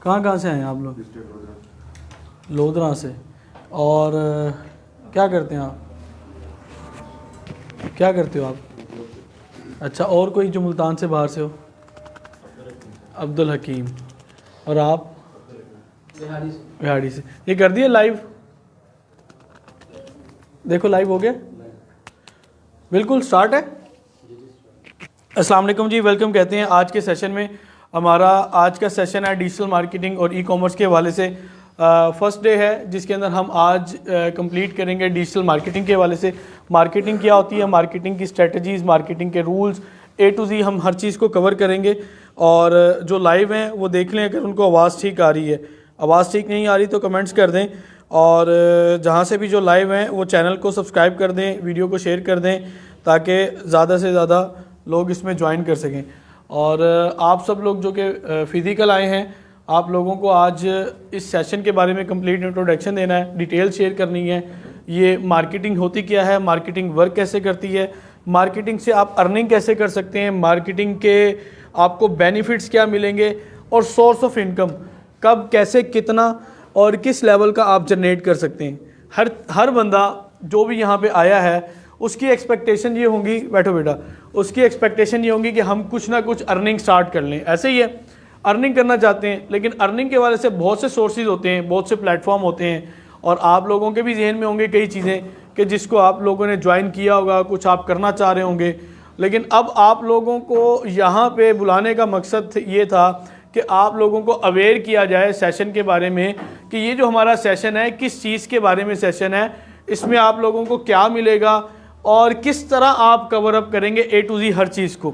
कहाँ से आए हैं आप लोग? लोधरा से। और क्या करते हैं आप? क्या करते हो आप? अच्छा, और कोई जो मुल्तान से बाहर से हो? अब्दुल हकीम। और आप? बिहाड़ी से। ये कर दिए लाइव? देखो लाइव हो गया, बिल्कुल स्टार्ट है। अस्सलाम वालेकुम जी, वेलकम कहते हैं आज के सेशन में। हमारा आज का सेशन है डिजिटल मार्केटिंग और ई कॉमर्स के हवाले से। फर्स्ट डे है जिसके अंदर हम आज कंप्लीट करेंगे डिजिटल मार्केटिंग के हवाले से। मार्केटिंग क्या होती है, मार्केटिंग की स्ट्रेटजीज़, मार्केटिंग के रूल्स, A to Z हम हर चीज़ को कवर करेंगे। और जो लाइव हैं वो देख लें, अगर उनको आवाज़ ठीक आ रही है। आवाज़ ठीक नहीं आ रही तो कमेंट्स कर दें। और जहाँ से भी जो लाइव हैं वो चैनल को सब्सक्राइब कर दें, वीडियो को शेयर कर दें, ताकि ज़्यादा से ज़्यादा लोग इसमें ज्वाइन कर सकें। और आप सब लोग जो कि फ़िज़िकल आए हैं, आप लोगों को आज इस सेशन के बारे में कंप्लीट इंट्रोडक्शन देना है, डिटेल शेयर करनी है। ये मार्केटिंग होती क्या है, मार्केटिंग वर्क कैसे करती है, मार्केटिंग से आप अर्निंग कैसे कर सकते हैं, मार्केटिंग के आपको बेनिफिट्स क्या मिलेंगे, और सोर्स ऑफ इनकम कब, कैसे, कितना और किस लेवल का आप जनरेट कर सकते हैं। हर बंदा जो भी यहाँ पे आया है उसकी एक्सपेक्टेशन ये होंगी, बैठो बेटा, उसकी एक्सपेक्टेशन ये होंगी कि हम कुछ ना कुछ अर्निंग स्टार्ट कर लें। ऐसे ही है, अर्निंग करना चाहते हैं, लेकिन अर्निंग के वाले से बहुत से सोर्सेज होते हैं, बहुत से प्लेटफॉर्म होते हैं। और आप लोगों के भी जहन में होंगे कई चीज़ें कि जिसको आप लोगों ने ज्वाइन किया होगा, कुछ आप करना चाह रहे होंगे। लेकिन अब आप लोगों को यहाँ पे बुलाने का मकसद ये था कि आप लोगों को अवेयर किया जाए सेशन के बारे में, कि ये जो हमारा सेशन है किस चीज़ के बारे में सेशन है, इसमें आप लोगों को क्या मिलेगा और किस तरह आप कवर अप करेंगे A to Z हर चीज़ को।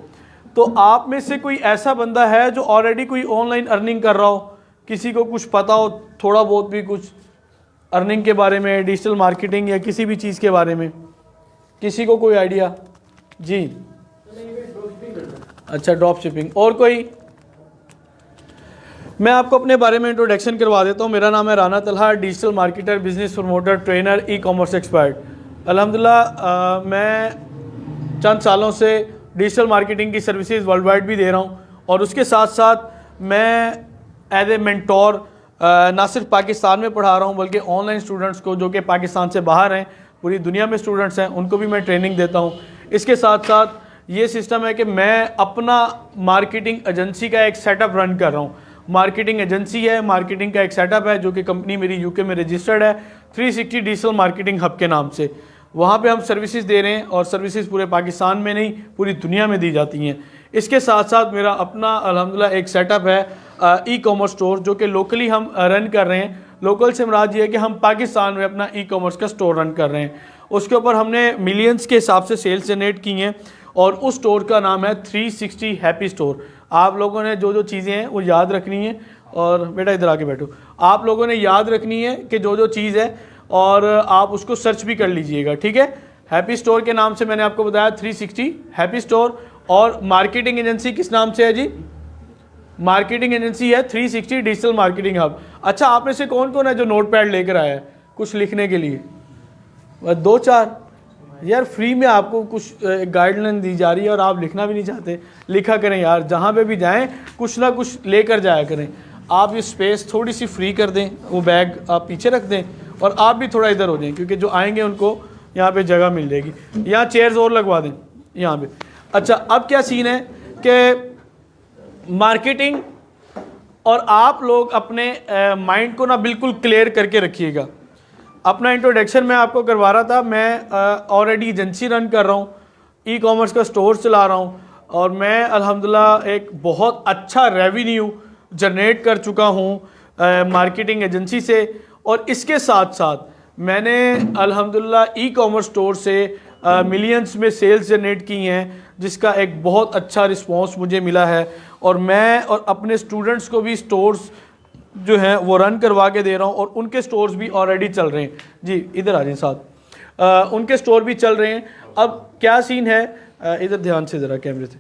तो आप में से कोई ऐसा बंदा है जो ऑलरेडी कोई ऑनलाइन अर्निंग कर रहा हो, किसी को कुछ पता हो थोड़ा बहुत भी कुछ अर्निंग के बारे में, डिजिटल मार्केटिंग या किसी भी चीज़ के बारे में, किसी को कोई आइडिया? जी अच्छा, ड्रॉप शिपिंग। और कोई? मैं आपको अपने बारे में इंट्रोडक्शन करवा देता हूँ। मेरा नाम है Rana Talha, digital marketer, business promoter, trainer, e commerce expert. अल्हम्दुलिल्लाह मैं चंद सालों से डिजिटल मार्केटिंग की सर्विसेज वर्ल्ड वाइड भी दे रहा हूँ, और उसके साथ साथ मैं एज ए मेंटोर ना सिर्फ पाकिस्तान में पढ़ा रहा हूँ, बल्कि ऑनलाइन स्टूडेंट्स को जो कि पाकिस्तान से बाहर हैं, पूरी दुनिया में स्टूडेंट्स हैं, उनको भी मैं ट्रेनिंग देता हूँ। इसके साथ साथ ये सिस्टम है कि मैं अपना मार्केटिंग एजेंसी का एक सेटअप रन कर रहा हूँ। मार्केटिंग एजेंसी है, मार्केटिंग का एक सेटअप है जो कि कंपनी मेरी यूके में रजिस्टर्ड है, 360 डिजिटल मार्केटिंग हब के नाम से। वहाँ पे हम सर्विसेज दे रहे हैं, और सर्विसेज पूरे पाकिस्तान में नहीं पूरी दुनिया में दी जाती हैं। इसके साथ साथ मेरा अपना अल्हम्दुलिल्लाह एक सेटअप है ई कॉमर्स स्टोर, जो कि लोकली हम रन कर रहे हैं। लोकल से मुराद ये है कि हम पाकिस्तान में अपना ई कॉमर्स का स्टोर रन कर रहे हैं। उसके ऊपर हमने मिलियंस के हिसाब से सेल्स जनरेट की हैं, और उस स्टोर का नाम है 360 हैप्पी स्टोर। आप लोगों ने जो जो चीज़ें हैं वो याद रखनी है, और बेटा इधर आके बैठो, आप लोगों ने याद रखनी है कि जो जो चीज़ है, और आप उसको सर्च भी कर लीजिएगा, ठीक है। हैप्पी स्टोर के नाम से मैंने आपको बताया 360 हैप्पी स्टोर। और मार्केटिंग एजेंसी किस नाम से है जी? मार्केटिंग एजेंसी है 360 डिजिटल मार्केटिंग हब। अच्छा, आप में से कौन कौन है जो नोट पैड लेकर आया है कुछ लिखने के लिए? बस 2-4 यार, फ्री में आपको कुछ गाइडलाइन दी जा रही है और आप लिखना भी नहीं चाहते। लिखा करें यार, जहाँ पे भी जाएं कुछ ना कुछ लेकर जाया करें। आप ये स्पेस थोड़ी सी फ्री कर दें, वो बैग आप पीछे रख दें, और आप भी थोड़ा इधर हो जाएं, क्योंकि जो आएंगे उनको यहाँ पे जगह मिल जाएगी। यहाँ चेयर्स और लगवा दें यहाँ पे। अच्छा, अब क्या सीन है कि मार्केटिंग, और आप लोग अपने माइंड को ना बिल्कुल क्लियर करके रखिएगा। अपना इंट्रोडक्शन मैं आपको करवा रहा था। मैं ऑलरेडी एजेंसी रन कर रहा हूँ, ई कॉमर्स का स्टोर चला रहा हूँ, और मैं अल्हम्दुलिल्लाह एक बहुत अच्छा रेवेन्यू जनरेट कर चुका हूँ मार्केटिंग एजेंसी से। और इसके साथ साथ मैंने अल्हम्दुलिल्लाह ई कॉमर्स स्टोर से मिलियंस में सेल्स जनरेट की हैं, जिसका एक बहुत अच्छा रिस्पॉन्स मुझे मिला है। और मैं और अपने स्टूडेंट्स को भी स्टोर्स जो हैं वो रन करवा के दे रहा हूँ, और उनके स्टोर्स भी ऑलरेडी चल रहे हैं। जी इधर आ जाए साथ, उनके स्टोर भी चल रहे हैं। अब क्या सीन है, इधर ध्यान से ज़रा कैमरे से।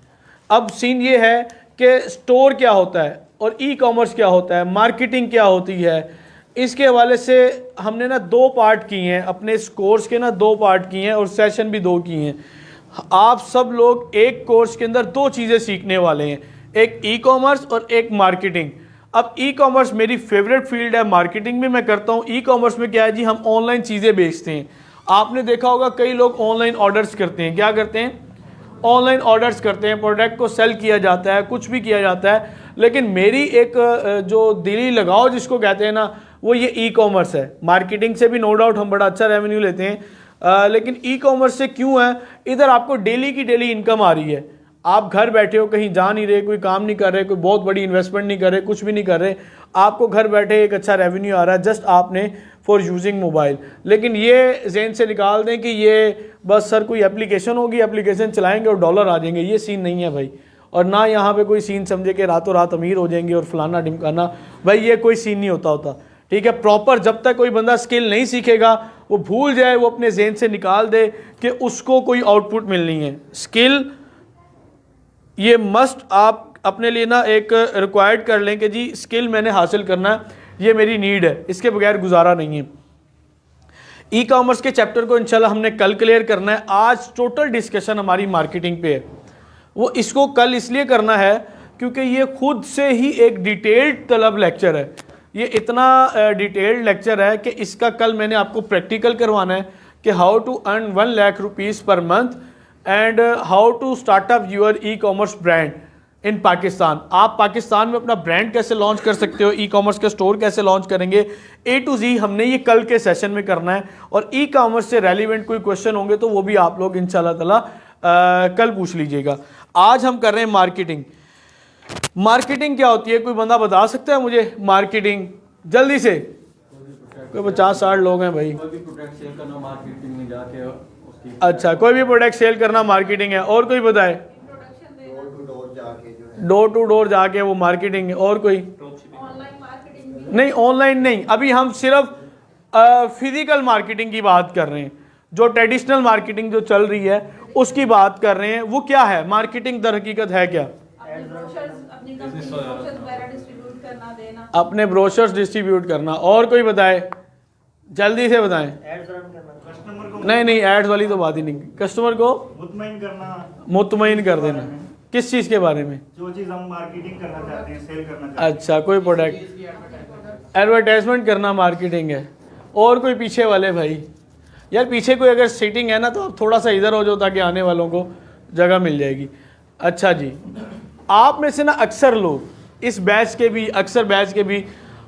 अब सीन ये है कि स्टोर क्या होता है और ई कॉमर्स क्या होता है, मार्केटिंग क्या होती है। इसके हवाले से हमने ना 2 पार्ट किए हैं, अपने इस कोर्स के ना 2 पार्ट किए हैं, और सेशन भी 2 किए हैं। आप सब लोग एक कोर्स के अंदर 2 चीज़ें सीखने वाले हैं, एक ई कॉमर्स और एक मार्केटिंग। अब ई कॉमर्स मेरी फेवरेट फील्ड है, मार्केटिंग भी मैं करता हूँ। ई कॉमर्स में क्या है जी, हम ऑनलाइन चीज़ें बेचते हैं। आपने देखा होगा कई लोग ऑनलाइन ऑर्डर्स करते हैं। क्या करते हैं? ऑनलाइन ऑर्डर्स करते हैं, प्रोडक्ट को सेल किया जाता है, कुछ भी किया जाता है। लेकिन मेरी एक जो दिली लगाव जिसको कहते हैं ना, वो ये ई कॉमर्स है। मार्केटिंग से भी नो डाउट हम बड़ा अच्छा रेवेन्यू लेते हैं, लेकिन ई कॉमर्स से क्यों है, इधर आपको डेली की डेली इनकम आ रही है। आप घर बैठे हो, कहीं जा नहीं रहे, कोई काम नहीं कर रहे, कोई बहुत बड़ी इन्वेस्टमेंट नहीं कर रहे, कुछ भी नहीं कर रहे, आपको घर बैठे एक अच्छा रेवेन्यू आ रहा है जस्ट आपने फॉर यूजिंग मोबाइल। लेकिन ये जहन से निकाल दें कि ये बस सर कोई एप्लीकेशन होगी, एप्लीकेशन चलाएंगे और डॉलर आ जाएंगे, ये सीन नहीं है भाई। और ना यहाँ पे कोई सीन समझे कि रातों रात अमीर हो जाएंगे और फलाना ढिमकाना, भाई ये कोई सीन नहीं होता। ठीक है, प्रॉपर जब तक कोई बंदा स्किल नहीं सीखेगा, वो भूल जाए, वो अपने जहन से निकाल दे कि उसको कोई आउटपुट मिलनी है। स्किल ये मस्ट आप अपने लिए ना एक रिक्वायर्ड कर लें कि जी स्किल मैंने हासिल करना है, ये मेरी नीड है, इसके बगैर गुजारा नहीं है। ई कॉमर्स के चैप्टर को इंशाल्लाह हमने कल क्लियर करना है। आज टोटल डिस्कशन हमारी मार्केटिंग पे है। वो इसको कल इसलिए करना है क्योंकि ये खुद से ही एक डिटेल्ड तलब लेक्चर है। ये इतना डिटेल्ड लेक्चर है कि इसका कल मैंने आपको प्रैक्टिकल करवाना है कि how to earn 1 lakh rupees per month and how to start up your e commerce brand in Pakistan. आप पाकिस्तान में अपना ब्रांड कैसे लॉन्च कर सकते हो, ई कॉमर्स का स्टोर कैसे लॉन्च करेंगे, A to Z हमने ये कल के सेशन में करना है। और ई कॉमर्स से रेलिवेंट कोई क्वेश्चन होंगे तो वो भी आप लोग इंशाल्लाह ताला कल पूछ लीजिएगा। आज हम कर रहे हैं मार्केटिंग। मार्केटिंग क्या होती है, कोई बंदा बता सकता है मुझे? मार्केटिंग जल्दी से, कोई 50-60 लोग हैं भाई। अच्छा, कोई भी प्रोडक्ट सेल करना मार्केटिंग है। और कोई बताए? डोर टू डोर जाके वो मार्केटिंग है। और कोई? नहीं, ऑनलाइन नहीं, अभी हम सिर्फ फिजिकल मार्केटिंग की बात कर रहे हैं। जो ट्रेडिशनल मार्केटिंग जो चल रही है उसकी बात कर रहे हैं। वो क्या है मार्केटिंग, दर हकीकत है क्या? अपने ब्रोशर्स डिस्ट्रीब्यूट करना। और कोई बताए, जल्दी से बताएं। नहीं, एड्स वाली तो बात ही नहीं। कस्टमर को मुतमईन कर देना। किस चीज़ के बारे में? जो चीज़ हम मार्केटिंग करना चाहते हैं, सेल करना चाहते हैं। अच्छा, कोई प्रोडक्ट एडवर्टाइजमेंट करना मार्केटिंग है। और कोई पीछे वाले भाई? यार पीछे कोई अगर सीटिंग है ना तो आप थोड़ा सा इधर हो जाओ ताकि आने वालों को जगह मिल जाएगी। अच्छा जी, आप में से ना अक्सर लोग इस बैच के भी, अक्सर बैच के भी,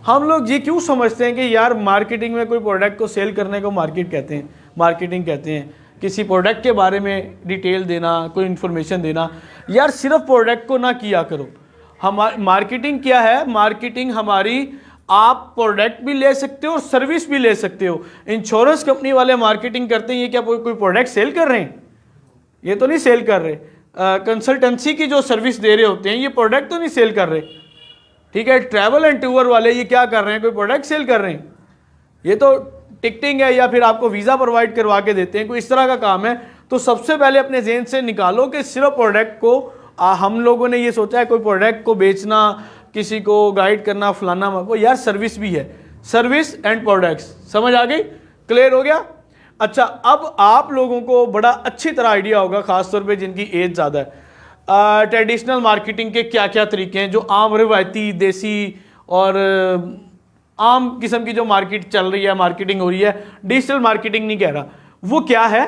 हम लोग ये क्यों समझते हैं कि यार मार्केटिंग में कोई प्रोडक्ट को सेल करने को मार्केट कहते हैं, मार्केटिंग कहते हैं। किसी प्रोडक्ट के बारे में डिटेल देना, कोई इन्फॉर्मेशन देना। यार सिर्फ प्रोडक्ट को ना किया करो। हमारी मार्केटिंग क्या है? मार्केटिंग हमारी, आप प्रोडक्ट भी ले सकते हो और सर्विस भी ले सकते हो। इंश्योरेंस कंपनी वाले मार्केटिंग करते हैं, ये क्या कोई प्रोडक्ट सेल कर रहे हैं? ये तो नहीं सेल कर रहे। कंसल्टेंसी की जो सर्विस दे रहे होते हैं, ये प्रोडक्ट तो नहीं सेल कर रहे। ठीक है, ट्रैवल एंड टूर वाले ये क्या कर रहे हैं? कोई प्रोडक्ट सेल कर रहे हैं? ये तो टिकटिंग है या फिर आपको वीज़ा प्रोवाइड करवा के देते हैं, कोई इस तरह का काम है। तो सबसे पहले अपने जेहन से निकालो कि सिर्फ प्रोडक्ट को हम लोगों ने ये सोचा है कोई प्रोडक्ट को बेचना, किसी को गाइड करना, फलाना, वो यार सर्विस भी है। सर्विस एंड प्रोडक्ट्स, समझ आ गई? क्लियर हो गया? अच्छा, अब आप लोगों को बड़ा अच्छी तरह आइडिया होगा, खासतौर पे जिनकी एज ज़्यादा है, ट्रेडिशनल मार्केटिंग के क्या क्या तरीके हैं। जो आम रिवायती देसी और आम किस्म की जो मार्केट चल रही है, मार्केटिंग हो रही है, डिजिटल मार्केटिंग नहीं कह रहा, वो क्या है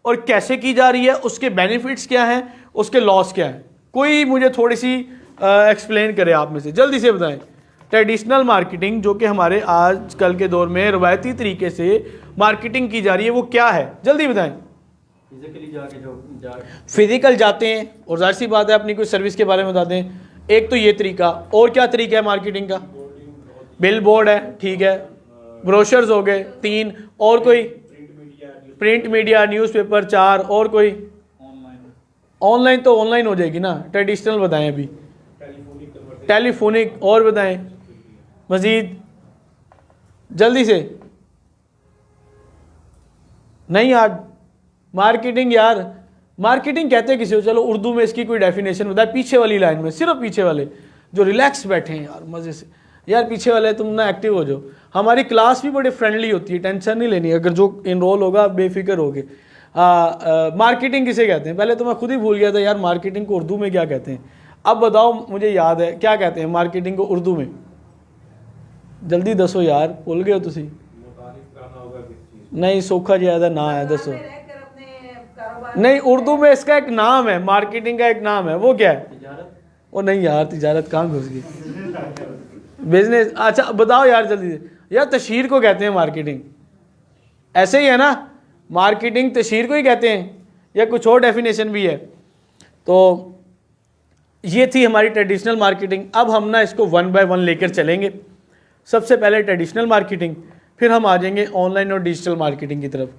और कैसे की जा रही है, उसके बेनिफिट्स क्या हैं, उसके लॉस क्या है। कोई मुझे थोड़ी सी एक्सप्लेन करे आप में से, जल्दी से बताएं। ट्रेडिशनल मार्केटिंग जो कि हमारे आज कल के दौर में रवायती तरीके से मार्केटिंग की जा रही है, वो क्या है, जल्दी बताएं। फिजिकल जाते हैं और जाहिर सी बात है अपनी कोई सर्विस के बारे में बता दें। एक तो ये तरीका, और क्या तरीका है मार्केटिंग का? बिल बोर्ड है, ठीक है, ब्रोशर्स हो गए 3, और कोई? प्रिंट मीडिया, न्यूज़पेपर 4, और कोई? ऑनलाइन तो ऑनलाइन हो जाएगी ना। ट्रेडिशनल बताएं अभी। टेलीफोनिक, और बताएं मजीद जल्दी से। नहीं यार, मार्केटिंग, यार मार्केटिंग कहते हैं किसी को, चलो उर्दू में इसकी कोई डेफिनेशन बताए। पीछे वाली लाइन में, सिर्फ पीछे वाले जो रिलैक्स बैठे हैं यार मज़े से, यार पीछे वाले तुम ना एक्टिव हो जाओ। हमारी क्लास भी बड़ी फ्रेंडली होती है, टेंशन नहीं लेनी। अगर जो इनरोल होगा बेफिक्र होगे। मार्केटिंग किसे कहते हैं? पहले तो मैं खुद ही भूल गया था यार, मार्केटिंग को उर्दू में क्या कहते हैं। अब बताओ, मुझे याद है क्या कहते हैं मार्केटिंग को उर्दू में। जल्दी दसो यार, भूल गए हो तुसी? नहीं सौखा ज्यादा ना है, दसो। नहीं, उर्दू में इसका एक नाम है, मार्केटिंग का एक नाम है, वो क्या है? वो नहीं यार, तिजारत कहाँ घुस गई? बिजनेस। अच्छा बताओ यार जल्दी से। यार तशहीर को कहते हैं मार्केटिंग, ऐसे ही है ना? मार्केटिंग तशहीर को ही कहते हैं या कुछ और डेफिनेशन भी है? तो ये थी हमारी ट्रेडिशनल मार्केटिंग। अब हम ना इसको वन बाय वन लेकर चलेंगे। सबसे पहले ट्रेडिशनल मार्केटिंग, फिर हम आ जाएंगे ऑनलाइन और डिजिटल मार्केटिंग की तरफ,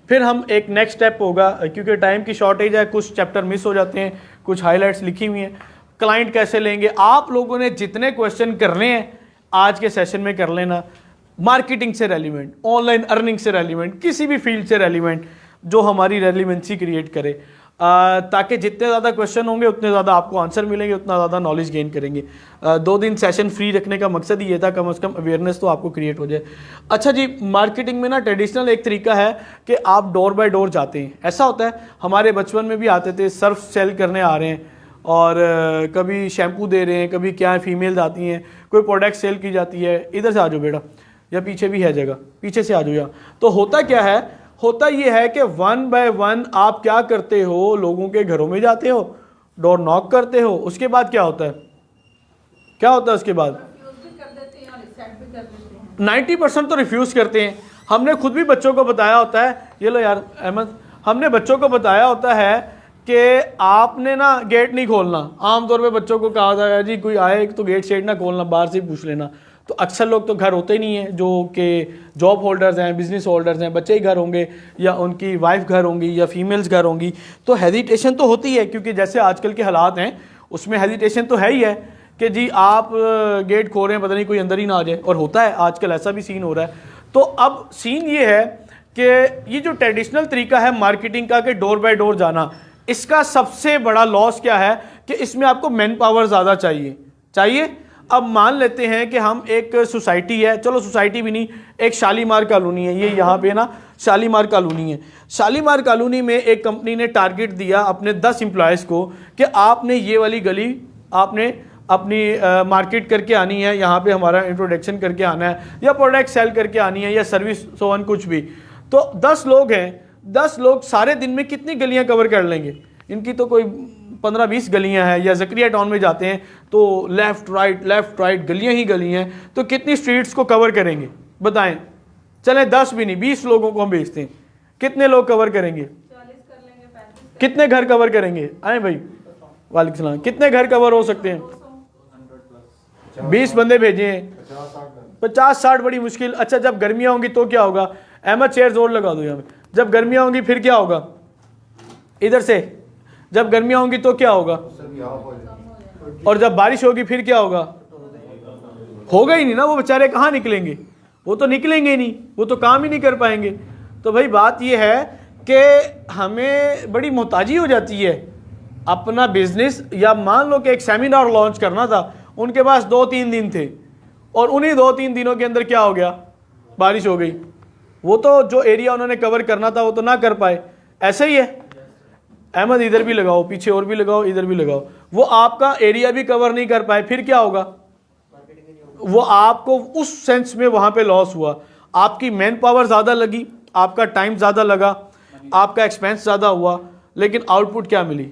फिर हम एक नेक्स्ट स्टेप होगा, क्योंकि टाइम की शॉर्टेज है, कुछ चैप्टर मिस हो जाते हैं, कुछ हाईलाइट्स लिखी हुई हैं। क्लाइंट कैसे लेंगे, आप लोगों ने जितने क्वेश्चन करने हैं आज के सेशन में कर लेना, मार्केटिंग से रेलिवेंट, ऑनलाइन अर्निंग से रेलिवेंट, किसी भी फील्ड से रेलिवेंट, जो हमारी रेलिवेंसी क्रिएट करे, ताकि जितने ज़्यादा क्वेश्चन होंगे उतने ज़्यादा आपको आंसर मिलेंगे, उतना ज़्यादा नॉलेज गेन करेंगे। 2 दिन सेशन फ्री रखने का मकसद ये था, कम से कम अवेयरनेस तो आपको क्रिएट हो जाए। अच्छा जी, मार्केटिंग में ना ट्रेडिशनल एक तरीका है कि आप डोर बाय डोर जाते हैं। ऐसा होता है, हमारे बचपन में भी आते थे, सर्फ सेल करने आ रहे हैं और कभी शैम्पू दे रहे हैं, कभी क्या फीमेल्स आती हैं, कोई प्रोडक्ट सेल की जाती है। इधर से आ जाओ बेटा, या पीछे भी है जगह, पीछे से आ जाओ यहाँ। तो होता क्या है, होता ये है कि वन बाय वन आप क्या करते हो, लोगों के घरों में जाते हो, डोर नॉक करते हो, उसके बाद क्या होता है, क्या होता है उसके बाद? 90% तो रिफ्यूज़ करते हैं। हमने खुद भी बच्चों को बताया होता है, ये लो यार अहमद, हमने बच्चों को बताया होता है कि आपने ना गेट नहीं खोलना। आमतौर पे बच्चों को कहा था जी कोई आए तो गेट शेट ना खोलना, बाहर से ही पूछ लेना। तो अक्सर लोग तो घर होते ही नहीं हैं, जो कि जॉब होल्डर्स हैं, बिजनेस होल्डर्स हैं, बच्चे ही घर होंगे या उनकी वाइफ घर होंगी या फीमेल्स घर होंगी, तो हेजिटेशन तो होती है, क्योंकि जैसे आजकल के हालात हैं उसमें हेजिटेशन तो है ही है कि जी आप गेट खोल रहे हैं, पता नहीं कोई अंदर ही ना आ जाए। और होता है आजकल, ऐसा भी सीन हो रहा है। तो अब सीन ये है कि ये जो ट्रेडिशनल तरीका है मार्केटिंग का कि डोर बाय डोर जाना, इसका सबसे बड़ा लॉस क्या है कि इसमें आपको मैन पावर ज़्यादा चाहिए। अब मान लेते हैं कि हम एक सोसाइटी है, चलो सोसाइटी भी नहीं, एक शालीमार कॉलोनी है, ये यहाँ पे ना शालीमार कॉलोनी है। शालीमार कॉलोनी में एक कंपनी ने टारगेट दिया अपने 10 एम्प्लॉयज़ को कि आपने ये वाली गली आपने अपनी मार्केट करके आनी है, यहाँ पे हमारा इंट्रोडक्शन करके आना है, या प्रोडक्ट सेल करके आनी है, या सर्विस सोवन कुछ भी। तो 10 लोग हैं, 10 लोग सारे दिन में कितनी गलियाँ कवर कर लेंगे? इनकी तो कोई 15-20 गलियां हैं, या ज़करिया टाउन में जाते हैं तो लेफ़्ट राइट गलियां ही गलियां हैं, तो कितनी स्ट्रीट्स को कवर करेंगे बताएं? चलें 10 भी नहीं, 20 लोगों को हम भेजते हैं, कितने लोग कवर करेंगे? 40 कर लेंगे, 35। कितने घर कवर करेंगे? आए भाई, वालेकुम सलाम। कितने घर कवर हो सकते हैं? 20 बंदे भेजे हैं, 50-60 बड़ी मुश्किल। अच्छा जब गर्मियाँ होंगी तो क्या होगा? अहमद चेयर जोर लगा दो यहाँ पे। जब गर्मियाँ होंगी फिर क्या होगा? इधर से जब गर्मियाँ होंगी तो क्या होगा? और जब बारिश होगी फिर क्या होगा? होगा ही नहीं ना, वो बेचारे कहाँ निकलेंगे? वो तो निकलेंगे ही नहीं, वो तो काम ही नहीं कर पाएंगे। तो भाई बात ये है कि हमें बड़ी मोहताजी हो जाती है अपना बिजनेस, या मान लो कि एक सेमिनार लॉन्च करना था, उनके पास 2-3 दिन थे, और उन्हीं 2-3 दिनों के अंदर क्या हो गया? बारिश हो गई। वो तो जो एरिया उन्होंने कवर करना था वो तो ना कर पाए। ऐसे ही है अहमद, इधर भी लगाओ, पीछे और भी लगाओ, इधर भी लगाओ, वो आपका एरिया भी कवर नहीं कर पाए, फिर क्या होगा? वो आपको उस सेंस में वहां पे लॉस हुआ। आपकी मैन पावर ज़्यादा लगी, आपका टाइम ज़्यादा लगा, आपका एक्सपेंस ज़्यादा हुआ, लेकिन आउटपुट क्या मिली?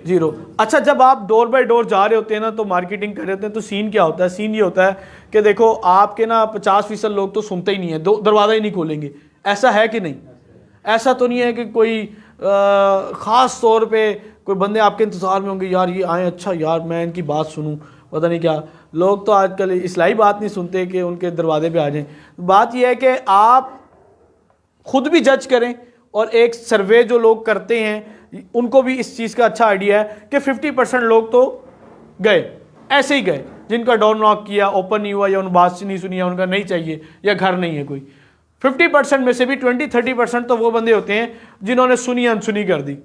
0। अच्छा जब आप डोर बाय डोर जा रहे होते हैं ना, तो मार्केटिंग कर रहे होते हैं, तो सीन क्या होता है? सीन ये होता है कि देखो आपके ना 50% लोग तो सुनते ही नहीं है, दरवाज़ा ही नहीं खोलेंगे। ऐसा है कि नहीं? ऐसा तो नहीं है कि कोई ख़ास तौर पे कोई बंदे आपके इंतज़ार में होंगे, यार ये आए, अच्छा यार मैं इनकी बात सुनूं, पता नहीं क्या। लोग तो आजकल इस्लाही बात नहीं सुनते कि उनके दरवाजे पे आ जाएं। बात यह है कि आप खुद भी जज करें, और एक सर्वे जो लोग करते हैं उनको भी इस चीज़ का अच्छा आइडिया है कि 50% लोग तो गए, ऐसे ही गए, जिनका डोर नॉक किया, ओपन नहीं हुआ, या उन बात नहीं सुनी, या उनका नहीं चाहिए, या घर नहीं है कोई। 50% में से भी 20-30% तो वो बंदे होते हैं जिन्होंने सुनी अनसुनी कर दी।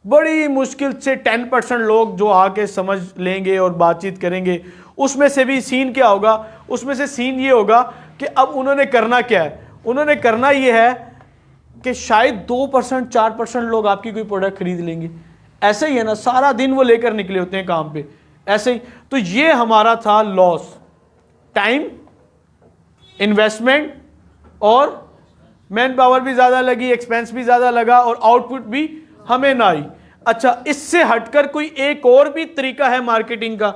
बड़ी मुश्किल से 10% लोग जो आके समझ लेंगे और बातचीत करेंगे। उसमें से भी सीन क्या होगा? उसमें से सीन ये होगा कि अब उन्होंने करना क्या है? उन्होंने करना ये है कि शायद 2% 4% लोग आपकी कोई प्रोडक्ट खरीद लेंगे। ऐसे ही है ना, सारा दिन वो लेकर निकले होते हैं काम पे, ऐसे ही। तो ये हमारा था लॉस, टाइम इन्वेस्टमेंट और मैन पावर भी ज़्यादा लगी, एक्सपेंस भी ज़्यादा लगा और आउटपुट भी हमें ना आई। अच्छा, इससे हटकर कोई एक और भी तरीका है मार्केटिंग का,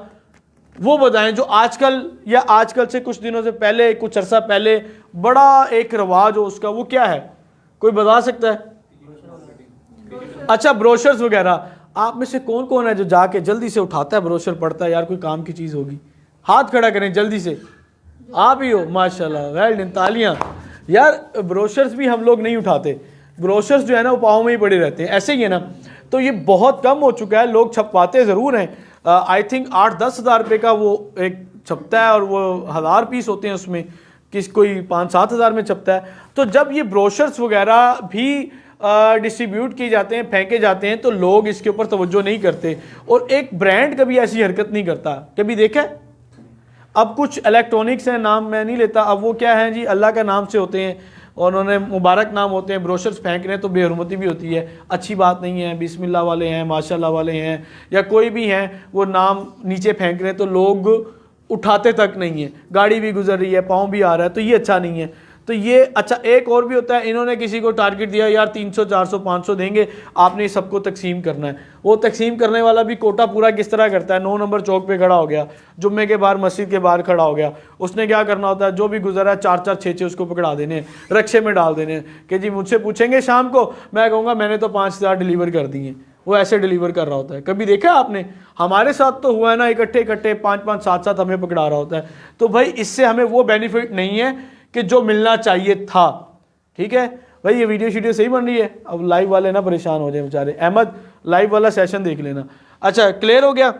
वो बताएं जो आजकल या आजकल से कुछ दिनों से पहले, कुछ अरसा पहले बड़ा एक रवाज हो उसका, वो क्या है, कोई बता सकता है? अच्छा, ब्रोशर्स वगैरह। आप में से कौन कौन है जो जाके जल्दी से उठाता है ब्रोशर, पढ़ता है, यार कोई काम की चीज़ होगी, हाथ खड़ा करें जल्दी से। आप ही हो, माशाल्लाह, वेल डन, तालियां। यार ब्रोशर्स भी हम लोग नहीं उठाते, ब्रोशर्स जो है ना वो पाँव में ही पड़े रहते हैं, ऐसे ही है ना। तो ये बहुत कम हो चुका है, लोग छपवाते ज़रूर हैं। आई थिंक 8-10 हज़ार रुपये का वो एक छपता है और वो 1000 पीस होते हैं उसमें, कोई 5-7 हज़ार में छपता है। तो जब ये ब्रोशर्स वगैरह भी डिस्ट्रीब्यूट किए जाते हैं, फेंके जाते हैं, तो लोग इसके ऊपर तवज्जो नहीं करते और एक ब्रांड कभी ऐसी हरकत नहीं करता। कभी देखा है? अब कुछ इलेक्ट्रॉनिक्स हैं, नाम मैं नहीं लेता, अब वो क्या है जी, अल्लाह का नाम से होते हैं और उन्होंने मुबारक नाम होते हैं, ब्रोशर्स फेंक रहे हैं तो बेहुरमती भी होती है, अच्छी बात नहीं है। बिस्मिल्लाह वाले हैं, माशाल्लाह वाले हैं, या कोई भी हैं, वो नाम नीचे फेंक रहे हैं तो लोग उठाते तक नहीं है। गाड़ी भी गुजर रही है, पाँव भी आ रहा है, तो ये अच्छा नहीं है। तो ये अच्छा, एक और भी होता है, इन्होंने किसी को टारगेट दिया, यार 300 400 500 देंगे, आपने सबको तकसीम करना है। वो तकसीम करने वाला भी कोटा पूरा किस तरह करता है, 9 नंबर चौक पे खड़ा हो गया, जुम्मे के बाहर मस्जिद के बाहर खड़ा हो गया, उसने क्या करना होता है, जो भी गुजरा है 4-4 6-6 उसको पकड़ा देने, रक्शे में डाल देने कि जी मुझसे पूछेंगे शाम को, मैं कहूँगा मैंने तो 5000 डिलीवर कर दिए। वो ऐसे डिलीवर कर रहा होता है। कभी देखा आपने? हमारे साथ तो हुआ है ना, इकट्ठे 5-5 7-7 हमें पकड़ा रहा होता है। तो भाई इससे हमें वो बेनिफिट नहीं है कि जो मिलना चाहिए था। ठीक है भाई, ये वीडियो सही बन रही है? अब लाइव वाले ना परेशान हो जाए बेचारे। अहमद, लाइव वाला सेशन देख लेना। अच्छा, क्लियर हो गया?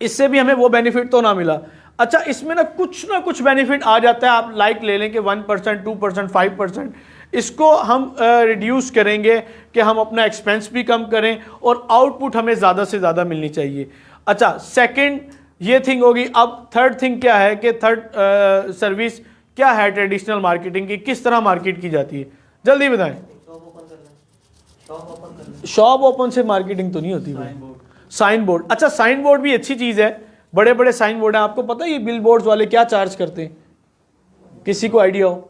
इससे भी हमें वो बेनिफिट तो ना मिला। अच्छा, इसमें ना कुछ बेनिफिट आ जाता है। आप लाइक ले लें कि 1%, 2%, 5%, इसको हम रिड्यूस करेंगे कि हम अपना एक्सपेंस भी कम करें और आउटपुट हमें ज़्यादा से ज़्यादा मिलनी चाहिए। अच्छा, सेकंड ये थिंग होगी। अब थर्ड थिंग क्या है कि थर्ड सर्विस क्या है ट्रेडिशनल मार्केटिंग की, किस तरह मार्केट की जाती है, जल्दी बताएं। शॉप ओपन से मार्केटिंग तो नहीं होती भाई। Sign board. अच्छा, साइन बोर्ड भी अच्छी चीज़ है, बड़े बड़े साइन बोर्ड हैं। आपको पता है ये बिल बोर्ड वाले क्या चार्ज करते हैं? किसी को आइडिया हो?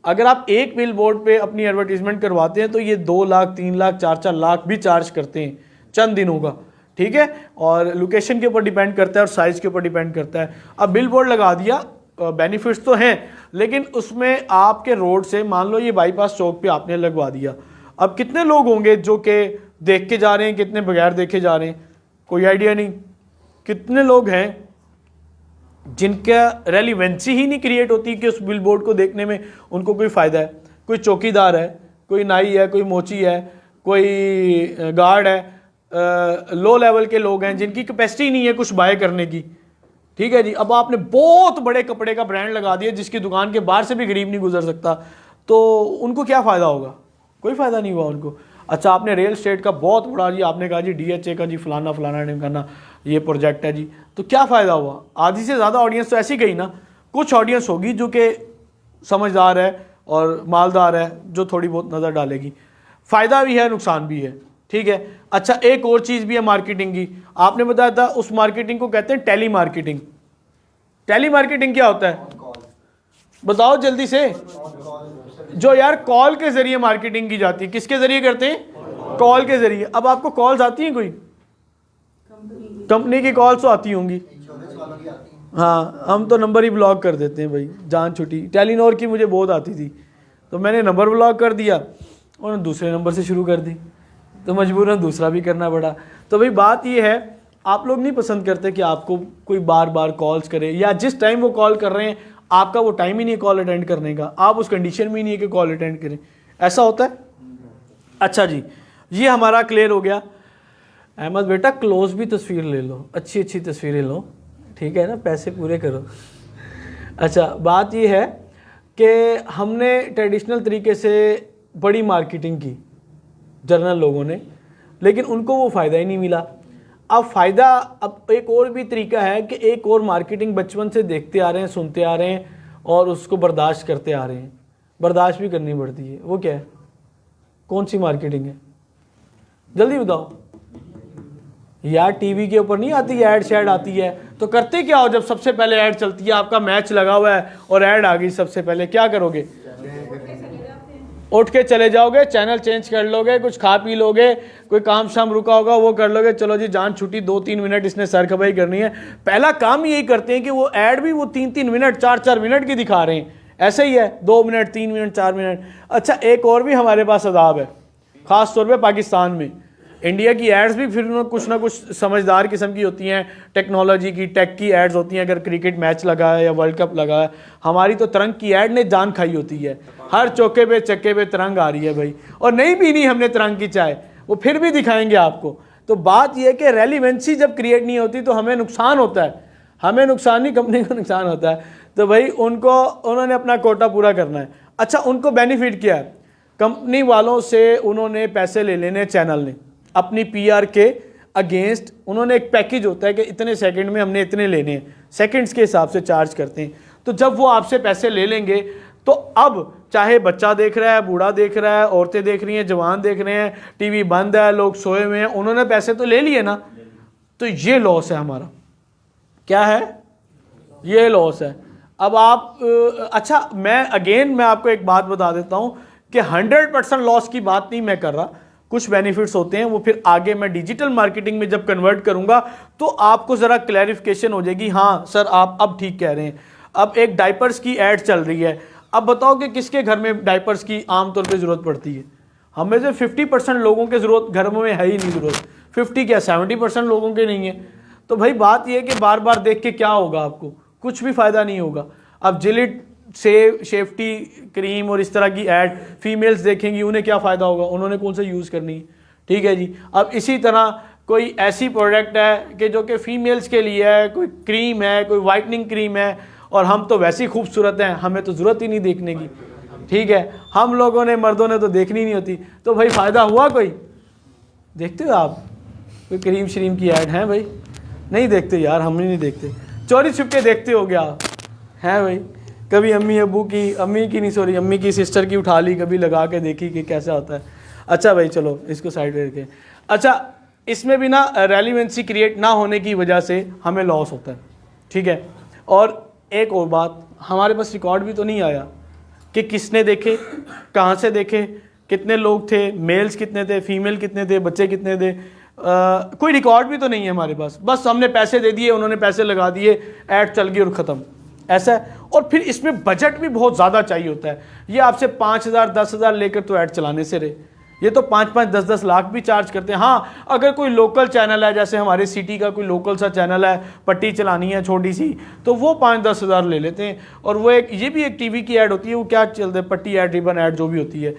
अगर आप एक बिल बोर्ड पे अपनी एडवर्टीजमेंट करवाते हैं तो ये 2 लाख 3 लाख 4-4 लाख भी चार्ज करते हैं चंद दिनों का। ठीक है, और लोकेशन के ऊपर डिपेंड करता है और साइज़ के ऊपर डिपेंड करता है। अब बिल बोर्ड लगा दिया, बेनिफिट्स तो हैं, लेकिन उसमें आपके रोड से, मान लो ये बाईपास चौक पे आपने लगवा दिया, अब कितने लोग होंगे जो कि देख के जा रहे हैं, कितने बगैर देखे जा रहे हैं? कोई आइडिया नहीं। कितने लोग हैं जिनका रेलिवेंसी ही नहीं क्रिएट होती कि उस बिल बोर्ड को देखने में उनको कोई फ़ायदा है? कोई चौकीदार है, कोई नाई है, कोई मोची है, कोई गार्ड है, लो लेवल के लोग हैं जिनकी कैपेसिटी नहीं है कुछ बाय करने की। ठीक है जी, अब आपने बहुत बड़े कपड़े का ब्रांड लगा दिया जिसकी दुकान के बाहर से भी गरीब नहीं गुजर सकता, तो उनको क्या फ़ायदा होगा? कोई फ़ायदा नहीं हुआ उनको। अच्छा, आपने रियल एस्टेट का बहुत बड़ा जी, आपने कहा जी DHA का जी फलाना फलाना नहीं करना, ये प्रोजेक्ट है जी, तो क्या फ़ायदा हुआ? आधी से ज़्यादा ऑडियंस तो ऐसी गई ना। कुछ ऑडियंस होगी जो कि समझदार है और मालदार है, जो थोड़ी बहुत नज़र डालेगी। फ़ायदा भी है, नुकसान भी है। ठीक है। अच्छा, एक और चीज़ भी है मार्केटिंग की। आपने बताया था उस मार्केटिंग को कहते हैं टेली मार्केटिंग। टेली मार्केटिंग क्या होता है? बताओ जल्दी से। जो यार कॉल के ज़रिए मार्केटिंग की जाती है। किसके ज़रिए करते हैं? कॉल के ज़रिए। अब आपको कॉल्स आती हैं? कोई कंपनी की कॉल्स तो आती होंगी। हाँ, हम तो नंबर ही ब्लॉक कर देते हैं भाई, जान छुट्टी। टेलीनॉर की मुझे बहुत आती थी तो मैंने नंबर ब्लॉक कर दिया और दूसरे नंबर से शुरू कर दी, तो मजबूरन दूसरा भी करना पड़ा। तो भाई बात ये है, आप लोग नहीं पसंद करते कि आपको कोई बार बार कॉल्स करे, या जिस टाइम वो कॉल कर रहे हैं आपका वो टाइम ही नहीं है कॉल अटेंड करने का, आप उस कंडीशन में ही नहीं है कि कॉल अटेंड करें। ऐसा होता है। अच्छा जी, ये हमारा क्लियर हो गया। अहमद बेटा क्लोज भी तस्वीर ले लो, अच्छी अच्छी तस्वीरें लो, ठीक है ना, पैसे पूरे करो। अच्छा, बात ये है कि हमने ट्रेडिशनल तरीके से बड़ी मार्केटिंग की जनरल लोगों ने, लेकिन उनको वो फ़ायदा ही नहीं मिला। अब फ़ायदा, अब एक और भी तरीका है कि एक और मार्केटिंग बचपन से देखते आ रहे हैं, सुनते आ रहे हैं और उसको बर्दाश्त करते आ रहे हैं, बर्दाश्त भी करनी पड़ती है। वो क्या है? कौन सी मार्केटिंग है? जल्दी बताओ। यार टीवी के ऊपर नहीं आती ऐड शैड आती है, तो करते क्या हो जब सबसे पहले ऐड चलती है, आपका मैच लगा हुआ है और ऐड आ गई सबसे पहले, क्या करोगे? उठ के चले जाओगे, चैनल चेंज कर लोगे, कुछ खा पी लोगे, कोई काम शाम रुका होगा वो कर लोगे, चलो जी जान छुट्टी, 2-3 मिनट इसने सर खपाई करनी है। पहला काम यही करते हैं कि वो ऐड भी वो 3-3 मिनट 4-4 मिनट की दिखा रहे हैं, ऐसे ही है 2 मिनट 3 मिनट 4 मिनट। अच्छा एक और भी हमारे पास अदाब है, ख़ास तौर पे पाकिस्तान में। इंडिया की एड्स भी फिर कुछ ना कुछ समझदार किस्म की होती हैं, टेक्नोलॉजी की, टेक की एड्स होती हैं। अगर क्रिकेट मैच लगा है या वर्ल्ड कप लगा है, हमारी तो तरंग की एड ने जान खाई होती है, हर चौके पे चक्के पे तरंग आ रही है भाई, और नहीं पीनी हमने तरंग की चाय, वो फिर भी दिखाएंगे आपको। तो बात यह कि रेलिवेंसी जब क्रिएट नहीं होती तो हमें नुकसान होता है, हमें नुकसान नहीं, कंपनी को नुकसान होता है। तो भाई उन्होंने अपना कोटा पूरा करना है। अच्छा उनको बेनिफिट क्या है? कंपनी वालों से उन्होंने पैसे ले लेने, चैनल ने अपनी पीआर के अगेंस्ट, उन्होंने एक पैकेज होता है कि इतने सेकंड में हमने इतने लेने हैं, सेकंड्स के हिसाब से चार्ज करते हैं। तो जब वो आपसे पैसे ले लेंगे तो अब चाहे बच्चा देख रहा है, बूढ़ा देख रहा है, औरतें देख रही हैं, जवान देख रहे हैं, टीवी बंद है, लोग सोए हुए हैं, उन्होंने पैसे तो ले लिए ना, तो ये लॉस है हमारा। क्या है? ये लॉस है। अब आप अच्छा मैं आपको एक बात बता देता हूं कि 100% लॉस की बात नहीं मैं कर रहा, कुछ बेनिफिट्स होते हैं, वो फिर आगे मैं डिजिटल मार्केटिंग में जब कन्वर्ट करूंगा तो आपको ज़रा क्लैरिफिकेशन हो जाएगी, हाँ सर आप अब ठीक कह रहे हैं। अब एक डायपर्स की ऐड चल रही है, अब बताओ कि किसके घर में डायपर्स की आमतौर पे ज़रूरत पड़ती है? हमें से 50% लोगों के ज़रूरत घर में है ही नहीं ज़रूरत, 50 क्या 70% लोगों के नहीं है। तो भाई बात यह है कि बार बार देख के क्या होगा, आपको कुछ भी फ़ायदा नहीं होगा। अब जिलिट सेफ्टी क्रीम और इस तरह की ऐड फीमेल्स देखेंगी, उन्हें क्या फ़ायदा होगा, उन्होंने कौन सा यूज़ करनी है? ठीक है जी। अब इसी तरह कोई ऐसी प्रोडक्ट है कि जो कि फीमेल्स के लिए है, कोई क्रीम है, कोई वाइटनिंग क्रीम है, और हम तो वैसे ही खूबसूरत हैं, हमें तो ज़रूरत ही नहीं देखने की, ठीक है, हम लोगों ने, मर्दों ने तो देखनी नहीं होती। तो भाई फ़ायदा हुआ कोई? देखते हो आप कोई क्रीम श्रीम की ऐड है भाई? नहीं देखते यार, हम नहीं देखते, चोरी छुप के देखते हो गया है भाई। कभी अम्मी की सिस्टर की उठा ली, कभी लगा के देखी कि कैसा होता है। अच्छा भाई चलो इसको साइड में रखें। अच्छा इसमें भी ना रेलिवेंसी क्रिएट ना होने की वजह से हमें लॉस होता है, ठीक है। और एक और बात, हमारे पास रिकॉर्ड भी तो नहीं आया कि किसने देखे, कहाँ से देखे, कितने लोग थे, मेल्स कितने थे, फीमेल कितने थे, बच्चे कितने थे, कोई रिकॉर्ड भी तो नहीं है हमारे पास। बस हमने पैसे दे दिए, उन्होंने पैसे लगा दिए, ऐड चल गई और ख़त्म, ऐसा है। और फिर इसमें बजट भी बहुत ज़्यादा चाहिए होता है। ये आपसे 5,000 10,000 लेकर तो ऐड चलाने से रहे, ये तो 5-5 10-10 लाख भी चार्ज करते हैं। हाँ अगर कोई लोकल चैनल है, जैसे हमारे सिटी का कोई लोकल सा चैनल है, पट्टी चलानी है छोटी सी, तो वो 5-10 हज़ार ले लेते हैं। और वो ये भी एक टीवी की ऐड होती है, वो क्या चलते हैं, पट्टी ऐड, रिबन ऐड जो भी होती है,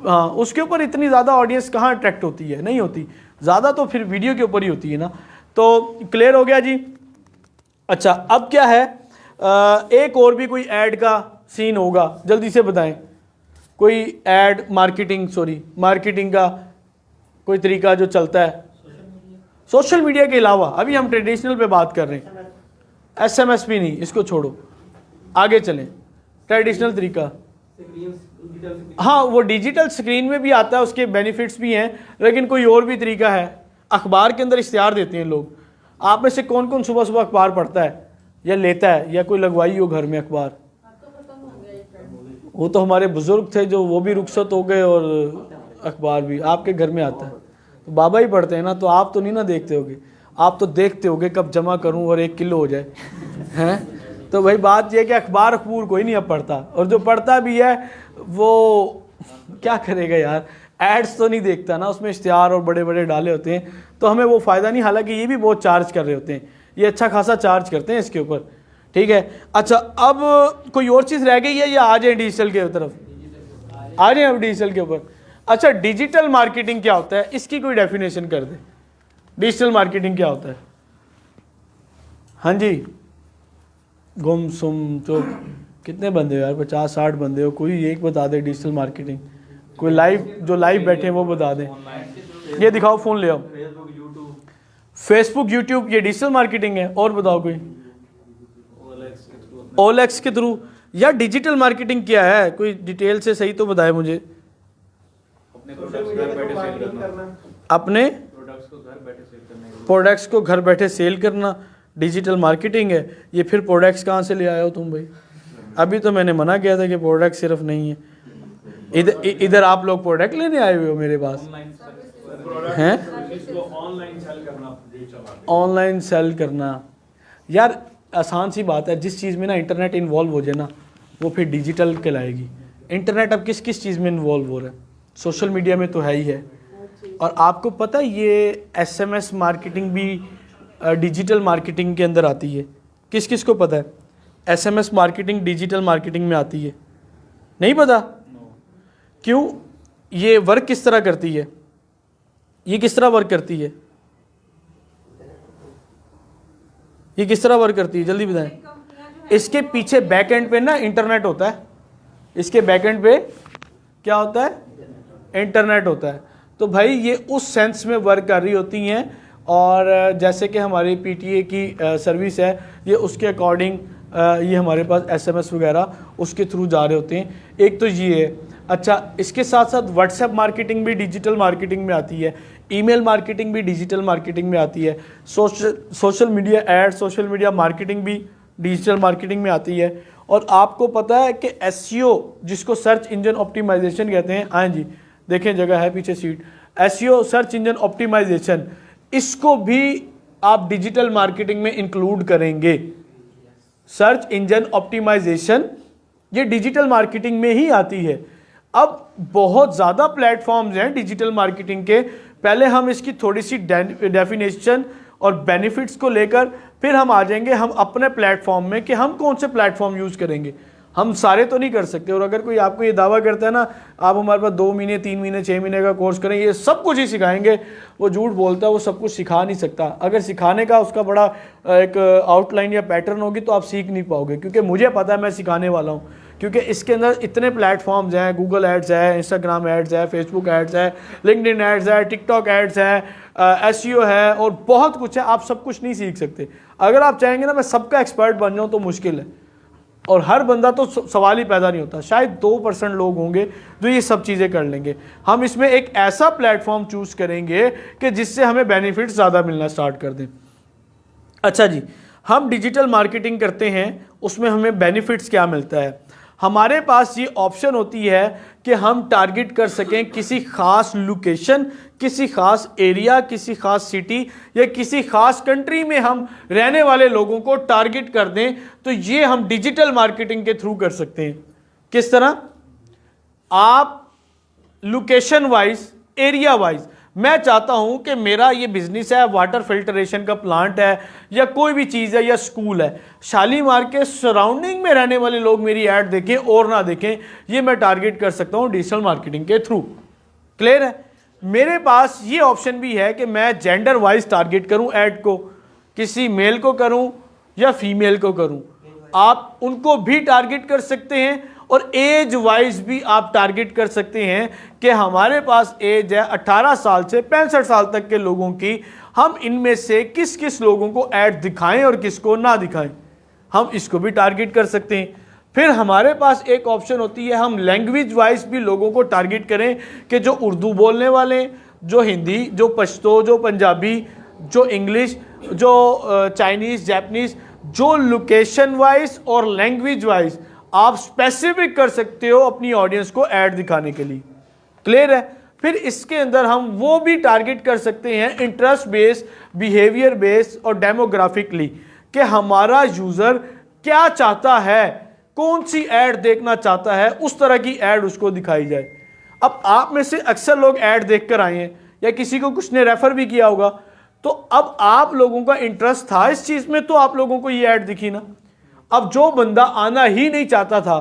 हाँ उसके ऊपर इतनी ज़्यादा ऑडियंस कहाँ अट्रैक्ट होती है, नहीं होती ज़्यादा, तो फिर वीडियो के ऊपर ही होती है ना। तो क्लियर हो गया जी। अच्छा अब क्या है, एक और भी कोई ऐड का सीन होगा, जल्दी से बताएं। कोई ऐड मार्केटिंग का कोई तरीका जो चलता है सोशल मीडिया के अलावा, अभी हम ट्रेडिशनल पे बात कर रहे हैं, SMS भी नहीं, इसको छोड़ो, आगे चलें। ट्रेडिशनल तरीका, हाँ वो डिजिटल स्क्रीन में भी आता है, उसके बेनिफिट्स भी हैं, लेकिन कोई और भी तरीका है। अखबार के अंदर इश्तिहार देते हैं लोग। आप में से कौन कौन सुबह सुबह अखबार पढ़ता है या लेता है, या कोई लगवाई हो घर में अखबार? वो तो हमारे बुजुर्ग थे जो वो भी रुखसत हो गए, और अखबार भी आपके घर में आता है, तो बाबा ही पढ़ते हैं ना, तो आप तो नहीं ना देखते होगे, आप तो देखते होगे कब जमा करूं और 1 किलो हो जाए, हैं। तो भाई बात यह है कि अखबार कोई नहीं अब पढ़ता, और जो पढ़ता भी है वो क्या करेगा यार, एड्स तो नहीं देखता ना, उसमें इश्तिहार और बड़े बड़े डाले होते हैं, तो हमें वो फ़ायदा नहीं। हालांकि ये भी बहुत चार्ज कर रहे होते हैं, ये अच्छा खासा चार्ज करते हैं इसके ऊपर, ठीक है। अच्छा अब कोई और चीज़ रह गई है या आ जाए डिजिटल के तरफ? आ जाए अब डिजिटल के ऊपर। अच्छा डिजिटल मार्केटिंग क्या होता है, इसकी कोई डेफिनेशन कर दे। डिजिटल मार्केटिंग क्या होता है? हाँ जी, गुम सुम चुप, कितने बंदे हो यार, 50-60 बंदे हो, कोई एक बता दे डिजिटल मार्केटिंग। कोई लाइव, जो लाइव बैठे हैं वो बता दें। ये दिखाओ, फ़ोन ले आओ। फेसबुक यूट्यूब ये डिजिटल मार्केटिंग है। और बताओ कोई? OLX के थ्रू। या डिजिटल मार्केटिंग क्या है, कोई डिटेल से सही तो बताए मुझे। अपने प्रोडक्ट्स को घर बैठे सेल करना डिजिटल मार्केटिंग है। ये फिर प्रोडक्ट्स कहाँ से ले आए हो तुम भाई? अभी तो मैंने मना किया था कि प्रोडक्ट सिर्फ नहीं है। इधर आप लोग प्रोडक्ट लेने आए हुए हो मेरे पास हैं? ऑनलाइन सेल करना यार आसान सी बात है। जिस चीज़ में ना इंटरनेट इन्वॉल्व हो जाए ना वो फिर डिजिटल कहलाएगी। इंटरनेट अब किस किस चीज़ में इन्वॉल्व हो रहा है? सोशल मीडिया में तो है ही है। और आपको पता है ये SMS मार्केटिंग भी डिजिटल मार्केटिंग के अंदर आती है। किस किस को पता है SMS मार्केटिंग डिजिटल मार्केटिंग में आती है? नहीं पता? क्यों? ये वर्क किस तरह करती है? ये किस तरह वर्क करती है? ये किस तरह वर्क करती है जल्दी बताएं। इसके पीछे बैक एंड पे ना इंटरनेट होता है। इसके बैक एंड पे क्या होता है? इंटरनेट होता है। तो भाई ये उस सेंस में वर्क कर रही होती हैं। और जैसे कि हमारी PTA की सर्विस है ये उसके अकॉर्डिंग ये हमारे पास SMS वगैरह उसके थ्रू जा रहे होते हैं। एक तो ये है। अच्छा, इसके साथ साथ व्हाट्सएप मार्केटिंग भी डिजिटल मार्केटिंग में आती है। ईमेल मार्केटिंग भी डिजिटल मार्केटिंग में आती है। Social media ad, social media marketing भी डिजिटल मार्केटिंग में आती है। और आपको पता है कि SEO जिसको सर्च इंजन ऑप्टिमाइजेशन कहते हैं, हाँ जी देखें जगह है पीछे seat, SEO search engine optimization, इसको भी आप डिजिटल मार्केटिंग में इंक्लूड करेंगे। सर्च इंजन ऑप्टिमाइजेशन ये डिजिटल मार्केटिंग में ही आती है। अब बहुत ज़्यादा प्लेटफॉर्म्स हैं डिजिटल मार्केटिंग के। पहले हम इसकी थोड़ी सी डेफिनेशन और बेनिफिट्स को लेकर फिर हम आ जाएंगे हम अपने प्लेटफॉर्म में कि हम कौन से प्लेटफॉर्म यूज़ करेंगे। हम सारे तो नहीं कर सकते। और अगर कोई आपको ये दावा करता है ना आप हमारे पास 2 महीने 3 महीने 6 महीने का कोर्स करें ये सब कुछ ही सिखाएंगे, वो झूठ बोलता है। वो सब कुछ सिखा नहीं सकता। अगर सिखाने का उसका बड़ा एक आउटलाइन या पैटर्न होगी तो आप सीख नहीं पाओगे। क्योंकि मुझे पता है मैं सिखाने वाला हूँ। क्योंकि इसके अंदर इतने प्लेटफॉर्म्स हैं, गूगल एड्स है, इंस्टाग्राम एड्स है, फेसबुक एड्स है, लिंक्डइन एड्स है, टिकटॉक एड्स है, SEO है और बहुत कुछ है। आप सब कुछ नहीं सीख सकते। अगर आप चाहेंगे ना मैं सबका एक्सपर्ट बन जाऊँ तो मुश्किल है। और हर बंदा तो सवाल ही पैदा नहीं होता। शायद 2% लोग होंगे जो ये सब चीज़ें कर लेंगे। हम इसमें एक ऐसा प्लेटफॉर्म चूज़ करेंगे कि जिससे हमें बेनिफिट ज़्यादा मिलना स्टार्ट कर दें। अच्छा जी, हम डिजिटल मार्केटिंग करते हैं उसमें हमें बेनिफिट्स क्या मिलता है? हमारे पास ये ऑप्शन होती है कि हम टारगेट कर सकें किसी खास लोकेशन, किसी खास एरिया, किसी खास सिटी या किसी खास कंट्री में हम रहने वाले लोगों को टारगेट कर दें। तो ये हम डिजिटल मार्केटिंग के थ्रू कर सकते हैं। किस तरह? आप लोकेशन वाइज, एरिया वाइज, मैं चाहता हूं कि मेरा ये बिजनेस है, वाटर फिल्टरेशन का प्लांट है या कोई भी चीज़ है या स्कूल है, शालीमार के सराउंडिंग में रहने वाले लोग मेरी ऐड देखें और ना देखें, ये मैं टारगेट कर सकता हूं डिजिटल मार्केटिंग के थ्रू। क्लियर है? मेरे पास ये ऑप्शन भी है कि मैं जेंडर वाइज टारगेट करूं ऐड को, किसी मेल को करूं या फीमेल को करूं। आप उनको भी टारगेट कर सकते हैं और एज वाइज भी आप टारगेट कर सकते हैं कि हमारे पास एज है 18 साल से 65 साल तक के लोगों की। हम इनमें से किस किस लोगों को ऐड दिखाएं और किसको ना दिखाएं, हम इसको भी टारगेट कर सकते हैं। फिर हमारे पास एक ऑप्शन होती है हम लैंग्वेज वाइज भी लोगों को टारगेट करें कि जो उर्दू बोलने वाले, जो हिंदी, जो पश्तो, जो पंजाबी, जो इंग्लिश, जो चाइनीज़, जापानीज़, जो लोकेशन वाइज और लैंग्वेज वाइज आप स्पेसिफिक कर सकते हो अपनी ऑडियंस को ऐड दिखाने के लिए। क्लियर है? फिर इसके अंदर हम वो भी टारगेट कर सकते हैं इंटरेस्ट बेस्ड, बिहेवियर बेस्ड और डेमोग्राफिकली कि हमारा यूज़र क्या चाहता है, कौन सी ऐड देखना चाहता है, उस तरह की ऐड उसको दिखाई जाए। अब आप में से अक्सर लोग ऐड देख कर आए हैं या किसी को कुछ ने रेफर भी किया होगा, तो अब आप लोगों का इंटरेस्ट था इस चीज़ में तो आप लोगों को ये ऐड दिखी ना। अब जो बंदा आना ही नहीं चाहता था,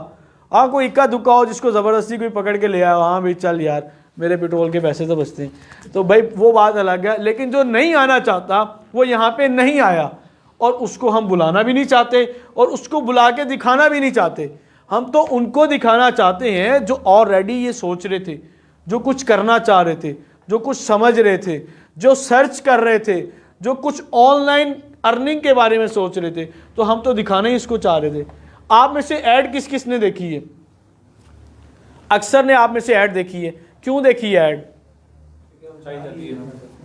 हाँ कोई इक्का दुक्का हो जिसको ज़बरदस्ती कोई पकड़ के ले आया, हाँ भाई चल यार मेरे पेट्रोल के पैसे तो बचते हैं, तो भाई वो बात अलग है। लेकिन जो नहीं आना चाहता वो यहाँ पे नहीं आया और उसको हम बुलाना भी नहीं चाहते और उसको बुला के दिखाना भी नहीं चाहते। हम तो उनको दिखाना चाहते हैं जो ऑलरेडी ये सोच रहे थे, जो कुछ करना चाह रहे थे, जो कुछ समझ रहे थे, जो सर्च कर रहे थे, जो कुछ ऑनलाइन अर्निंग के बारे में सोच रहे थे, तो हम तो दिखाना ही इसको चाह रहे थे। आप में से ऐड किस किस ने देखी है? अक्सर ने आप में से ऐड देखी है। क्यों देखी है ऐड?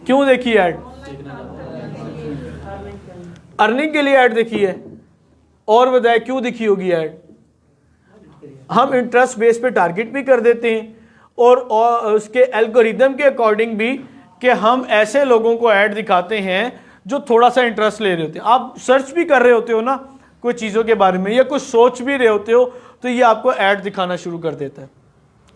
क्यों देखी ऐड? अर्निंग के लिए ऐड देखी है। और बताए क्यों दिखी होगी ऐड? हम इंटरेस्ट बेस पे टारगेट भी कर देते हैं और उसके एल्गोरिदम के अकॉर्डिंग भी कि हम ऐसे लोगों को ऐड दिखाते हैं जो थोड़ा सा इंटरेस्ट ले रहे होते हैं। आप सर्च भी कर रहे होते हो ना कोई चीज़ों के बारे में या कुछ सोच भी रहे होते हो तो ये आपको ऐड दिखाना शुरू कर देता है।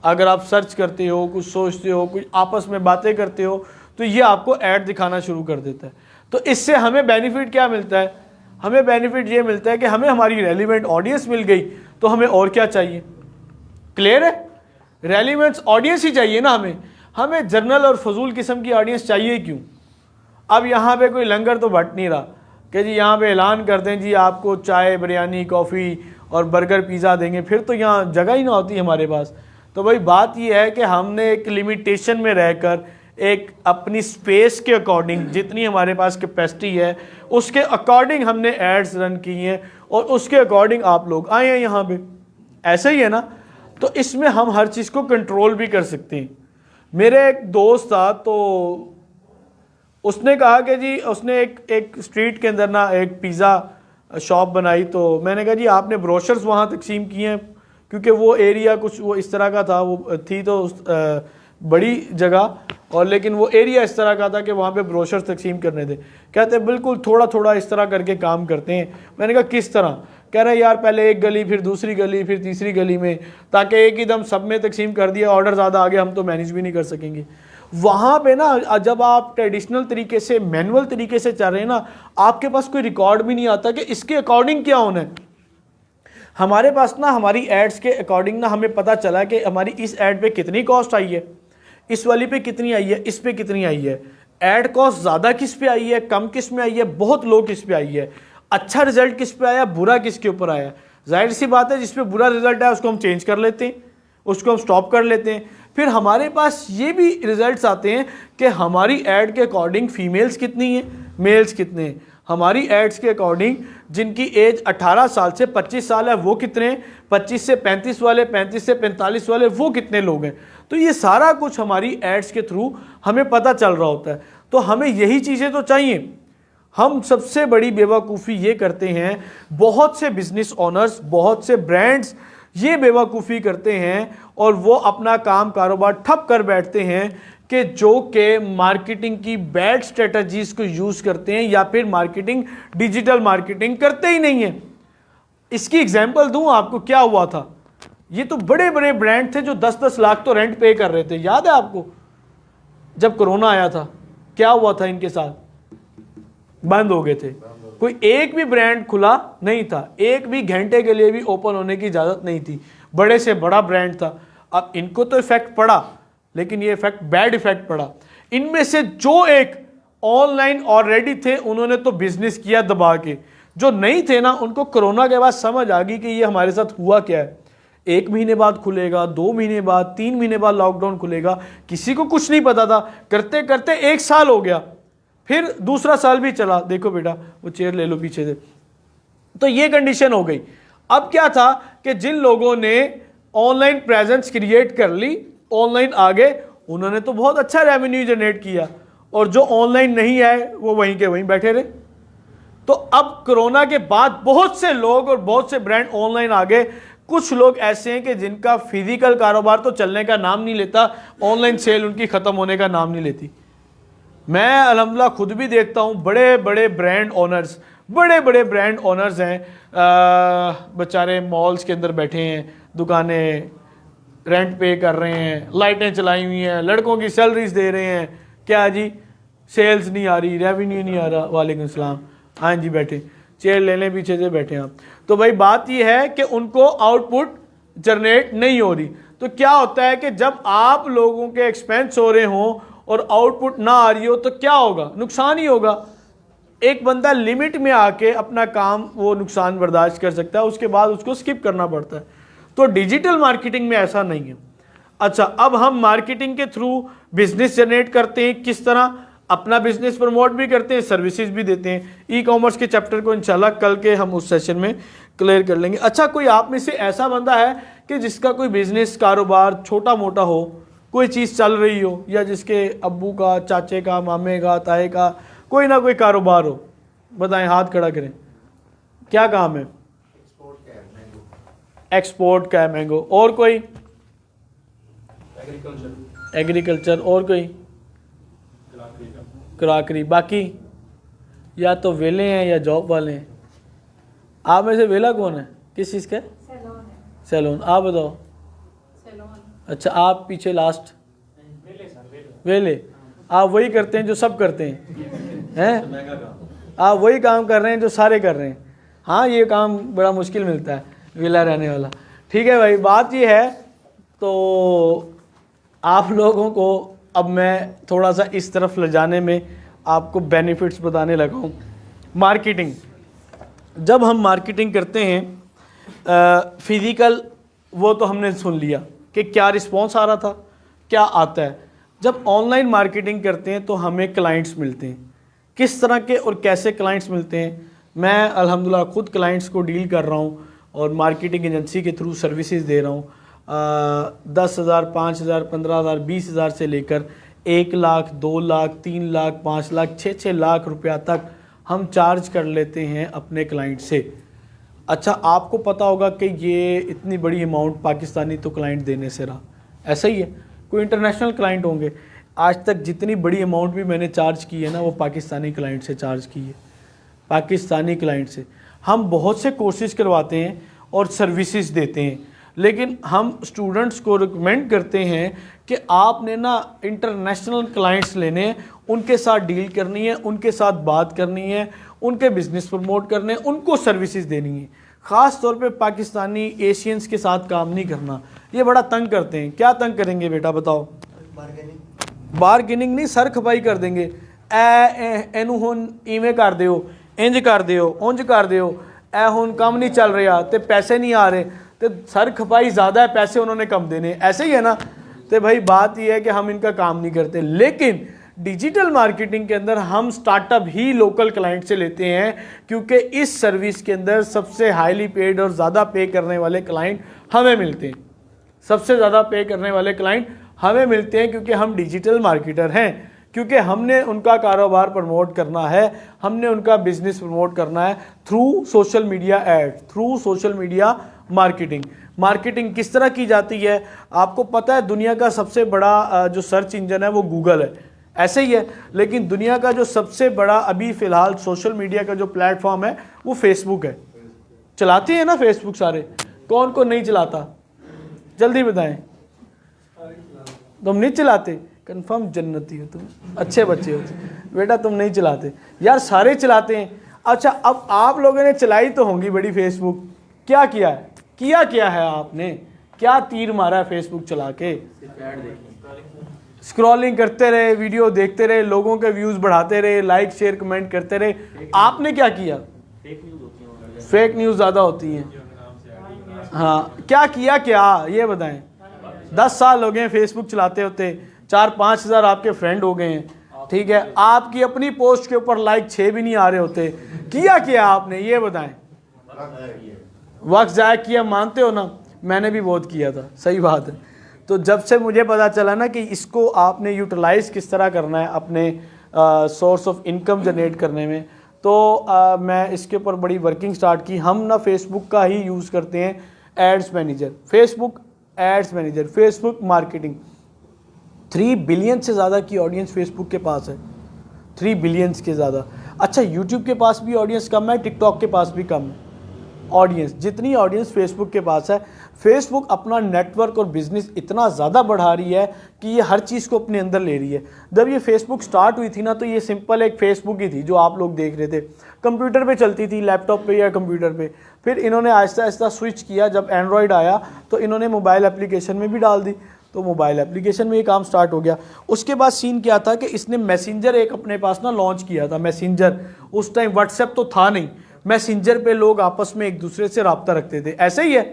अगर आप सर्च करते हो, कुछ सोचते हो, कुछ आपस में बातें करते हो तो ये आपको ऐड दिखाना शुरू कर देता है। तो इससे हमें बेनिफिट क्या मिलता है? हमें बेनिफिट ये मिलता है कि हमें हमारी रेलिवेंट ऑडियंस मिल गई तो हमें और क्या चाहिए? क्लियर है? रेलिवेंस ऑडियंस ही चाहिए ना हमें जनरल और फजूल किस्म की ऑडियंस चाहिए क्यों? अब यहाँ पे कोई लंगर तो बट नहीं रहा कि जी यहाँ पे ऐलान कर दें जी आपको चाय, बिरयानी, कॉफ़ी और बर्गर, पिज़्ज़ा देंगे, फिर तो यहाँ जगह ही ना होती हमारे पास। तो भाई बात यह है कि हमने एक लिमिटेशन में रहकर एक अपनी स्पेस के अकॉर्डिंग जितनी हमारे पास कैपेसिटी है उसके अकॉर्डिंग हमने एड्स रन की हैं और उसके अकॉर्डिंग आप लोग आए हैं यहाँ पे। ऐसे ही है ना? तो इसमें हम हर चीज़ को कंट्रोल भी कर सकते हैं। मेरे एक दोस्त था तो उसने कहा कि जी उसने एक स्ट्रीट के अंदर ना एक पिज़्ज़ा शॉप बनाई। तो मैंने कहा जी आपने ब्रोशर्स वहाँ तकसीम किए हैं? क्योंकि वो एरिया कुछ वो इस तरह का था, वो थी तो बड़ी जगह और लेकिन वो एरिया इस तरह का था कि वहाँ पे ब्रोशर्स तकसीम करने थे। कहते बिल्कुल थोड़ा थोड़ा इस तरह करके काम करते हैं। मैंने कहा किस तरह? कह रहे यार पहले एक गली, फिर दूसरी गली, फिर तीसरी गली में, ताकि एक ही दम सब में तकसीम कर दिया, ऑर्डर ज़्यादा आ गया, हम तो मैनेज भी नहीं कर सकेंगे। वहाँ पे ना जब आप ट्रेडिशनल तरीके से, मैनुअल तरीके से चल रहे हैं ना, आपके पास कोई रिकॉर्ड भी नहीं आता कि इसके अकॉर्डिंग क्या होना है। हमारे पास ना हमारी एड्स के अकॉर्डिंग ना हमें पता चला कि हमारी इस ऐड पे कितनी कॉस्ट आई है, इस वाली पे कितनी आई है, इस पे कितनी आई है, ऐड कॉस्ट ज़्यादा किस पे आई है, कम किस में आई है, बहुत लो किस पे आई है, अच्छा रिजल्ट किस पे आया, बुरा किसके ऊपर आया। जाहिर सी बात है जिस पे बुरा रिजल्ट है उसको हम चेंज कर लेते हैं, उसको हम स्टॉप कर लेते हैं। फिर हमारे पास ये भी रिजल्ट्स आते हैं कि हमारी ऐड के अकॉर्डिंग फीमेल्स कितनी हैं, मेल्स कितने हैं। हमारी एड्स के अकॉर्डिंग जिनकी एज 18 साल से 25 साल है वो कितने हैं, 25 से 35 वाले, 35 से 45 वाले वो कितने लोग हैं। तो ये सारा कुछ हमारी एड्स के थ्रू हमें पता चल रहा होता है। तो हमें यही चीज़ें तो चाहिए। हम सबसे बड़ी बेवकूफ़ी ये करते हैं, बहुत से बिजनेस ओनर्स, बहुत से ब्रांड्स ये बेवकूफ़ी करते हैं और वो अपना काम कारोबार ठप कर बैठते हैं कि जो कि मार्केटिंग की बैड स्ट्रेटजीज़ को यूज़ करते हैं या फिर मार्केटिंग, डिजिटल मार्केटिंग करते ही नहीं हैं। इसकी एग्जांपल दूं आपको, क्या हुआ था। ये तो बड़े बड़े ब्रांड थे जो 10-10 लाख तो रेंट पे कर रहे थे। याद है आपको जब कोरोना आया था क्या हुआ था इनके साथ? बंद हो गए थे। कोई एक भी ब्रांड खुला नहीं था, एक भी घंटे के लिए भी ओपन होने की इजाज़त नहीं थी। बड़े से बड़ा ब्रांड था। अब इनको तो इफेक्ट पड़ा, लेकिन ये इफेक्ट बैड इफेक्ट पड़ा। इनमें से जो एक ऑनलाइन ऑलरेडी थे उन्होंने तो बिजनेस किया दबा के, जो नहीं थे ना उनको कोरोना के बाद समझ आ गई कि ये हमारे साथ हुआ क्या है। 1 महीने बाद खुलेगा, 2 महीने बाद, 3 महीने बाद लॉकडाउन खुलेगा, किसी को कुछ नहीं पता था। करते करते 1 साल हो गया, फिर दूसरा साल भी चला। देखो बेटा वो चेयर ले लो पीछे से। तो ये कंडीशन हो गई। अब क्या था कि जिन लोगों ने ऑनलाइन प्रेजेंस क्रिएट कर ली, ऑनलाइन आ गए, उन्होंने तो बहुत अच्छा रेवेन्यू जनरेट किया, और जो ऑनलाइन नहीं आए वो वहीं के वहीं बैठे रहे। तो अब कोरोना के बाद बहुत से लोग और बहुत से ब्रांड ऑनलाइन आ गए। कुछ लोग ऐसे हैं कि जिनका फिजिकल कारोबार तो चलने का नाम नहीं लेता, ऑनलाइन सेल उनकी ख़त्म होने का नाम नहीं लेती। मैं अल्हम्दुलिल्लाह खुद भी देखता हूँ, बड़े बड़े ब्रांड ओनर्स हैं, बेचारे मॉल्स के अंदर बैठे हैं, दुकानें रेंट पे कर रहे हैं, लाइटें चलाई हुई हैं, लड़कों की सैलरीज दे रहे हैं। क्या जी सेल्स नहीं आ रही, रेवेन्यू नहीं आ रहा। वालेकुम सलाम, हाँ जी बैठे, चेयर ले लें पीछे से बैठे आप। तो भाई बात ये है कि उनको आउटपुट जनरेट नहीं हो रही। तो क्या होता है कि जब आप लोगों के एक्सपेंस हो रहे हों और आउटपुट ना आ रही हो तो क्या होगा? नुकसान ही होगा। एक बंदा लिमिट में आके अपना काम वो नुकसान बर्दाश्त कर सकता है, उसके बाद उसको स्किप करना पड़ता है। तो डिजिटल मार्केटिंग में ऐसा नहीं है। अच्छा, अब हम मार्केटिंग के थ्रू बिजनेस जनरेट करते हैं। किस तरह? अपना बिजनेस प्रमोट भी करते हैं, सर्विसेज भी देते हैं। ई कॉमर्स के चैप्टर को इंशाल्लाह कल के हम उस सेशन में क्लियर कर लेंगे। अच्छा, कोई आप में से ऐसा बंदा है कि जिसका कोई बिजनेस कारोबार छोटा मोटा हो, कोई चीज़ चल रही हो, या जिसके अब्बू का, चाचे का, मामे का, ताए का कोई ना कोई कारोबार हो, बताएं, हाथ खड़ा करें। क्या काम है? एक्सपोर्ट का है मैंगो। और कोई? एग्रीकल्चर। और कोई? क्राकरी। बाकी या तो वेले हैं या जॉब वाले हैं। आप में से वेला कौन है? किस चीज़ का? सैलून। आप बताओ। अच्छा, आप पीछे लास्ट। वेले। आप वही करते हैं जो सब करते हैं? आप वही काम कर रहे हैं जो सारे कर रहे हैं। हाँ, ये काम बड़ा मुश्किल मिलता है वेला रहने वाला। ठीक है भाई, बात ये है। तो आप लोगों को अब मैं थोड़ा सा इस तरफ ले जाने में आपको बेनिफिट्स बताने लगा हूँ। मार्केटिंग, जब हम मार्केटिंग करते हैं फिज़िकल, वो तो हमने सुन लिया कि क्या रिस्पॉन्स आ रहा था, क्या आता है। जब ऑनलाइन मार्केटिंग करते हैं तो हमें क्लाइंट्स मिलते हैं। किस तरह के और कैसे क्लाइंट्स मिलते हैं? मैं अल्हम्दुलिल्लाह खुद क्लाइंट्स को डील कर रहा हूँ और मार्केटिंग एजेंसी के थ्रू सर्विसेज दे रहा हूँ। 10,000, 5,000, 15,000, 20,000 से लेकर 1 लाख, 2 लाख, 3 लाख, 5 लाख, 6 लाख रुपया तक हम चार्ज कर लेते हैं अपने क्लाइंट से। अच्छा, आपको पता होगा कि ये इतनी बड़ी अमाउंट पाकिस्तानी तो क्लाइंट देने से रहा, ऐसा ही है। कोई इंटरनेशनल क्लाइंट होंगे। आज तक जितनी बड़ी अमाउंट भी मैंने चार्ज की है ना, वो पाकिस्तानी क्लाइंट से चार्ज की है। पाकिस्तानी क्लाइंट से हम बहुत से कोर्सेज करवाते हैं और सर्विसेज देते हैं, लेकिन हम स्टूडेंट्स को रिकमेंड करते हैं कि आपने ना इंटरनेशनल क्लाइंट्स लेने हैं, उनके साथ डील करनी है, उनके साथ बात करनी है, उनके बिजनेस प्रमोट करने हैं, उनको सर्विसेज देनी है। ख़ास तौर पे पाकिस्तानी एशियंस के साथ काम नहीं करना, ये बड़ा तंग करते हैं। क्या तंग करेंगे बेटा बताओ? बारगेनिंग नहीं, सर खपाई कर देंगे। एनू हुन इवें कर दिओ, इंज कर दिओ, उंज कर दिओ, ए हुन काम नहीं चल रहा तो पैसे नहीं आ रहे, तो सर खपाई ज़्यादा है, पैसे उन्होंने कम देने, ऐसे ही है ना। तो भाई बात यह है कि हम इनका काम नहीं करते। लेकिन डिजिटल मार्केटिंग के अंदर हम स्टार्टअप ही लोकल क्लाइंट से लेते हैं, क्योंकि इस सर्विस के अंदर सबसे हाईली पेड और ज़्यादा पे करने वाले क्लाइंट हमें मिलते हैं। सबसे ज़्यादा पे करने वाले क्लाइंट हमें मिलते हैं क्योंकि हम डिजिटल मार्केटर हैं, क्योंकि हमने उनका कारोबार प्रमोट करना है, हमने उनका बिजनेस प्रमोट करना है through social media ad, through social media marketing. Marketing किस तरह की जाती है? आपको पता है दुनिया का सबसे बड़ा जो सर्च इंजन है वो गूगल है, ऐसे ही है। लेकिन दुनिया का जो सबसे बड़ा अभी फ़िलहाल सोशल मीडिया का जो प्लेटफॉर्म है वो फेसबुक है। चलाते हैं ना फेसबुक सारे? कौन कौन नहीं चलाता? जल्दी बताएं। तुम नहीं चलाते? कंफर्म जन्नती हो तुम, अच्छे बच्चे हो बेटा, तुम नहीं चलाते यार, सारे चलाते हैं। अच्छा, अब आप लोगों ने चलाई तो होंगी बड़ी फेसबुक, क्या किया है? क्या है आपने? क्या तीर मारा है फेसबुक चला के? स्क्रॉलिंग करते रहे, वीडियो देखते रहे, लोगों के व्यूज़ बढ़ाते रहे, लाइक शेयर कमेंट करते रहे। आपने क्या किया? फेक न्यूज़ ज़्यादा होती हैं। हाँ, क्या किया, क्या ये बताएं। 10 साल हो गए फेसबुक चलाते होते, 4-5 हज़ार आपके फ्रेंड हो गए हैं, ठीक है। आपकी अपनी पोस्ट के ऊपर लाइक 6 भी नहीं आ रहे होते। क्या आपने ये बताएं? वक्त ज़ाया किया, मानते हो ना? मैंने भी बहुत किया था, सही बात है। तो जब से मुझे पता चला ना कि इसको आपने यूटिलाइज़ किस तरह करना है अपने सोर्स ऑफ इनकम जनरेट करने में, तो मैं इसके ऊपर बड़ी वर्किंग स्टार्ट की। हम ना फेसबुक का ही यूज़ करते हैं ads manager, Facebook ads manager, Facebook marketing. 3 billion से ज़्यादा की ऑडियंस फेसबुक के पास है, 3 बिलियन के ज़्यादा। अच्छा, यूट्यूब के पास भी ऑडियंस कम है, टिकटॉक के पास भी कम है ऑडियंस, जितनी ऑडियंस फेसबुक के पास है। फेसबुक अपना नेटवर्क और बिज़नेस इतना ज़्यादा बढ़ा रही है कि ये हर चीज़ को अपने अंदर ले रही है। जब ये फेसबुक स्टार्ट हुई थी ना, तो ये सिंपल एक फेसबुक ही थी जो आप लोग देख रहे थे, कंप्यूटर पे चलती थी, लैपटॉप पे या कंप्यूटर पे। फिर इन्होंने आहिस्ता आहिस्ता स्विच किया, जब एंड्रॉयड आया तो इन्होंने मोबाइल एप्लीकेशन में भी डाल दी, तो मोबाइल एप्लीकेशन में ये काम स्टार्ट हो गया। उसके बाद सीन क्या था कि इसने मैसेंजर एक अपने पास ना लॉन्च किया था। मैसेंजर, उस टाइम व्हाट्सएप तो था नहीं, मैसेंजर पे लोग आपस में एक दूसरे से रब्ता रखते थे, ऐसे ही है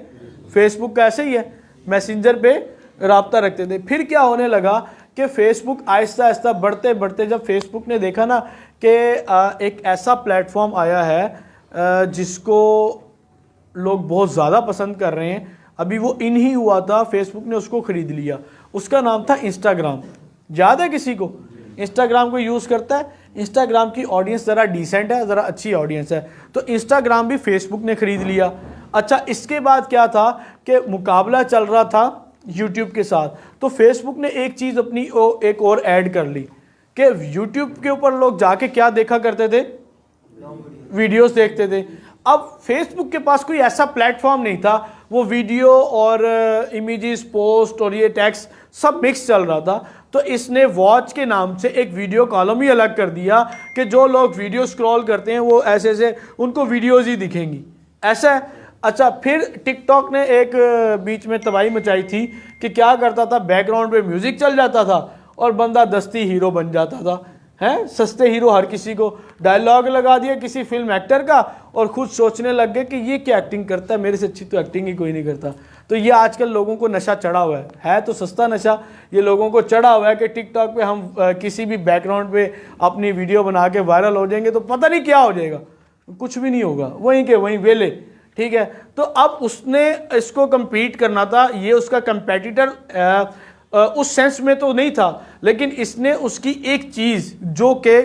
फेसबुक का, ऐसे ही है, मैसेंजर पे रब्ता रखते थे। फिर क्या होने लगा कि फेसबुक आहिस्ता आहिस्ता बढ़ते बढ़ते, जब फेसबुक ने देखा ना कि एक ऐसा प्लेटफॉर्म आया है जिसको लोग बहुत ज़्यादा पसंद कर रहे हैं, अभी वो इन ही हुआ था, फेसबुक ने उसको ख़रीद लिया। उसका नाम था इंस्टाग्राम। याद है किसी को? इंस्टाग्राम को यूज़ करता है। इंस्टाग्राम की ऑडियंस ज़रा डिसेंट है, ज़रा अच्छी ऑडियंस है, तो इंस्टाग्राम भी फेसबुक ने ख़रीद लिया। अच्छा, इसके बाद क्या था कि मुकाबला चल रहा था यूट्यूब के साथ, तो फेसबुक ने एक चीज़ अपनी एक और ऐड कर ली कि यूट्यूब के ऊपर लोग जाके क्या देखा करते थे? वीडियोस देखते थे। अब फेसबुक के पास कोई ऐसा प्लेटफॉर्म नहीं था, वो वीडियो और इमेजेस पोस्ट और ये टेक्स्ट सब मिक्स चल रहा था, तो इसने वॉच के नाम से एक वीडियो कॉलम ही अलग कर दिया कि जो लोग वीडियो स्क्रॉल करते हैं वो ऐसे ऐसे उनको वीडियोस ही दिखेंगी, ऐसा है। अच्छा, फिर टिकटॉक ने एक बीच में तबाही मचाई थी कि क्या करता था, बैकग्राउंड पे म्यूज़िक चल जाता था और बंदा दस्ती हीरो बन जाता था, हैं, सस्ते हीरो, हर किसी को डायलॉग लगा दिया किसी फिल्म एक्टर का और खुद सोचने लग गए कि ये क्या एक्टिंग करता है, मेरे से अच्छी तो एक्टिंग ही कोई नहीं करता। तो ये आजकल लोगों को नशा चढ़ा हुआ है तो सस्ता नशा ये लोगों को चढ़ा हुआ है कि टिकटॉक पे हम किसी भी बैकग्राउंड पे अपनी वीडियो बना के वायरल हो जाएंगे तो पता नहीं क्या हो जाएगा, कुछ भी नहीं होगा, वहीं के वहीं वेले, ठीक है। तो अब उसने इसको compete करना था, ये उसका कंपेटिटर उस सेंस में तो नहीं था, लेकिन इसने उसकी एक चीज़ जो कि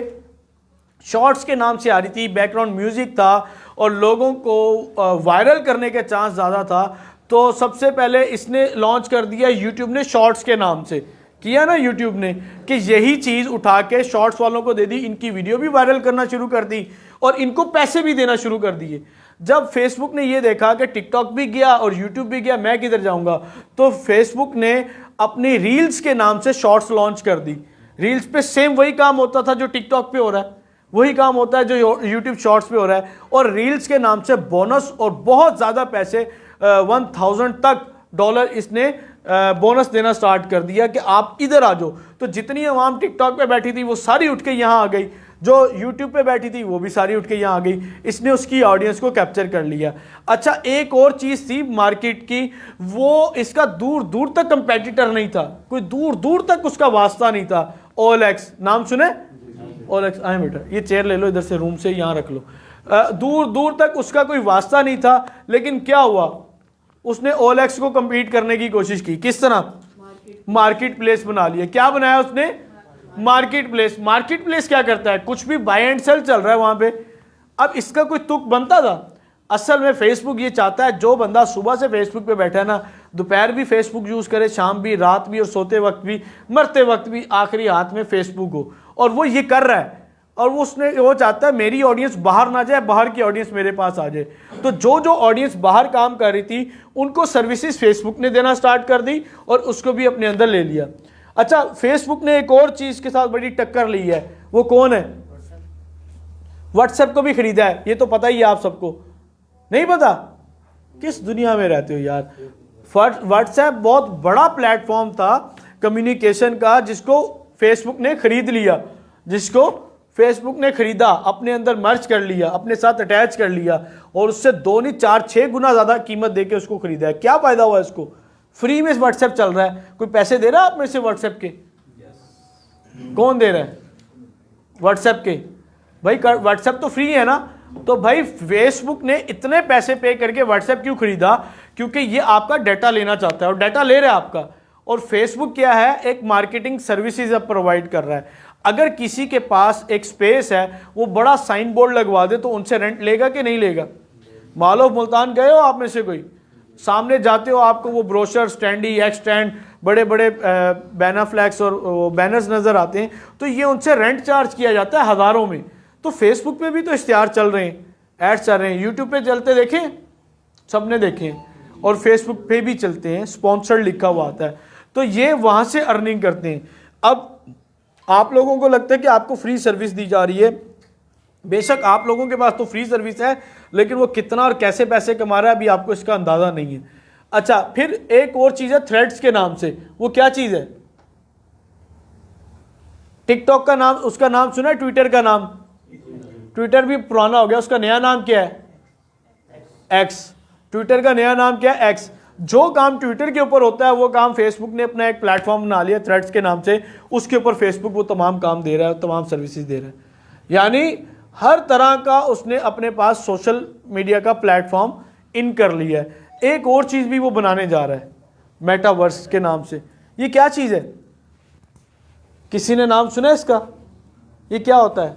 शॉर्ट्स के नाम से आ रही थी, बैकग्राउंड म्यूज़िक था और लोगों को वायरल करने के चांस ज़्यादा था, तो सबसे पहले इसने लॉन्च कर दिया, यूट्यूब ने शॉर्ट्स के नाम से किया ना यूट्यूब ने, कि यही चीज़ उठा के शॉर्ट्स वालों को दे दी, इनकी वीडियो भी वायरल करना शुरू कर दी और इनको पैसे भी देना शुरू कर दिए। जब फेसबुक ने ये देखा कि टिकटॉक भी गया और यूट्यूब भी गया, मैं किधर जाऊंगा, तो फेसबुक ने अपनी रील्स के नाम से शॉर्ट्स लॉन्च कर दी। रील्स पे सेम वही काम होता था जो टिकटॉक पे हो रहा है, वही काम होता है जो यूट्यूब शॉर्ट्स पे हो रहा है, और रील्स के नाम से बोनस और बहुत ज़्यादा पैसे 1000 तक डॉलर इसने बोनस देना स्टार्ट कर दिया कि आप इधर आ जाओ। तो जितनी आवाम टिकटॉक पे बैठी थी वो सारी उठ के यहाँ आ गई, जो यूट्यूब पे बैठी थी वो भी सारी उठ के यहाँ आ गई, इसने उसकी ऑडियंस को कैप्चर कर लिया। अच्छा, एक और चीज़ थी मार्केट की, वो इसका दूर दूर तक कंपेटिटर नहीं था, कोई दूर दूर तक उसका वास्ता नहीं था। OLX नाम सुने? OLX, आए बेटा, ये चेयर ले लो इधर से, रूम से यहाँ रख लो। दूर दूर तक उसका कोई वास्ता नहीं था, लेकिन क्या हुआ, उसने OLX को compete करने की कोशिश की। किस तरह? मार्केट प्लेस बना लिया। क्या बनाया उसने? Market place. मार्केट प्लेस क्या करता है? कुछ भी बाय एंड सेल चल रहा है वहां पे। अब इसका कोई तुक बनता था? असल में फेसबुक ये चाहता है जो बंदा सुबह से फेसबुक पे बैठा है ना, दोपहर भी फेसबुक यूज़ करे, शाम भी, रात भी और सोते वक्त भी, मरते वक्त भी, आखिरी हाथ में फेसबुक हो, और वो ये कर रहा है। और वो चाहता है मेरी ऑडियंस बाहर ना जाए, बाहर की ऑडियंस मेरे पास आ जाए। तो जो ऑडियंस बाहर काम कर रही थी उनको सर्विसेज फेसबुक ने देना स्टार्ट कर दी और उसको भी अपने अंदर ले लिया। अच्छा, फेसबुक ने एक और चीज़ के साथ बड़ी टक्कर ली है, वो कौन है? व्हाट्सएप को भी खरीदा है। ये तो पता ही है आप सबको, नहीं पता? किस दुनिया में रहते हो यार। व्हाट्सएप बहुत बड़ा प्लेटफॉर्म था कम्युनिकेशन का, जिसको फेसबुक ने खरीद लिया, जिसको फेसबुक ने खरीदा, अपने अंदर मर्ज कर लिया, अपने साथ अटैच कर लिया, और उससे 2 नहीं 4-6 गुना ज़्यादा कीमत देके उसको खरीदा है। क्या फ़ायदा हुआ इसको? फ्री में व्हाट्सएप चल रहा है, कोई पैसे दे रहा है आप में से व्हाट्सएप के? कौन दे रहा है व्हाट्सएप के? भाई व्हाट्सएप तो फ्री है ना। तो भाई फेसबुक ने इतने पैसे पे करके व्हाट्सएप क्यों खरीदा? क्योंकि ये आपका डाटा लेना चाहता है और डाटा ले रहा है आपका। और फेसबुक क्या है, एक मार्केटिंग सर्विसेज अब प्रोवाइड कर रहा है। अगर किसी के पास एक स्पेस है, वो बड़ा साइन बोर्ड लगवा दे तो उनसे रेंट लेगा कि नहीं लेगा? मालो मुल्तान गए हो आप में से कोई, सामने जाते हो आपको वो ब्रोशर, स्टैंडी, एक्स स्टैंड, बड़े बड़े बैनर फ्लैक्स और बैनर्स नज़र आते हैं, तो ये उनसे रेंट चार्ज किया जाता है हज़ारों में। तो फेसबुक पे भी तो इश्तिहार चल रहे हैं, एड्स चल रहे हैं, यूट्यूब पे चलते देखें, सबने देखे, और फेसबुक पे भी चलते हैं, स्पॉन्सर्ड लिखा हुआ आता है, तो ये वहाँ से अर्निंग करते हैं। अब आप लोगों को लगता है कि आपको फ्री सर्विस दी जा रही है, बेशक आप लोगों के पास तो फ्री सर्विस है, लेकिन वो कितना और कैसे पैसे कमा रहा है अभी आपको इसका अंदाज़ा नहीं है। अच्छा, फिर एक और चीज़ है थ्रेड्स के नाम से। वो क्या चीज़ है? टिकटॉक का नाम, उसका नाम सुना है? ट्विटर का नाम, ट्विटर भी पुराना हो गया, उसका नया नाम क्या है? एक्स। ट्विटर का नया नाम क्या है? एक्स। जो काम ट्विटर के ऊपर होता है वो काम फेसबुक ने अपना एक प्लेटफॉर्म बना लिया थ्रेड्स के नाम से, उसके ऊपर फेसबुक वो तमाम काम दे रहा है, तमाम सर्विसेज दे रहा है। यानी हर तरह का उसने अपने पास सोशल मीडिया का प्लेटफॉर्म इन कर लिया है। एक और चीज़ भी वो बनाने जा रहा है मेटावर्स के नाम से। ये क्या चीज़ है? किसी ने नाम सुना है इसका? ये क्या होता है?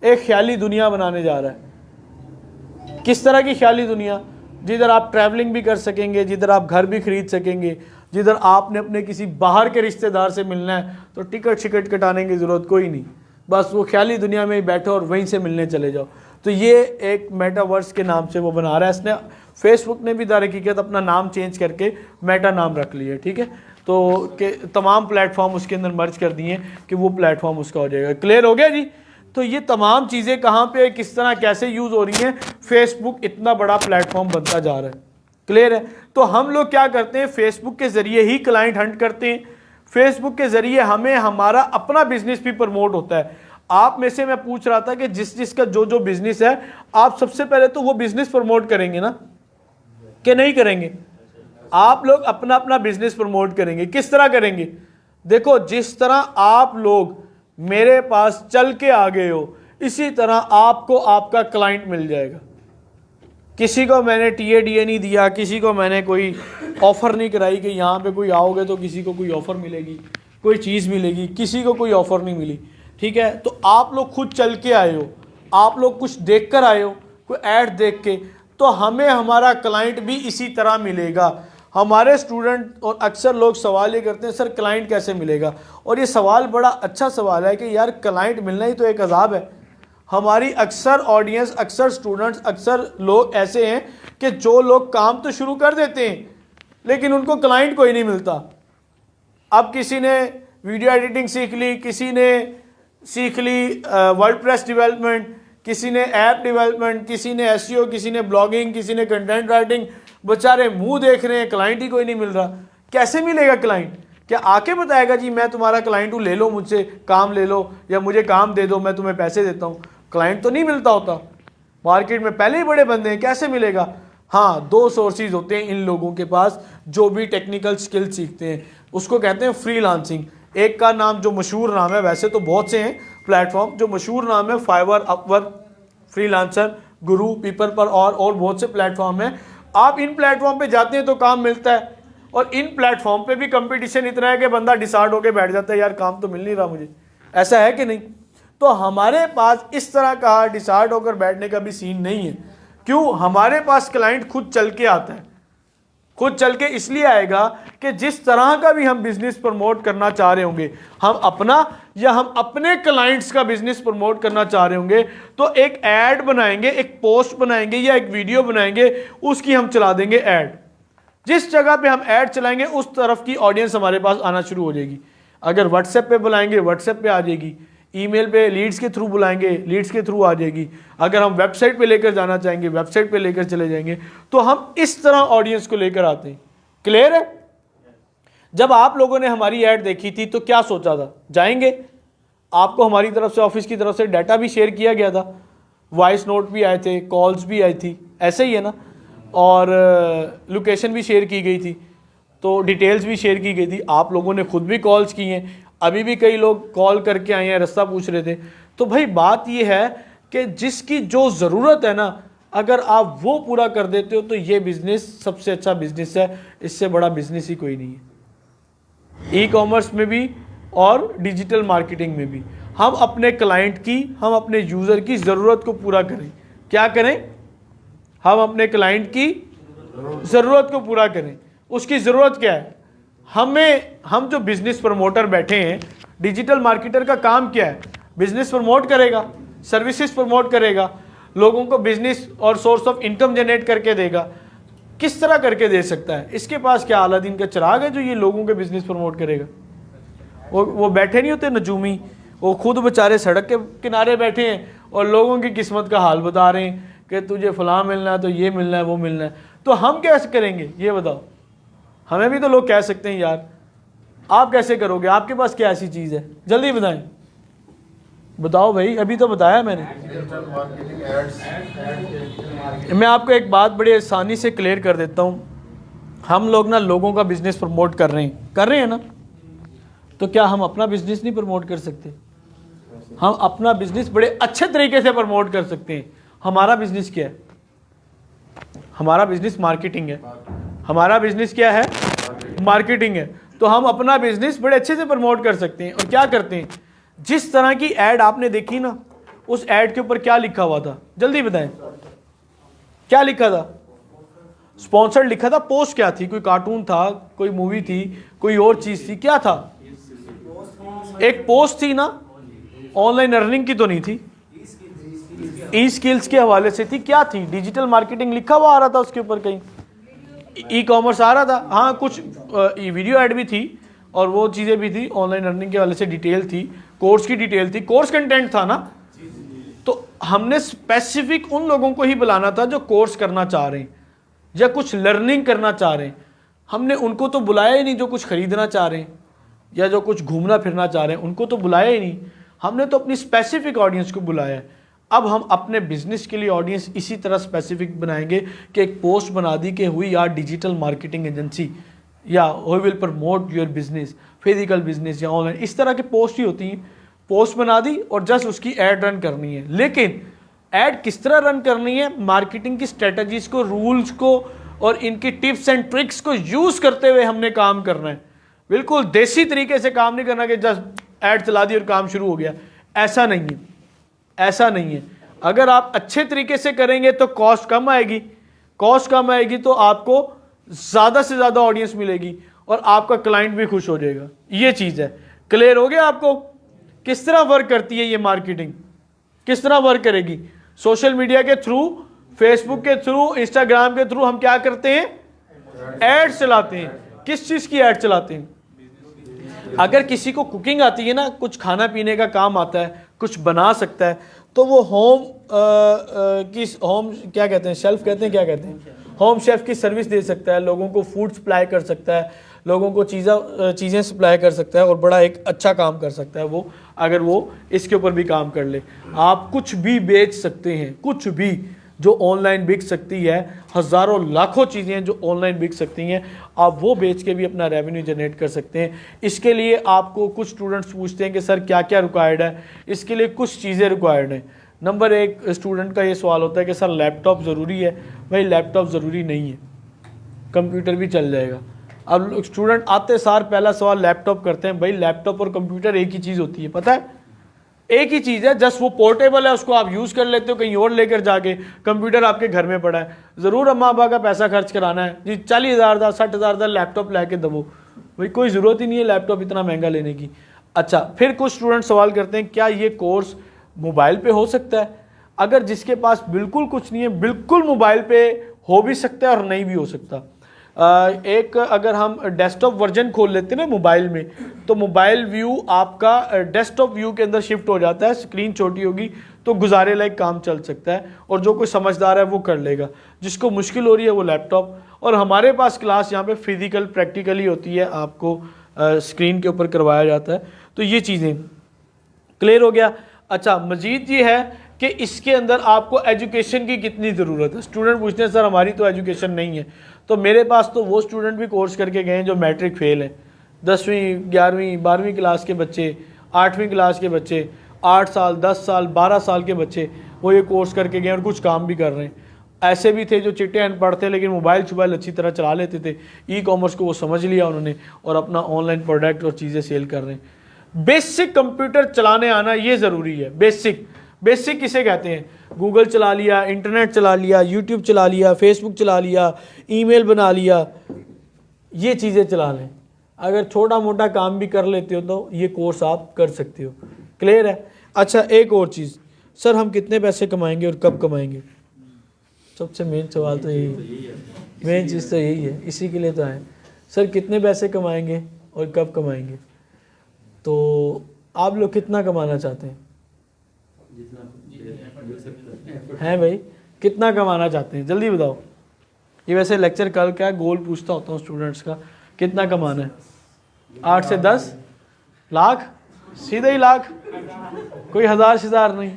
एक ख्याली दुनिया बनाने जा रहा है। किस तरह की ख्याली दुनिया? जिधर आप ट्रैवलिंग भी कर सकेंगे, जिधर आप घर भी खरीद सकेंगे, जिधर आपने अपने किसी बाहर के रिश्तेदार से मिलना है तो टिकट कटाने की ज़रूरत कोई नहीं, बस वो ख्याली दुनिया में ही बैठो और वहीं से मिलने चले जाओ। तो ये एक मेटावर्स के नाम से वो बना रहा है। इसने फेसबुक ने भी दर हकीकत अपना नाम चेंज करके मेटा नाम रख लिया, ठीक है। तो के तमाम प्लेटफॉर्म उसके अंदर मर्ज कर दिए कि वो प्लेटफॉर्म उसका हो जाएगा। क्लियर हो गया जी? तो ये तमाम चीज़ें कहाँ पे, किस तरह, कैसे यूज़ हो रही हैं। फेसबुक इतना बड़ा प्लेटफॉर्म बनता जा रहा है। क्लियर है? तो हम लोग क्या करते हैं, फेसबुक के ज़रिए ही क्लाइंट हंट करते हैं। फेसबुक के ज़रिए हमें हमारा अपना बिजनेस भी प्रमोट होता है। आप में से मैं पूछ रहा था कि जिसका जो बिजनेस है, आप सबसे पहले तो वो बिजनेस प्रमोट करेंगे ना, कि नहीं करेंगे? आप लोग अपना अपना बिजनेस प्रमोट करेंगे। किस तरह करेंगे? देखो, जिस तरह आप लोग मेरे पास चल के आ गए हो, इसी तरह आपको आपका क्लाइंट मिल जाएगा। किसी को मैंने टीए नहीं दिया, किसी को मैंने कोई ऑफ़र नहीं कराई कि यहाँ पे कोई आओगे तो किसी को कोई ऑफ़र मिलेगी, कोई चीज़ मिलेगी, किसी को कोई ऑफ़र नहीं मिली, ठीक है। तो आप लोग खुद चल के आए हो, आप लोग कुछ देख कर आए हो, कोई ऐड देख के, तो हमें हमारा क्लाइंट भी इसी तरह मिलेगा। हमारे स्टूडेंट और अक्सर लोग सवाल ये करते हैं, सर क्लाइंट कैसे मिलेगा? और ये सवाल बड़ा अच्छा सवाल है कि यार क्लाइंट मिलना ही तो एक अजाब है। हमारी अक्सर ऑडियंस, अक्सर स्टूडेंट्स, अक्सर लोग ऐसे हैं कि जो लोग काम तो शुरू कर देते हैं लेकिन उनको क्लाइंट कोई नहीं मिलता। अब किसी ने वीडियो एडिटिंग सीख ली, किसी ने सीख ली वर्डप्रेस डेवलपमेंट, किसी ने ऐप डेवलपमेंट, किसी ने एसईओ, किसी ने ब्लॉगिंग, किसी ने कंटेंट राइटिंग। बेचारे मुंह देख रहे हैं, क्लाइंट ही कोई नहीं मिल रहा। कैसे मिलेगा क्लाइंट? क्या आके बताएगा जी मैं तुम्हारा क्लाइंट हूँ, ले लो मुझसे काम ले लो, या मुझे काम दे दो मैं तुम्हें पैसे देता हूँ? क्लाइंट तो नहीं मिलता होता। मार्केट में पहले ही बड़े बंदे हैं, कैसे मिलेगा? हाँ, दो सोर्सेज होते हैं इन लोगों के पास जो भी टेक्निकल स्किल सीखते हैं, उसको कहते हैं फ्रीलांसिंग। एक का नाम जो मशहूर नाम है, वैसे तो बहुत से हैं प्लेटफॉर्म, जो मशहूर नाम है फाइवर, अपवर्क, फ्रीलांसर, गुरु, पीपल पर और बहुत से प्लेटफॉर्म हैं। आप इन प्लेटफॉर्म पे जाते हैं तो काम मिलता है, और इन प्लेटफॉर्म पे भी कंपटीशन इतना है कि बंदा डिसाइड होकर बैठ जाता है, यार काम तो मिल नहीं रहा मुझे। ऐसा है कि नहीं? तो हमारे पास इस तरह का डिसाइड होकर बैठने का भी सीन नहीं है। क्यों? हमारे पास क्लाइंट खुद चल के आता है। खुद चल के इसलिए आएगा कि जिस तरह का भी हम बिजनेस प्रमोट करना चाह रहे होंगे, हम अपना या हम अपने क्लाइंट्स का बिजनेस प्रमोट करना चाह रहे होंगे, तो एक ऐड बनाएंगे, एक पोस्ट बनाएंगे या एक वीडियो बनाएंगे, उसकी हम चला देंगे ऐड। जिस जगह पे हम ऐड चलाएंगे उस तरफ की ऑडियंस हमारे पास आना शुरू हो जाएगी। अगर व्हाट्सएप पे बुलाएंगे, व्हाट्सएप पे आ जाएगी। ईमेल पे लीड्स के थ्रू बुलाएंगे, लीड्स के थ्रू आ जाएगी। अगर हम वेबसाइट पे लेकर जाना चाहेंगे, वेबसाइट पे लेकर चले जाएंगे। तो हम इस तरह ऑडियंस को लेकर आते हैं। क्लियर है? जब आप लोगों ने हमारी ऐड देखी थी तो क्या सोचा था? जाएंगे, आपको हमारी तरफ से, ऑफिस की तरफ से डाटा भी शेयर किया गया था, वॉइस नोट भी आए थे, कॉल्स भी आई थी, ऐसे ही है ना, और लोकेशन भी शेयर की गई थी, तो डिटेल्स भी शेयर की गई थी। आप लोगों ने खुद भी कॉल्स की हैं, अभी भी कई लोग कॉल करके आए हैं, रास्ता पूछ रहे थे। तो भाई बात ये है कि जिसकी जो ज़रूरत है ना, अगर आप वो पूरा कर देते हो तो ये बिज़नेस सबसे अच्छा बिज़नेस है। इससे बड़ा बिज़नेस ही कोई नहीं है। ई कॉमर्स में भी और डिजिटल मार्केटिंग में भी हम अपने क्लाइंट की, हम अपने यूज़र की ज़रूरत को पूरा करें। क्या करें? हम अपने क्लाइंट की ज़रूरत को पूरा करें। उसकी ज़रूरत क्या है? हम जो बिज़नेस प्रमोटर बैठे हैं, डिजिटल मार्केटर का काम क्या है? बिज़नेस प्रमोट करेगा, सर्विसेज प्रमोट करेगा, लोगों को बिज़नेस और सोर्स ऑफ इनकम जनरेट करके देगा। किस तरह करके दे सकता है? इसके पास क्या अलादीन का चिराग है जो ये लोगों के बिज़नेस प्रमोट करेगा? वो बैठे नहीं होते नजूमी, वो खुद बेचारे सड़क के किनारे बैठे हैं और लोगों की किस्मत का हाल बता रहे हैं कि तुझे फलां मिलना है, तो ये मिलना है, वो मिलना है। तो हम कैसे करेंगे ये बताओ? हमें भी तो लोग कह सकते हैं यार, आप कैसे करोगे? आपके पास क्या ऐसी चीज़ है? जल्दी बताएं, बताओ भाई। अभी तो बताया मैंने। मैं आपको एक बात बड़ी आसानी से क्लियर कर देता हूँ। हम लोग ना लोगों का बिजनेस प्रमोट कर रहे हैं ना, तो क्या हम अपना बिजनेस नहीं प्रमोट कर सकते? हम अपना बिजनेस बड़े अच्छे तरीके से प्रमोट कर सकते हैं। हमारा बिजनेस क्या है? हमारा बिजनेस मार्केटिंग है। हमारा बिजनेस क्या है? मार्केटिंग है। तो हम अपना बिजनेस बड़े अच्छे से प्रमोट कर सकते हैं। और क्या करते हैं, जिस तरह की एड आपने देखी ना, उस एड के ऊपर क्या लिखा हुआ था, जल्दी बताएं क्या लिखा था? स्पॉन्सर्ड लिखा था। पोस्ट क्या थी? कोई कार्टून था, कोई मूवी थी, कोई और चीज थी, क्या था? एक पोस्ट थी ना, ऑनलाइन अर्निंग की तो नहीं थी, ई स्किल्स के हवाले से थी। क्या थी? डिजिटल मार्केटिंग लिखा हुआ आ रहा था उसके ऊपर, कहीं ई कॉमर्स आ रहा था। हाँ, कुछ वीडियो ऐड भी थी और वो चीज़ें भी थी, ऑनलाइन अर्निंग के हवाले से डिटेल थी, कोर्स की डिटेल थी, कोर्स कंटेंट था ना। तो हमने स्पेसिफिक उन लोगों को ही बुलाना था जो कोर्स करना चाह रहे हैं या कुछ लर्निंग करना चाह रहे हैं। हमने उनको तो बुलाया ही नहीं जो कुछ खरीदना चाह रहे हैं या जो कुछ घूमना फिरना चाह रहे हैं, उनको तो बुलाया ही नहीं। हमने तो अपनी स्पेसिफिक ऑडियंस को बुलाया है। अब हम अपने बिजनेस के लिए ऑडियंस इसी तरह स्पेसिफिक बनाएंगे कि एक पोस्ट बना दी कि हुई आर डिजिटल मार्केटिंग एजेंसी या we will promote your business, physical business या ऑनलाइन, इस तरह के पोस्ट ही होती हैं। पोस्ट बना दी और जस्ट उसकी एड रन करनी है। लेकिन एड किस तरह रन करनी है, मार्केटिंग की स्ट्रेटजीज को, रूल्स को और इनकी टिप्स एंड ट्रिक्स को यूज करते हुए हमने काम करना है। बिल्कुल देसी तरीके से काम नहीं करना कि जस्ट एड चला दी और काम शुरू हो गया। ऐसा नहीं है, ऐसा नहीं है। अगर आप अच्छे तरीके से करेंगे तो कॉस्ट कम आएगी, कॉस्ट कम आएगी तो आपको ज़्यादा से ज़्यादा ऑडियंस मिलेगी और आपका क्लाइंट भी खुश हो जाएगा। ये चीज़ है। क्लियर हो गया आपको? किस तरह वर्क करती है ये मार्केटिंग, किस तरह वर्क करेगी? सोशल मीडिया के थ्रू, फेसबुक के थ्रू, इंस्टाग्राम के थ्रू हम क्या करते हैं? एड चलाते हैं। किस चीज़ की एड चलाते हैं? अगर किसी को कुकिंग आती है ना, कुछ खाना पीने का काम आता है, कुछ बना सकता है, तो वो होम क्या कहते हैं, शेल्फ कहते हैं, क्या कहते हैं, होम शेफ की सर्विस दे सकता है, लोगों को फूड सप्लाई कर सकता है, लोगों को चीज़ें सप्लाई कर सकता है और बड़ा एक अच्छा काम कर सकता है वो, अगर वो इसके ऊपर भी काम कर ले। आप कुछ भी बेच सकते हैं, कुछ भी जो ऑनलाइन बिक सकती है, हज़ारों लाखों चीज़ें हैं जो ऑनलाइन बिक सकती हैं, आप वो बेच के भी अपना रेवेन्यू जनरेट कर सकते हैं। इसके लिए आपको कुछ स्टूडेंट्स पूछते हैं कि सर क्या क्या रिक्वायर्ड है। इसके लिए कुछ चीज़ें रिक्वायर्ड हैं। नंबर एक, स्टूडेंट का ये सवाल होता है कि सर लैपटॉप ज़रूरी है। भाई लैपटॉप ज़रूरी नहीं है, कंप्यूटर भी चल जाएगा। अब स्टूडेंट आते सार पहला सवाल लैपटॉप करते हैं। भाई लैपटॉप और कंप्यूटर एक ही चीज़ होती है, पता है, एक ही चीज़ है, जस्ट वो पोर्टेबल है, उसको आप यूज़ कर लेते हो कहीं और लेकर जाके। कंप्यूटर आपके घर में पड़ा है, ज़रूर अम्मा अब्बा का पैसा खर्च कराना है जी, 40,000 का 60,000 का लैपटॉप लेके दबो। भाई कोई ज़रूरत ही नहीं है लैपटॉप इतना महंगा लेने की। अच्छा, फिर कुछ स्टूडेंट सवाल करते हैं क्या ये कोर्स मोबाइल पे हो सकता है? अगर जिसके पास बिल्कुल कुछ नहीं है, बिल्कुल मोबाइल पे हो भी सकता है और नहीं भी हो सकता। एक अगर हम डेस्कटॉप वर्जन खोल लेते हैं ना मोबाइल में, तो मोबाइल व्यू आपका डेस्कटॉप व्यू के अंदर शिफ्ट हो जाता है। स्क्रीन छोटी होगी तो गुजारे लायक काम चल सकता है और जो कोई समझदार है वो कर लेगा। जिसको मुश्किल हो रही है वो लैपटॉप। और हमारे पास क्लास यहाँ पे फिजिकल प्रैक्टिकली होती है, आपको स्क्रीन के ऊपर करवाया जाता है। तो ये चीज़ें क्लियर हो गया। अच्छा, मजीद ये है कि इसके अंदर आपको एजुकेशन की कितनी ज़रूरत है। स्टूडेंट पूछते हैं सर हमारी तो एजुकेशन नहीं है। तो मेरे पास तो वो स्टूडेंट भी कोर्स करके गए हैं जो मैट्रिक फेल हैं, 10वीं 11वीं 12वीं क्लास के बच्चे, 8वीं क्लास के बच्चे, 8 साल 10 साल 12 साल के बच्चे, वो ये कोर्स करके गए और कुछ काम भी कर रहे हैं। ऐसे भी थे जो चिट्टे अनपढ़ थे लेकिन मोबाइल शोबाइल अच्छी तरह चला लेते थे। ई कॉमर्स को वो समझ लिया उन्होंने और अपना ऑनलाइन प्रोडक्ट और चीज़ें सेल कर रहे हैं। बेसिक कंप्यूटर चलाने आना ये ज़रूरी है। बेसिक किसे कहते हैं? गूगल चला लिया, इंटरनेट चला लिया, यूट्यूब चला लिया, फेसबुक चला लिया, ईमेल बना लिया, ये चीज़ें चला लें। अगर छोटा मोटा काम भी कर लेते हो तो ये कोर्स आप कर सकते हो। क्लियर है? अच्छा, एक और चीज़, सर हम कितने पैसे कमाएंगे और कब कमाएंगे? सबसे मेन सवाल तो यही है, मेन चीज़ तो यही है, इसी के लिए तो है। सर कितने पैसे कमाएंगे और कब कमाएंगे? तो आप लोग कितना कमाना चाहते हैं? हैं भाई, कितना कमाना चाहते हैं? जल्दी बताओ। ये वैसे लेक्चर कल क्या गोल पूछता होता हूँ स्टूडेंट्स का, कितना कमाना है? 8 से 10 लाख, सीधे ही लाख, कोई हज़ार नहीं,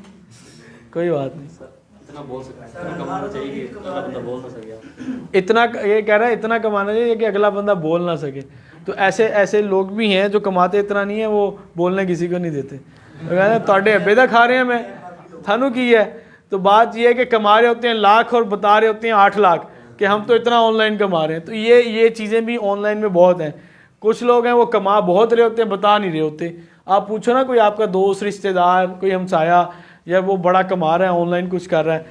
कोई बात नहीं। इतना बोल सकते हैं, इतना कमाना चाहिए कि अगला बंदा बोल ना सके। इतना, ये कह रहा है इतना कमाना चाहिए कि अगला बंदा बोल ना सके। तो ऐसे लोग भी हैं जो कमाते इतना नहीं है, वो बोलने किसी को नहीं देते। तो कहते तोड़े अब्बे दा खा रहे हैं, मैं थानू की है। तो बात यह है कि कमा रहे होते हैं लाख और बता रहे होते हैं 8 लाख कि हम तो इतना ऑनलाइन कमा रहे हैं। तो ये चीज़ें भी ऑनलाइन में बहुत हैं। कुछ लोग हैं वो कमा बहुत रहे होते हैं, बता नहीं रहे होते। आप पूछो ना कोई आपका दोस्त, रिश्तेदार, कोई हमसाया, या वो बड़ा कमा रहा है, ऑनलाइन कुछ कर रहा है,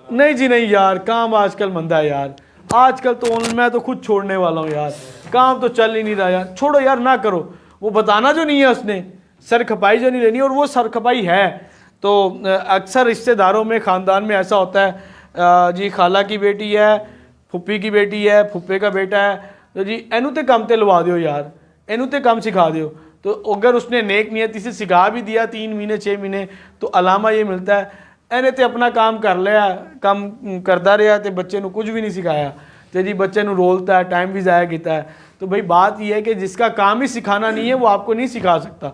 नहीं जी नहीं यार, काम आजकल मंदा है यार, आजकल तो ऑनलाइन, मैं तो खुद छोड़ने वाला हूँ यार, काम तो चल ही नहीं रहा यार, छोड़ो यार, ना करो। वो बताना जो नहीं है उसने, सर खपाई जो नहीं लेनी, और वो सर खपाई है। तो अक्सर रिश्तेदारों में, ख़ानदान में ऐसा होता है, जी खाला की बेटी है, फुप्पी की बेटी है, फुप्पे का बेटा है, तो जी एनू ते काम ते लवा दो यार, एनू ते काम सिखा दो। तो अगर उसने नेक नियति से सिखा भी दिया 3 महीने 6 महीने, तो अलामा ये मिलता है एने ते अपना काम कर लिया, काम करता रहा, तो बच्चे को कुछ भी नहीं सिखाया, तो जी बच्चे को रोलता है, टाइम भी ज़ाया किया है। तो भाई बात यह है कि जिसका काम ही सिखाना नहीं है वो आपको नहीं सिखा सकता।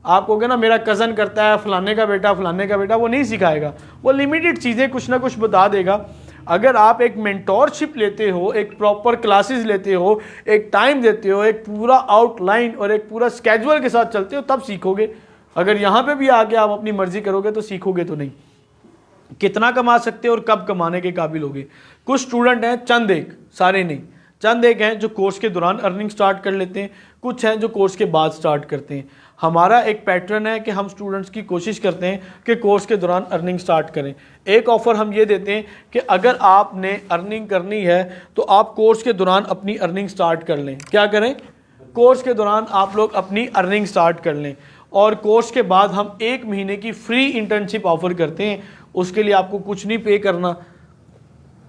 आप कहोगे ना मेरा कज़न करता है, फलाने का बेटा, फलाने का बेटा, वो नहीं सिखाएगा, वो लिमिटेड चीज़ें कुछ ना कुछ बता देगा। अगर आप एक मेंटोरशिप लेते हो, एक प्रॉपर क्लासेस लेते हो, एक टाइम देते हो, एक पूरा आउटलाइन और एक पूरा स्केड्यूल के साथ चलते हो, तब सीखोगे। अगर यहाँ पे भी आके आप अपनी मर्जी करोगे तो सीखोगे तो नहीं। कितना कमा सकते हो और कब कमाने के काबिल होगे। कुछ स्टूडेंट हैं, चंद एक, सारे नहीं, चंद एक हैं जो कोर्स के दौरान अर्निंग स्टार्ट कर लेते हैं, कुछ हैं जो कोर्स के बाद स्टार्ट करते हैं। हमारा एक पैटर्न है कि हम स्टूडेंट्स की कोशिश करते हैं कि कोर्स के दौरान अर्निंग स्टार्ट करें। एक ऑफ़र हम ये देते हैं कि अगर आपने अर्निंग करनी है तो आप कोर्स के दौरान अपनी अर्निंग स्टार्ट कर लें। क्या करें? कोर्स के दौरान आप लोग अपनी अर्निंग स्टार्ट कर लें, और कोर्स के बाद हम 1 महीने की फ्री इंटर्नशिप ऑफ़र करते हैं। उसके लिए आपको कुछ नहीं पे करना।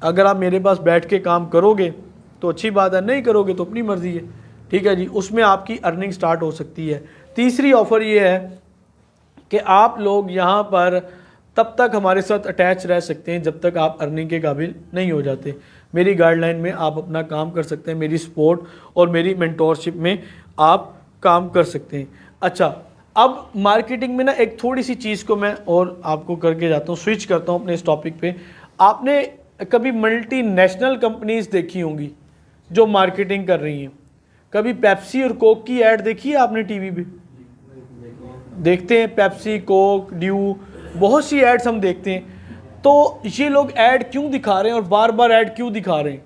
अगर आप मेरे पास बैठ के काम करोगे तो अच्छी बात है, नहीं करोगे तो अपनी मर्ज़ी है, ठीक है जी। उसमें आपकी अर्निंग स्टार्ट हो सकती है। तीसरी ऑफ़र ये है कि आप लोग यहाँ पर तब तक हमारे साथ अटैच रह सकते हैं जब तक आप अर्निंग के काबिल नहीं हो जाते। मेरी गाइडलाइन में आप अपना काम कर सकते हैं, मेरी सपोर्ट और मेरी मेंटोरशिप में आप काम कर सकते हैं। अच्छा, अब मार्केटिंग में ना एक थोड़ी सी चीज़ को मैं और आपको करके जाता हूँ, स्विच करता हूँ अपने इस टॉपिक पे। आपने कभी मल्टीनेशनल कंपनीज देखी होंगी जो मार्केटिंग कर रही हैं? कभी पेप्सी और कोक की ऐड देखी है आपने टीवी पे? देखते हैं पेप्सी, कोक, ड्यू, बहुत सी एड्स हम देखते हैं। तो ये लोग ऐड क्यों दिखा रहे हैं और बार बार ऐड क्यों दिखा रहे हैं?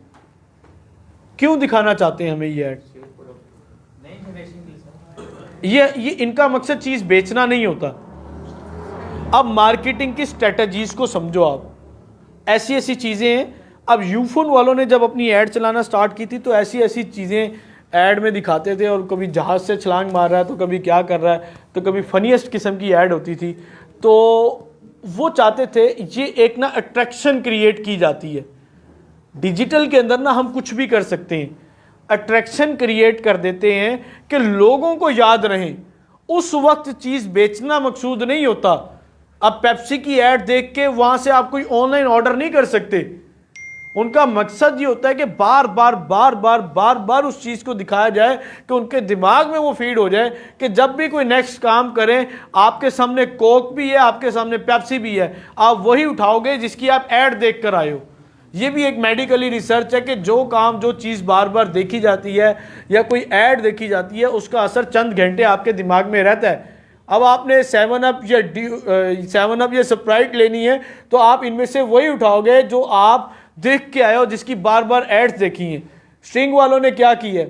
क्यों दिखाना चाहते हैं हमें ये ऐड? ये इनका मकसद चीज़ बेचना नहीं होता। अब मार्केटिंग की स्ट्रेटजीज को समझो आप, ऐसी ऐसी चीज़ें हैं। अब यूफोन वालों ने जब अपनी ऐड चलाना स्टार्ट की थी तो ऐसी ऐसी चीज़ें ऐड में दिखाते थे, और कभी जहाज़ से छलांग मार रहा है तो कभी क्या कर रहा है, तो कभी फनीएस्ट किस्म की ऐड होती थी। तो वो चाहते थे ये एक ना अट्रैक्शन क्रिएट की जाती है। डिजिटल के अंदर ना हम कुछ भी कर सकते हैं, अट्रैक्शन क्रिएट कर देते हैं कि लोगों को याद रहें। उस वक्त चीज़ बेचना मकसूद नहीं होता। अब पेप्सी की ऐड देख के वहाँ से आप कोई ऑनलाइन ऑर्डर नहीं कर सकते। उनका मकसद ये होता है कि बार बार उस चीज़ को दिखाया जाए कि उनके दिमाग में वो फीड हो जाए कि जब भी कोई नेक्स्ट काम करें, आपके सामने कोक भी है, आपके सामने पेप्सी भी है, आप वही उठाओगे जिसकी आप ऐड देख कर आए हो। ये भी एक मेडिकली रिसर्च है कि जो काम, जो चीज़ बार बार देखी जाती है या कोई ऐड देखी जाती है, उसका असर चंद घंटे आपके दिमाग में रहता है। अब आपने 7 अप या स्प्राइट लेनी है तो आप इनमें से वही उठाओगे जो आप देख के आए हो, जिसकी बार बार एड्स देखी हैं। स्ट्रिंग वालों ने क्या की है,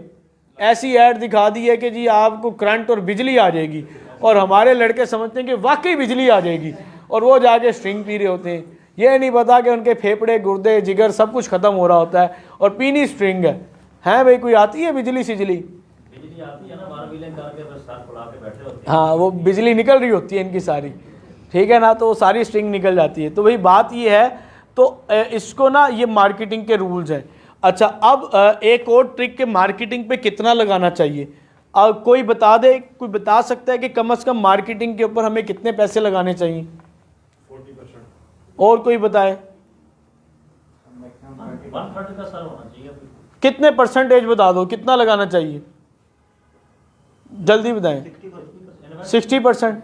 ऐसी ऐड दिखा दी है कि जी आपको करंट और बिजली आ जाएगी, और हमारे लड़के समझते हैं कि वाकई बिजली आ जाएगी, और वो जाके स्ट्रिंग पी रहे होते हैं। ये नहीं पता कि उनके फेफड़े, गुर्दे, जिगर सब कुछ ख़त्म हो रहा होता है, और पीनी स्ट्रिंग है। हैं भाई, कोई आती है बिजली सिजली? बिजली आती है ना, 12 बिलियन करके बस सर फुला के बैठे होते हैं। हाँ, वो बिजली निकल रही होती है इनकी सारी, ठीक है ना, तो वो सारी स्ट्रिंग निकल जाती है। तो भाई बात ये है, तो इसको ना, ये मार्केटिंग के रूल्स हैं। अच्छा, अब एक और ट्रिक के मार्केटिंग पे कितना लगाना चाहिए, कोई बता दे, कोई बता सकता है कि कम से कम मार्केटिंग के ऊपर हमें कितने पैसे लगाने चाहिए? 40%। और कोई बताए? 130 का सर होना चाहिए। कितने परसेंटेज बता दो, कितना लगाना चाहिए, जल्दी बताएं। 60%।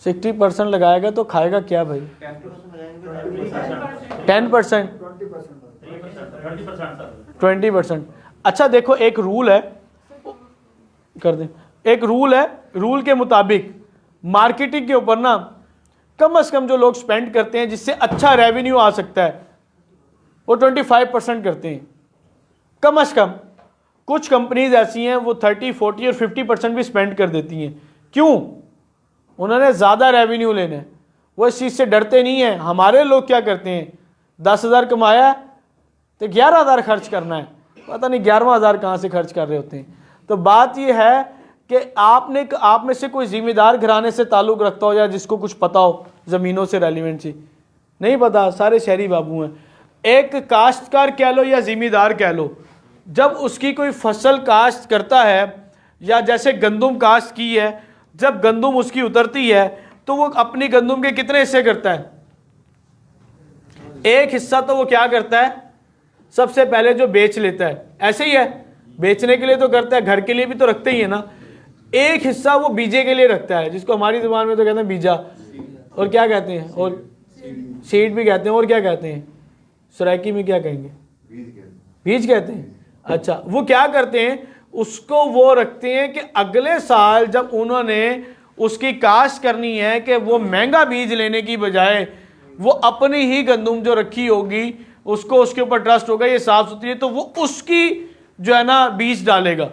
60% लगाएगा तो खाएगा क्या भाई? 10%, 20%। अच्छा देखो, एक रूल है, कर दें, एक रूल है, रूल के मुताबिक मार्केटिंग के ऊपर ना कम से कम जो लोग स्पेंड करते हैं जिससे अच्छा रेवेन्यू आ सकता है, वो 25% करते हैं कम से कम। कुछ कंपनीज ऐसी हैं वो 30, 40 और 50% भी स्पेंड कर देती हैं। क्यों? उन्होंने ज़्यादा रेवेन्यू लेना है, वो इस चीज़ से डरते नहीं हैं। हमारे लोग क्या करते हैं, 10,000 कमाया तो 11,000 खर्च करना है, पता नहीं 11वां कहाँ से खर्च कर रहे होते हैं। तो बात यह है कि आप में से कोई ज़िम्मेदार घराने से ताल्लुक़ रखता हो या जिसको कुछ पता हो ज़मीनों से रेलिवेंट सी, नहीं पता, सारे शहरी बाबू हैं। एक काश्तकार कह लो या ज़िम्मेदार कह लो, जब उसकी कोई फसल काश्त करता है या जैसे गंदुम काश्त की है, जब गंदुम उसकी उतरती है तो वो अपनी गंदुम के कितने हिस्से करता है? एक हिस्सा तो वो क्या करता है, सबसे पहले जो बेच लेता है, ऐसे ही है, बेचने के लिए तो करता है, घर के लिए भी तो रखते ही है ना। एक हिस्सा वो बीजे के लिए रखता है, जिसको हमारी ज़ुबान में तो कहते हैं बीजा, और क्या कहते हैं, और सीड भी कहते हैं, और क्या कहते हैं, सराइकी में क्या कहेंगे, बीज कहते हैं। अच्छा, वो क्या करते हैं, उसको वो रखते हैं कि अगले साल जब उन्होंने उसकी काश्त करनी है कि वो महंगा बीज लेने की बजाय वो अपनी ही गंदुम जो रखी होगी उसको, उसके ऊपर ट्रस्ट होगा, ये साफ सुथरी है, तो वो उसकी जो है ना बीज डालेगा।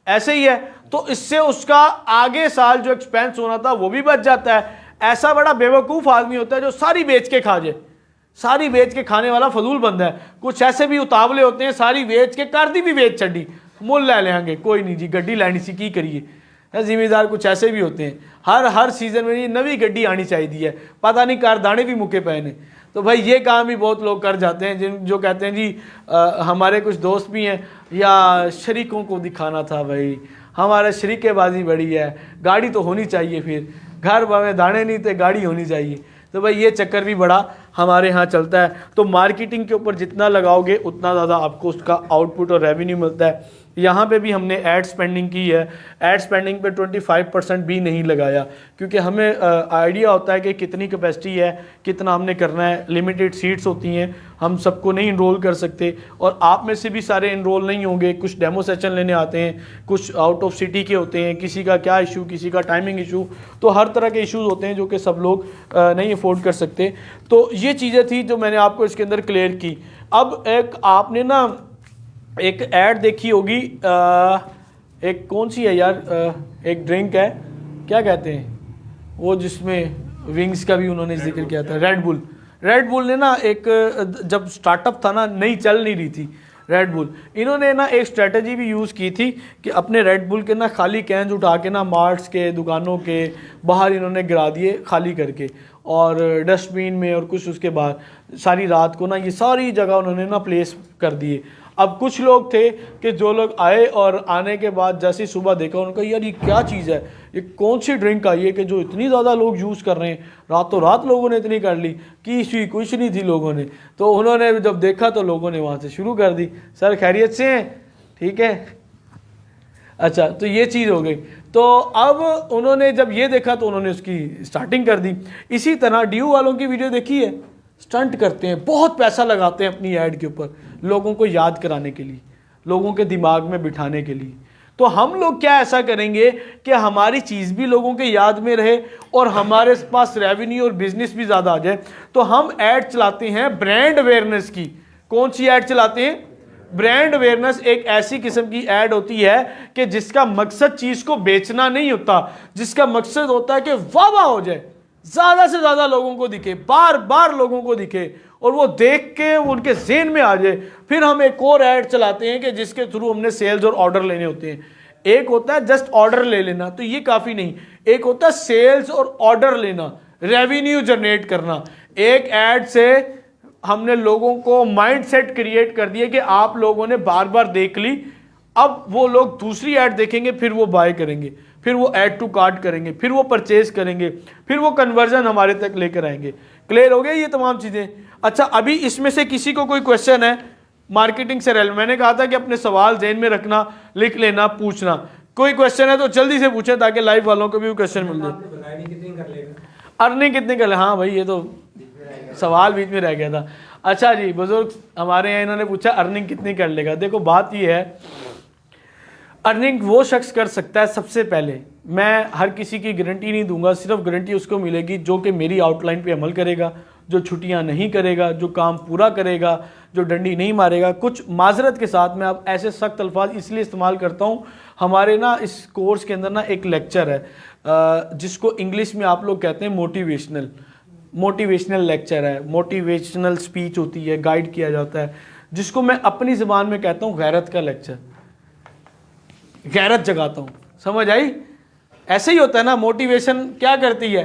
ऐसे ही है, तो इससे उसका आगे साल जो एक्सपेंस होना था वो भी बच जाता है। ऐसा बड़ा बेवकूफ़ आदमी होता है जो सारी बेच के खा जाए, सारी बेच के खाने वाला फजूल बंदा है। कुछ ऐसे भी उतावले होते हैं, सारी बेच के कर दी भी बेच छड़ी, मुल ले लेंगे, कोई नहीं जी, गड्डी लैनी सी की करिए। जिम्मेदार कुछ ऐसे भी होते हैं, हर सीजन में ये नवी गड्डी आनी चाहिए है, पता नहीं कार दाने भी मुके पे ने। तो भाई ये काम भी बहुत लोग कर जाते हैं, जिन जो कहते हैं जी हमारे कुछ दोस्त भी हैं, या शरीकों को दिखाना था भाई, हमारा शरीकेबाजी बड़ी है, गाड़ी तो होनी चाहिए, फिर घर में दाने नहीं थे, गाड़ी होनी चाहिए। तो भाई ये चक्कर भी बड़ा हमारे यहाँ चलता है। तो मार्केटिंग के ऊपर जितना लगाओगे उतना ज़्यादा आपको उसका आउटपुट और रेवेन्यू मिलता है। यहाँ पे भी हमने ऐड स्पेंडिंग की है, ऐड स्पेंडिंग पे 25% भी नहीं लगाया, क्योंकि हमें आइडिया होता है कि कितनी कैपेसिटी है, कितना हमने करना है। लिमिटेड सीट्स होती हैं, हम सबको नहीं इनरोल कर सकते, और आप में से भी सारे इनरोल नहीं होंगे। कुछ डेमो सेशन लेने आते हैं, कुछ आउट ऑफ सिटी के होते हैं, किसी का क्या इशू, किसी का टाइमिंग इशू, तो हर तरह के इश्यूज़ होते हैं जो कि सब लोग नहीं अफोर्ड कर सकते। तो ये चीज़ें थी जो मैंने आपको इसके अंदर क्लियर की। अब एक आपने ना एक ऐड देखी होगी, एक कौन सी है यार, एक ड्रिंक है, क्या कहते हैं वो, जिसमें विंग्स का भी उन्होंने जिक्र किया था, रेड बुल ने ना एक, जब स्टार्टअप था ना, नई चल नहीं रही थी रेड बुल, इन्होंने ना एक स्ट्रेटजी भी यूज़ की थी कि अपने रेड बुल के ना खाली कैंस उठा के ना मार्ट्स के, दुकानों के बाहर इन्होंने गिरा दिए खाली करके, और डस्टबिन में, और कुछ उसके बाद सारी रात को ना ये सारी जगह उन्होंने ना प्लेस कर दिए। अब कुछ लोग थे कि जो लोग आए और आने के बाद जैसे ही सुबह देखा, उनका यार ये क्या चीज़ है, ये कौन सी ड्रिंक आई है कि जो इतनी ज़्यादा लोग यूज़ कर रहे हैं, रातों रात लोगों ने इतनी कर ली कि कुछ नहीं थी लोगों ने। तो उन्होंने जब देखा तो लोगों ने वहाँ से शुरू कर दी, सर खैरियत से हैं, ठीक है, अच्छा, तो ये चीज़ हो गई। तो अब उन्होंने जब ये देखा तो उन्होंने उसकी स्टार्टिंग कर दी। इसी तरह ड्यू वालों की वीडियो देखी है, स्टंट करते हैं, बहुत पैसा लगाते हैं अपनी ऐड के ऊपर, लोगों को याद कराने के लिए, लोगों के दिमाग में बिठाने के लिए। तो हम लोग क्या ऐसा करेंगे कि हमारी चीज़ भी लोगों के याद में रहे और हमारे पास रेवेन्यू और बिजनेस भी ज़्यादा आ जाए। तो हम ऐड चलाते हैं ब्रांड अवेयरनेस की। कौन सी ऐड चलाते हैं? ब्रांड अवेयरनेस एक ऐसी किस्म की ऐड होती है कि जिसका मकसद चीज़ को बेचना नहीं होता, जिसका मकसद होता है कि वाह हो जाए, ज़्यादा से ज़्यादा लोगों को दिखे, बार बार लोगों को दिखे, और वो देख के वो उनके ज़हन में आ जाए। फिर हम एक और ऐड चलाते हैं कि जिसके थ्रू हमने सेल्स और ऑर्डर लेने होते हैं। एक होता है जस्ट ऑर्डर ले लेना, तो ये काफ़ी नहीं, एक होता है सेल्स और ऑर्डर लेना, रेवेन्यू जनरेट करना। एक ऐड से हमने लोगों को माइंडसेट क्रिएट कर दिया कि आप लोगों ने बार बार देख ली, अब वो लोग दूसरी ऐड देखेंगे, फिर वो बाय करेंगे, फिर वो ऐड टू कार्ट करेंगे, फिर वो परचेज करेंगे, फिर वो कन्वर्जन हमारे तक लेकर आएंगे। क्लियर हो गया ये तमाम चीज़ें? अच्छा, अभी इसमें से किसी को कोई क्वेश्चन है मार्केटिंग से रिलेटेड? मैंने कहा था कि अपने सवाल ज़हन में रखना, लिख लेना, पूछना। कोई क्वेश्चन है तो जल्दी से पूछें ताकि लाइव वालों को भी क्वेश्चन मिल जाए। अर्निंग कितनी कर ले? हाँ भाई, ये तो सवाल बीच में रह गया था। अच्छा जी, बुजुर्ग हमारे यहाँ इन्होंने पूछा अर्निंग कितनी कर लेगा। देखो बात ये है, अर्निंग वो शख्स कर सकता है। सबसे पहले मैं हर किसी की गारंटी नहीं दूंगा, सिर्फ गारंटी उसको मिलेगी जो कि मेरी आउटलाइन पे अमल करेगा, जो छुट्टियां नहीं करेगा, जो काम पूरा करेगा, जो डंडी नहीं मारेगा। कुछ माजरत के साथ मैं अब ऐसे सख्त अल्फाज इसलिए इस्तेमाल करता हूँ, हमारे ना इस कोर्स के अंदर ना एक लेक्चर है जिसको इंग्लिश में आप लोग कहते हैं मोटिवेशनल लेक्चर है, मोटिवेशनल स्पीच होती है, गाइड किया जाता है, जिसको मैं अपनी ज़बान में कहता हूँ गैरत का लेक्चर, गैरत जगाता हूँ। समझ आई? ऐसे ही होता है ना, मोटिवेशन क्या करती है,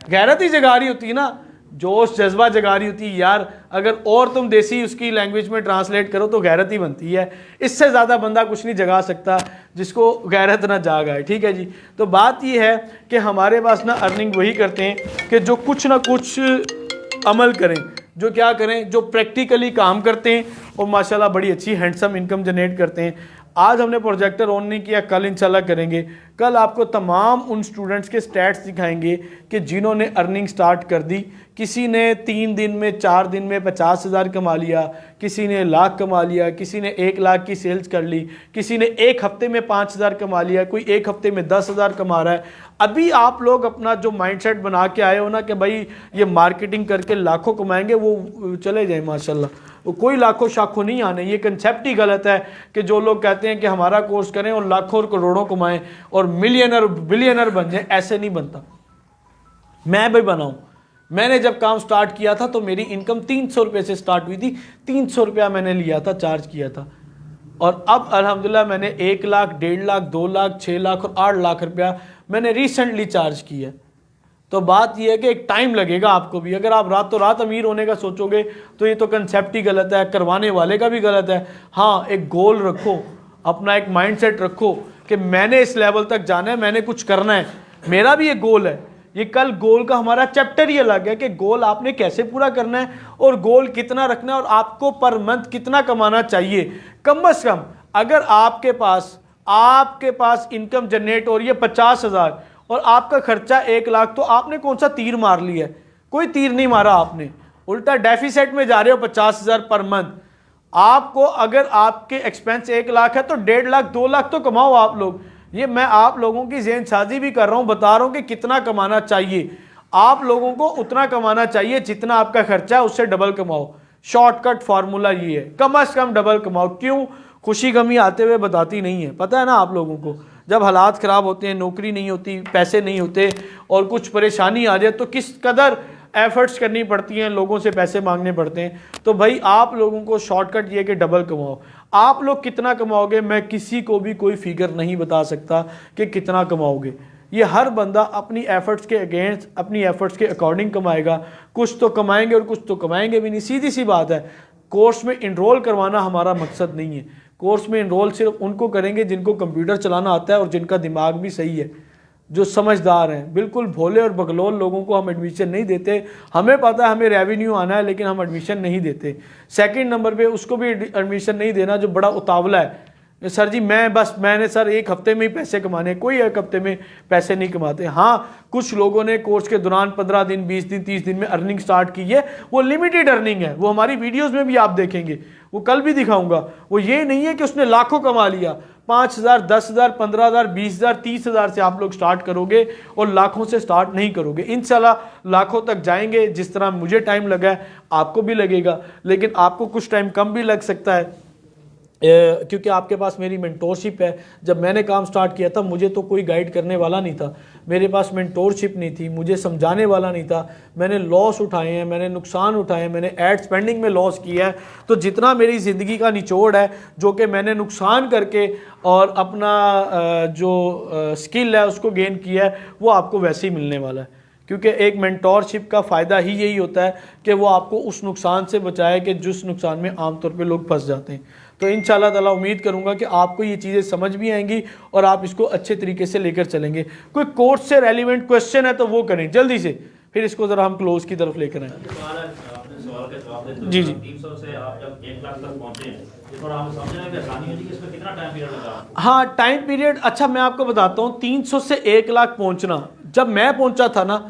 गैरत ही जगा रही होती है ना, जोश जज्बा जगा रही होती है यार। अगर और तुम देसी उसकी लैंग्वेज में ट्रांसलेट करो तो गैरत ही बनती है। इससे ज़्यादा बंदा कुछ नहीं जगा सकता जिसको गैरत ना जागा है। ठीक है जी। तो बात ये है कि हमारे पास ना अर्निंग वही करते हैं कि जो कुछ ना कुछ अमल करें, जो क्या करें, जो प्रैक्टिकली काम करते हैं और माशाल्लाह बड़ी अच्छी हैंडसम इनकम जनरेट करते हैं। आज हमने प्रोजेक्टर ऑन नहीं किया, कल इंशाल्लाह करेंगे। कल आपको तमाम उन स्टूडेंट्स के स्टैट्स दिखाएंगे कि जिन्होंने अर्निंग स्टार्ट कर दी। किसी ने 3 दिन में 4 दिन में 50,000 कमा लिया, किसी ने लाख कमा लिया, किसी ने 1 लाख की सेल्स कर ली, किसी ने 1 हफ्ते में 5,000 कमा लिया, कोई 1 हफ्ते में 10,000 कमा रहा है। अभी आप लोग अपना जो माइंडसेट बना के आए हो ना कि भाई ये मार्केटिंग करके लाखों कमाएंगे, वो चले जाए माशाल्लाह, वो कोई लाखों शाखों नहीं आने। ये कंसेप्ट ही गलत है कि जो लोग कहते हैं कि हमारा कोर्स करें और लाखों और करोड़ों कमाएं और मिलियनर बिलियनर बन जाए, ऐसे नहीं बनता। मैं भी बनाऊं, मैंने जब काम स्टार्ट किया था तो मेरी इनकम 300 रुपये से स्टार्ट हुई थी। 300 रुपया मैंने लिया था, चार्ज किया था, और अब अल्हम्दुलिल्लाह मैंने 1 लाख, 1.5 लाख, 2 लाख, 6 लाख और 8 लाख रुपया मैंने रिसेंटली चार्ज किया। तो बात यह है कि एक टाइम लगेगा आपको भी। अगर आप रातों रात अमीर होने का सोचोगे तो ये तो कंसेप्ट ही गलत है, करवाने वाले का भी गलत है। हाँ, एक गोल रखो, अपना एक माइंडसेट रखो कि मैंने इस लेवल तक जाना है, मैंने कुछ करना है, मेरा भी एक गोल है। ये कल गोल का हमारा चैप्टर ही अलग है कि गोल आपने कैसे पूरा करना है और गोल कितना रखना है और आपको पर मंथ कितना कमाना चाहिए। कम से कम अगर आपके पास इनकम जनरेट हो रही है 50,000 और आपका खर्चा 1 लाख, तो आपने कौन सा तीर मार लिया है? कोई तीर नहीं मारा आपने, उल्टा डेफिसिट में जा रहे हो 50,000 पर मंथ। आपको अगर आपके एक्सपेंस 1 लाख है तो 1.5 लाख 2 लाख तो कमाओ आप लोग। ये मैं आप लोगों की ज़हन साजी भी कर रहा हूँ, बता रहा हूँ कि कितना कमाना चाहिए। आप लोगों को उतना कमाना चाहिए जितना आपका खर्चा है, उससे डबल कमाओ। शॉर्टकट फार्मूला ये है, कम से कम डबल कमाओ। क्यों? खुशी गमी आते हुए बताती नहीं है, पता है ना आप लोगों को। जब हालात ख़राब होते हैं, नौकरी नहीं होती, पैसे नहीं होते और कुछ परेशानी आ जाए तो किस कदर एफर्ट्स करनी पड़ती हैं, लोगों से पैसे मांगने पड़ते हैं। तो भाई आप लोगों को शॉर्टकट ये है कि डबल कमाओ। आप लोग कितना कमाओगे, मैं किसी को भी कोई फिगर नहीं बता सकता कि कितना कमाओगे। ये हर बंदा अपनी एफर्ट्स के अगेंस्ट, अपनी एफर्ट्स के अकॉर्डिंग कमाएगा। कुछ तो कमाएंगे और कुछ तो कमाएंगे भी नहीं, सीधी सी बात है। कोर्स में इनरोल करवाना हमारा मकसद नहीं है। कोर्स में इनरोल सिर्फ उनको करेंगे जिनको कंप्यूटर चलाना आता है और जिनका दिमाग भी सही है, जो समझदार हैं। बिल्कुल भोले और बगलोल लोगों को हम एडमिशन नहीं देते। हमें पता है हमें रेवेन्यू आना है, लेकिन हम एडमिशन नहीं देते। सेकंड नंबर पे उसको भी एडमिशन नहीं देना जो बड़ा उतावला है, सर जी मैंने सर 1 हफ्ते में ही पैसे कमाने। कोई 1 हफ्ते में पैसे नहीं कमाते। हाँ, कुछ लोगों ने कोर्स के दौरान 15 दिन, 20 दिन, 30 दिन में अर्निंग स्टार्ट की है। वो लिमिटेड अर्निंग है, वो हमारी वीडियोज़ में भी आप देखेंगे, वो कल भी दिखाऊंगा। वो ये नहीं है कि उसने लाखों कमा लिया। 5,000, 10,000, 15,000, 20,000, 30,000 से आप लोग स्टार्ट करोगे और लाखों से स्टार्ट नहीं करोगे। इंशाल्लाह लाखों तक जाएंगे। जिस तरह मुझे टाइम लगा है आपको भी लगेगा, लेकिन आपको कुछ टाइम कम भी लग सकता है क्योंकि आपके पास मेरी मेंटोरशिप है। जब मैंने काम स्टार्ट किया था मुझे तो कोई गाइड करने वाला नहीं था, मेरे पास मेंटोरशिप नहीं थी, मुझे समझाने वाला नहीं था। मैंने लॉस उठाए हैं, मैंने नुकसान उठाए हैं, मैंने एड स्पेंडिंग में लॉस किया है। तो जितना मेरी ज़िंदगी का निचोड़ है जो कि मैंने नुकसान करके और अपना जो स्किल है उसको गेन किया है, वो आपको वैसे ही मिलने वाला है। क्योंकि एक मेंटोरशिप का फ़ायदा ही यही होता है कि वो आपको उस नुकसान से बचाए कि जिस नुकसान में आमतौर पे लोग फंस जाते हैं। तो इंशाल्लाह ताला उम्मीद करूंगा कि आपको ये चीज़ें समझ भी आएंगी और आप इसको अच्छे तरीके से लेकर चलेंगे। कोई कोर्स से रेलिवेंट क्वेश्चन है तो वो करें जल्दी से, फिर इसको ज़रा हम क्लोज की तरफ लेकर आएँ। जी जी 300 से आप जब 1 लाख तक पहुंचे हैं, तो थोड़ा हमें समझने में आसानी होगी कि इसमें कितना टाइम पीरियड लगा? हाँ, टाइम पीरियड अच्छा मैं आपको बताता हूँ। 300 से 1 लाख पहुँचना, जब मैं पहुँचा था ना,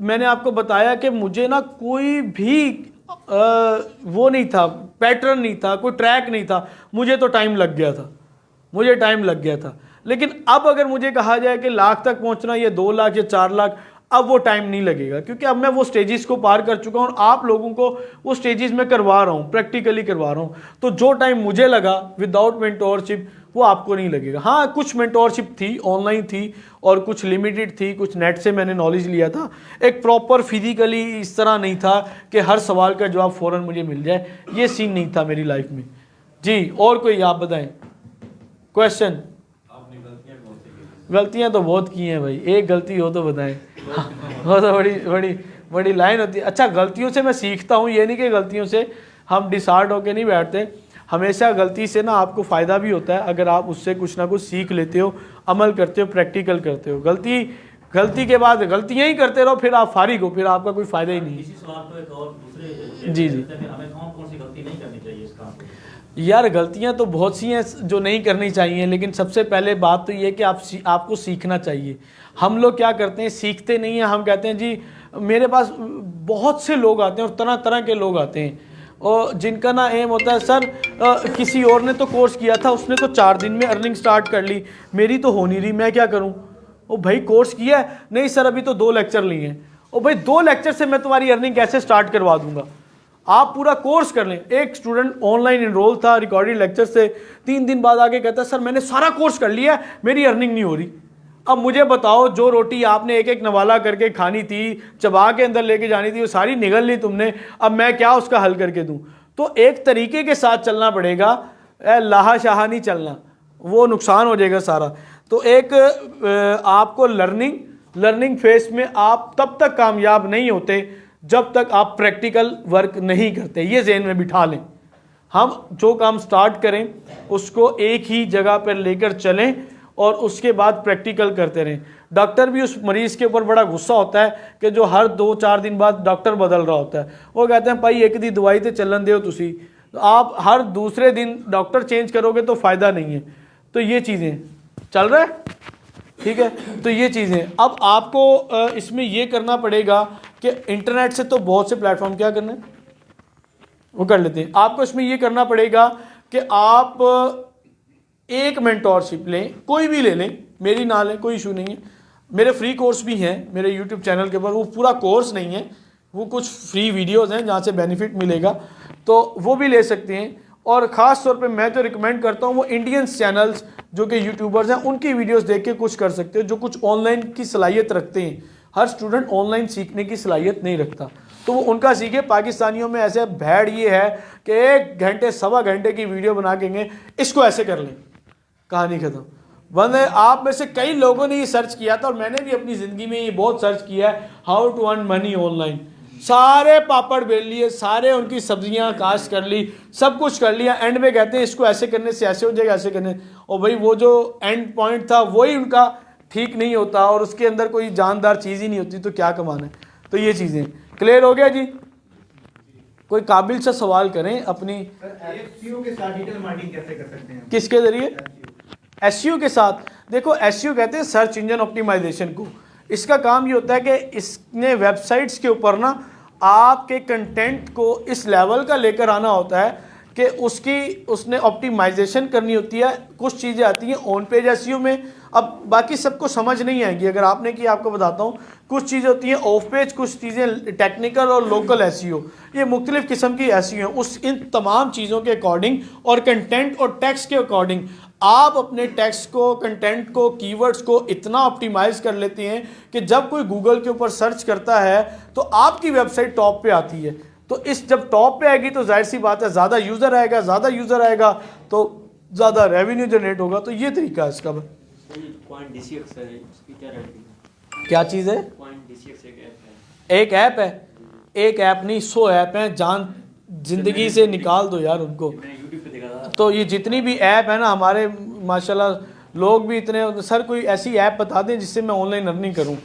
मैंने आपको बताया कि मुझे ना कोई भी वो नहीं था, पैटर्न नहीं था, कोई ट्रैक नहीं था। मुझे तो टाइम लग गया था, लेकिन अब अगर मुझे कहा जाए कि लाख तक पहुंचना, ये 2 लाख या 4 लाख, अब वो टाइम नहीं लगेगा, क्योंकि अब मैं वो स्टेजेस को पार कर चुका हूँ और आप लोगों को वो स्टेजेस में करवा रहा हूँ, प्रैक्टिकली करवा रहा हूँ। तो जो टाइम मुझे लगा विदाउट मेंटोरशिप वो आपको नहीं लगेगा। हाँ, कुछ मेंटोरशिप थी, ऑनलाइन थी और कुछ लिमिटेड थी, कुछ नेट से मैंने नॉलेज लिया था। एक प्रॉपर फिजिकली इस तरह नहीं था कि हर सवाल का जवाब फ़ौरन मुझे मिल जाए, ये सीन नहीं था मेरी लाइफ में। जी, और कोई आप बताएं क्वेश्चन? गलतियां तो बहुत की हैं भाई, एक गलती हो तो बताएं। वो तो बड़ी बड़ी बड़ी लाइन होती है। अच्छा, गलतियों से मैं सीखता हूँ, ये नहीं कि गलतियों से हम डिसहार्ड होकर नहीं बैठते। हमेशा गलती से ना आपको फ़ायदा भी होता है, अगर आप उससे कुछ ना कुछ सीख लेते हो, अमल करते हो, प्रैक्टिकल करते हो। गलती के बाद गलतियाँ ही करते रहो, फिर आप फारिग हो, फिर आपका कोई फ़ायदा ही नहीं। इसी सवाल को एक और दूसरे जी जी, हमें कौन कौन सी गलती नहीं करनी चाहिए इस काम को? यार गलतियां तो बहुत सी हैं जो नहीं करनी चाहिए, लेकिन सबसे पहले बात तो ये कि आपको सीखना चाहिए। हम लोग क्या करते हैं, सीखते नहीं हैं। हम कहते हैं जी मेरे पास बहुत से लोग आते हैं और तरह तरह के लोग आते हैं, और जिनका ना एम होता है सर किसी और ने तो कोर्स किया था, उसने तो 4 दिन में अर्निंग स्टार्ट कर ली, मेरी तो हो नहीं रही, मैं क्या करूं? ओ भाई कोर्स किया है? नहीं सर अभी तो 2 लेक्चर लिए हैं। ओ भाई 2 लेक्चर से मैं तुम्हारी अर्निंग कैसे स्टार्ट करवा दूंगा? आप पूरा कोर्स कर लें। एक स्टूडेंट ऑनलाइन इनरोल था रिकॉर्डेड लेक्चर से, 3 दिन बाद आके कहता है सर मैंने सारा कोर्स कर लिया है, मेरी अर्निंग नहीं हो रही। अब मुझे बताओ, जो रोटी आपने एक एक नवाला करके खानी थी, चबा के अंदर लेके जानी थी, वो सारी निगल ली तुमने, अब मैं क्या उसका हल करके दूं? तो एक तरीके के साथ चलना पड़ेगा, लाहा शाहा नहीं चलना, वो नुकसान हो जाएगा सारा। तो एक आपको लर्निंग फेज में आप तब तक कामयाब नहीं होते जब तक आप प्रैक्टिकल वर्क नहीं करते, ये ज़हन में बिठा लें। हम जो काम स्टार्ट करें उसको एक ही जगह पर लेकर चलें और उसके बाद प्रैक्टिकल करते रहें। डॉक्टर भी उस मरीज़ के ऊपर बड़ा गुस्सा होता है कि जो हर 2-4 दिन बाद डॉक्टर बदल रहा होता है। वो कहते हैं भाई एक दी दवाई तो चलन दो तुसी, तो आप हर दूसरे दिन डॉक्टर चेंज करोगे तो फ़ायदा नहीं है। तो ये चीज़ें चल रहा है, ठीक है। तो ये चीज़ें अब आपको इसमें ये करना पड़ेगा कि इंटरनेट से तो बहुत से प्लेटफॉर्म क्या करना है वो कर लेते हैं। आपको इसमें ये करना पड़ेगा कि आप एक मेंटोरशिप लें, कोई भी ले लें, मेरी ना लें, कोई इशू नहीं है। मेरे फ्री कोर्स भी हैं मेरे यूट्यूब चैनल के ऊपर, वो पूरा कोर्स नहीं है, वो कुछ फ्री वीडियोज़ हैं जहाँ से बेनिफिट मिलेगा, तो वो भी ले सकते हैं। और ख़ास तौर पे मैं जो रिकमेंड करता हूँ वो इंडियंस चैनल्स जो कि यूट्यूबर्स हैं उनकी वीडियोस देख के कुछ कर सकते हो, जो कुछ ऑनलाइन की सलाहियत रखते हैं। हर स्टूडेंट ऑनलाइन सीखने की सलाहियत नहीं रखता, तो वो उनका सीखे। पाकिस्तानियों में ऐसे भैड़ ये है कि 1 घंटे 1.25 घंटे की वीडियो बना के इसको ऐसे कर लें, कहानी खत्म। वरना आप में से कई लोगों ने ये सर्च किया था और मैंने भी अपनी ज़िंदगी में ये बहुत सर्च किया है, how to earn money online. सारे पापड़ बेल लिए, सारे उनकी सब्जियां काश्त कर ली, सब कुछ कर लिया, एंड में कहते हैं इसको ऐसे करने से ऐसे हो जाएगा, ऐसे करने, और भाई वो जो एंड पॉइंट था वही उनका ठीक नहीं होता और उसके अंदर कोई जानदार चीज़ ही नहीं होती, तो क्या कमाना है। तो ये चीज़ें क्लियर हो गया जी। कोई काबिल सा सवाल करें अपनी। एसईओ के साथ डिजिटल मार्केटिंग कैसे कर सकते हैं? किसके ज़रिए? एसईओ के साथ। देखो एसईओ कहते हैं सर्च इंजन ऑप्टिमाइजेशन को। इसका काम ये होता है कि इसने वेबसाइट्स के ऊपर ना आपके कंटेंट को इस लेवल का लेकर आना होता है कि उसने ऑप्टिमाइजेशन करनी होती है। कुछ चीज़ें आती हैं ऑन पेज एसईओ में, अब बाकी सबको समझ नहीं आएंगी, अगर आपने की आपको बताता हूँ। कुछ चीज़ें होती हैं ऑफ पेज, कुछ चीज़ें टेक्निकल और लोकल एसईओ, ये मुख्तलिफ किस्म की एसईओ हैं। इन तमाम चीज़ों के अकॉर्डिंग और कंटेंट और टेक्स्ट के अकॉर्डिंग आप अपने टेक्स्ट को, कंटेंट को, कीवर्ड्स को इतना ऑप्टिमाइज कर लेते हैं कि जब कोई गूगल के ऊपर सर्च करता है तो आपकी वेबसाइट टॉप पे आती है। तो इस जब टॉप पे आएगी तो जाहिर सी बात है ज़्यादा यूज़र आएगा, ज़्यादा यूज़र आएगा तो ज़्यादा रेवेन्यू जनरेट होगा। तो ये तरीका है इसका। पॉइंट DCX है, उसकी क्या रेटिंग है? क्या चीज़ है? पॉइंट DCX एक ऐप है। एक ऐप है? एक ऐप नहीं, 100 ऐप हैं। जान जिंदगी से निकाल दो यार उनको। मैंने यूट्यूब पे देखा था। तो ये जितनी भी ऐप है ना, हमारे माशाल्लाह लोग भी इतने, सर कोई ऐसी ऐप बता दें जिससे मैं ऑनलाइन अर्निंग करूं।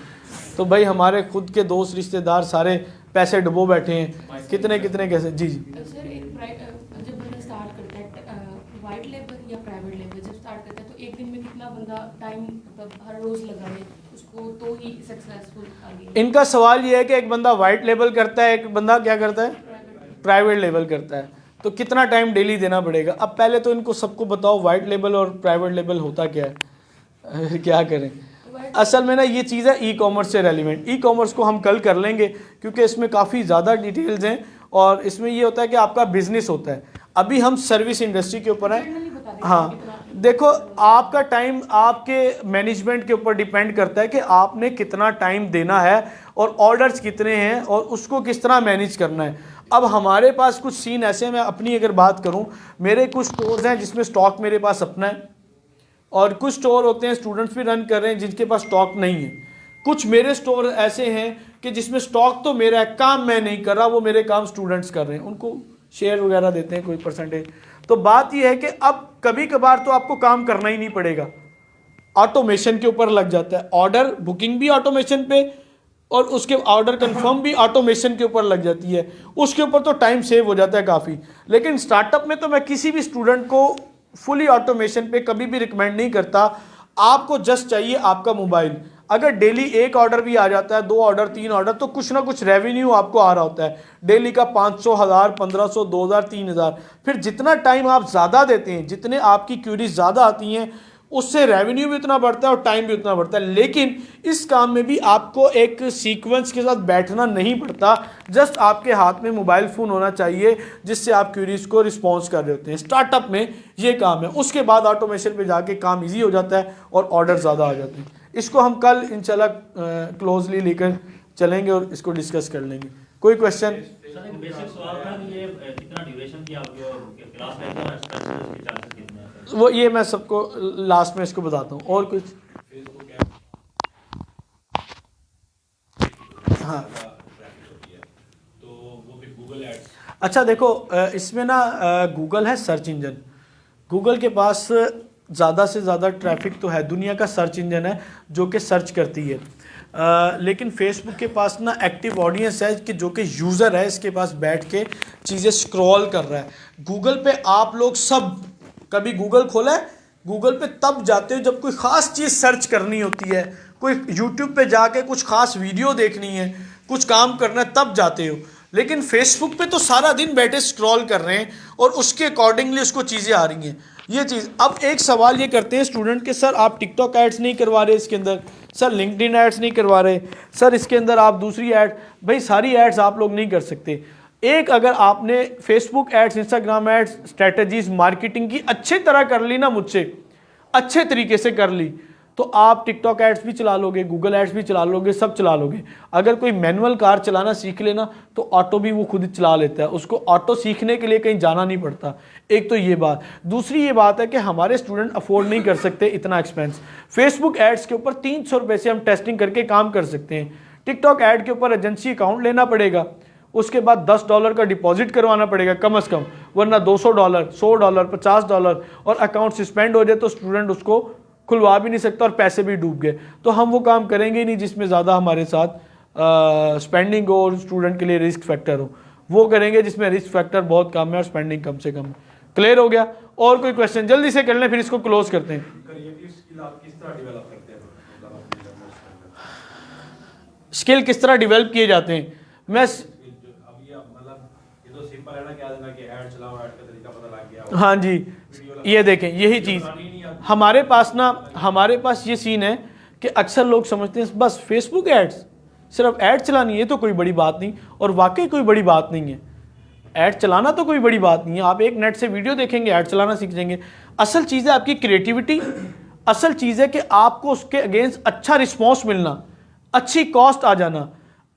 तो भाई हमारे खुद के दोस्त रिश्तेदार सारे पैसे डुबो बैठे हैं, कितने कितने कैसे। जी जी सर, जब बंदा स्टार्ट करता है वाइट लेवल या प्राइवेट लेवल जब स्टार्ट करता है तो एक दिन में कितना बंदा टाइम मतलब हर रोज़ लगाए उसको तो ही सक्सेसफुल आगे? इनका सवाल ये है कि एक बंदा वाइट लेवल करता है, एक बंदा क्या करता है, प्राइवेट लेवल करता है, तो कितना टाइम डेली देना पड़ेगा। अब पहले तो इनको सबको बताओ वाइट लेवल और प्राइवेट लेवल होता क्या है। क्या करें। वर्ल्ड असल में ना ये चीज़ है ई कॉमर्स से रेलिवेंट। ई कॉमर्स को हम कल कर लेंगे क्योंकि इसमें काफ़ी ज़्यादा डिटेल्स हैं और इसमें ये होता है कि आपका बिजनेस होता है। अभी हम सर्विस इंडस्ट्री के ऊपर हैं। हाँ, देखो आपका टाइम आपके मैनेजमेंट के ऊपर डिपेंड करता है कि आपने कितना टाइम देना है और ऑर्डर्स कितने हैं और उसको किस तरह मैनेज करना है। अब हमारे पास कुछ सीन ऐसे हैं, मैं अपनी अगर बात करूं, मेरे कुछ स्टोर्स हैं जिसमें स्टॉक मेरे पास अपना है और कुछ स्टोर होते हैं स्टूडेंट्स भी रन कर रहे हैं जिनके पास स्टॉक नहीं है। कुछ मेरे स्टोर ऐसे हैं कि जिसमें स्टॉक तो मेरा है, काम मैं नहीं कर रहा, वो मेरे काम स्टूडेंट्स कर रहे हैं, उनको शेयर वगैरह देते हैं कोई परसेंटेज। तो बात यह है कि अब कभी कभार तो आपको काम करना ही नहीं पड़ेगा, ऑटोमेशन के ऊपर लग जाता है, ऑर्डर बुकिंग भी ऑटोमेशन पे और उसके ऑर्डर कंफर्म भी ऑटोमेशन के ऊपर लग जाती है, उसके ऊपर तो टाइम सेव हो जाता है काफ़ी। लेकिन स्टार्टअप में तो मैं किसी भी स्टूडेंट को फुली ऑटोमेशन पे कभी भी रिकमेंड नहीं करता। आपको जस्ट चाहिए आपका मोबाइल। अगर डेली एक ऑर्डर भी आ जाता है, 2 ऑर्डर 3 ऑर्डर, तो कुछ ना कुछ रेवेन्यू आपको आ रहा होता है डेली का 500, 1000, 1500, 2000, 3000। फिर जितना टाइम आप ज़्यादा देते हैं, जितने आपकी क्यूरीज ज़्यादा आती हैं, उससे रेवेन्यू भी उतना बढ़ता है और टाइम भी उतना बढ़ता है। लेकिन इस काम में भी आपको एक सीक्वेंस के साथ बैठना नहीं पड़ता, जस्ट आपके हाथ में मोबाइल फ़ोन होना चाहिए जिससे आप क्यूरीज को रिस्पॉन्स कर रहे होते हैं। स्टार्टअप में ये काम है, उसके बाद ऑटोमेशन पे जाके काम ईजी हो जाता है और ऑर्डर ज़्यादा आ जाते हैं। इसको हम कल इंशाल्लाह क्लोजली लेकर चलेंगे और इसको डिस्कस कर लेंगे। कोई क्वेश्चन? सर एक बेसिक सवाल था कि ये कितना ड्यूरेशन की आपकी क्लास है और एक्सपेंसेस के चार्जेस कितने हैं? वो ये मैं सबको लास्ट में इसको बताता हूँ। और कुछ? हाँ, तो वो फिर गूगल एड्स। अच्छा देखो, इसमें ना गूगल है सर्च इंजन। गूगल के पास ज़्यादा से ज़्यादा ट्रैफिक तो है, दुनिया का सर्च इंजन है जो कि सर्च करती है। लेकिन फेसबुक के पास ना एक्टिव ऑडियंस है कि जो कि यूज़र है, इसके पास बैठ के चीज़ें स्क्रॉल कर रहा है। गूगल पे आप लोग सब कभी गूगल खोला है? गूगल पे तब जाते हो जब कोई ख़ास चीज़ सर्च करनी होती है, कोई यूट्यूब पे जाके कुछ ख़ास वीडियो देखनी है, कुछ काम करना है, तब जाते हो। लेकिन फेसबुक पे तो सारा दिन बैठे स्क्रॉल कर रहे हैं और उसके अकॉर्डिंगली उसको चीज़ें आ रही हैं। ये चीज़, अब एक सवाल ये करते हैं स्टूडेंट के, सर आप टिकटॉक एड्स नहीं करवा रहे इसके अंदर, सर लिंक्डइन एड्स नहीं करवा रहे, सर इसके अंदर आप दूसरी ऐड, भाई सारी एड्स आप लोग नहीं कर सकते। एक अगर आपने Facebook ads, Instagram ads, strategies marketing की अच्छी तरह कर ली ना, मुझसे अच्छे तरीके से कर ली, तो आप टिकटॉक एड्स भी चला लोगे, गूगल एड्स भी चला लोगे, सब चला लोगे। अगर कोई मैनुअल कार चलाना सीख लेना तो ऑटो भी वो खुद ही चला लेता है, उसको ऑटो सीखने के लिए कहीं जाना नहीं पड़ता। एक तो ये बात। दूसरी ये बात है कि हमारे स्टूडेंट अफोर्ड नहीं कर सकते इतना एक्सपेंस। फेसबुक एड्स के ऊपर 300 रुपये से हम टेस्टिंग करके काम कर सकते हैं। टिकटॉक ऐड के ऊपर एजेंसी अकाउंट लेना पड़ेगा, उसके बाद $10 का डिपॉजिट करवाना पड़ेगा कम से कम, वरना $200, $100, $50 और अकाउंट सस्पेंड हो जाए तो स्टूडेंट उसको खुलवा भी नहीं सकता और पैसे भी डूब गए। तो हम वो काम करेंगे ही नहीं जिसमें ज़्यादा हमारे साथ स्पेंडिंग हो और स्टूडेंट के लिए रिस्क फैक्टर हो। वो करेंगे जिसमें रिस्क फैक्टर बहुत कम है और स्पेंडिंग कम से कम है। क्लियर हो गया? और कोई क्वेश्चन? जल्दी से कर लें फिर इसको क्लोज करते हैं। स्किल किस तरह डेवलप किए जाते हैं? मैं हाँ जी, ये देखें, यही चीज़ हमारे पास ये सीन है कि अक्सर लोग समझते हैं बस फेसबुक एड्स, सिर्फ ऐड चलानी है तो कोई बड़ी बात नहीं, और वाकई कोई बड़ी बात नहीं है। ऐड चलाना तो कोई बड़ी बात नहीं है, आप एक नेट से वीडियो देखेंगे ऐड चलाना सीख जाएंगे। असल चीज़ है आपकी क्रिएटिविटी, असल चीज़ है कि आपको उसके अगेंस्ट अच्छा रिस्पॉन्स मिलना, अच्छी कॉस्ट आ जाना,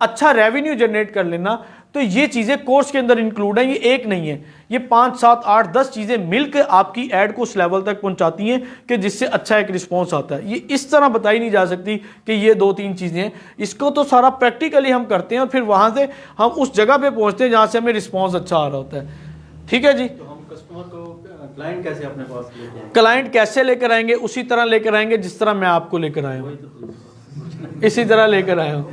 अच्छा रेवेन्यू जनरेट कर लेना। तो ये चीज़ें कोर्स के अंदर इंक्लूड हैं, ये एक नहीं है, ये 5, 7, 8, 10 चीज़ें मिलकर आपकी ऐड को उस लेवल तक पहुंचाती हैं कि जिससे अच्छा एक रिस्पॉन्स आता है। ये इस तरह बताई नहीं जा सकती कि ये 2-3 चीज़ें हैं, इसको तो सारा प्रैक्टिकली हम करते हैं और फिर वहाँ से हम उस जगह पे पहुँचते हैं जहाँ से हमें रिस्पॉन्स अच्छा आ रहा होता है। ठीक है जी? तो हम कस्टमर को क्लाइंट कैसे अपने पास लेके आएंगे? क्लाइंट कैसे लेकर आएंगे? उसी तरह लेकर आएंगे जिस तरह मैं आपको लेकर आया हूँ, इसी तरह लेकर आया हूँ।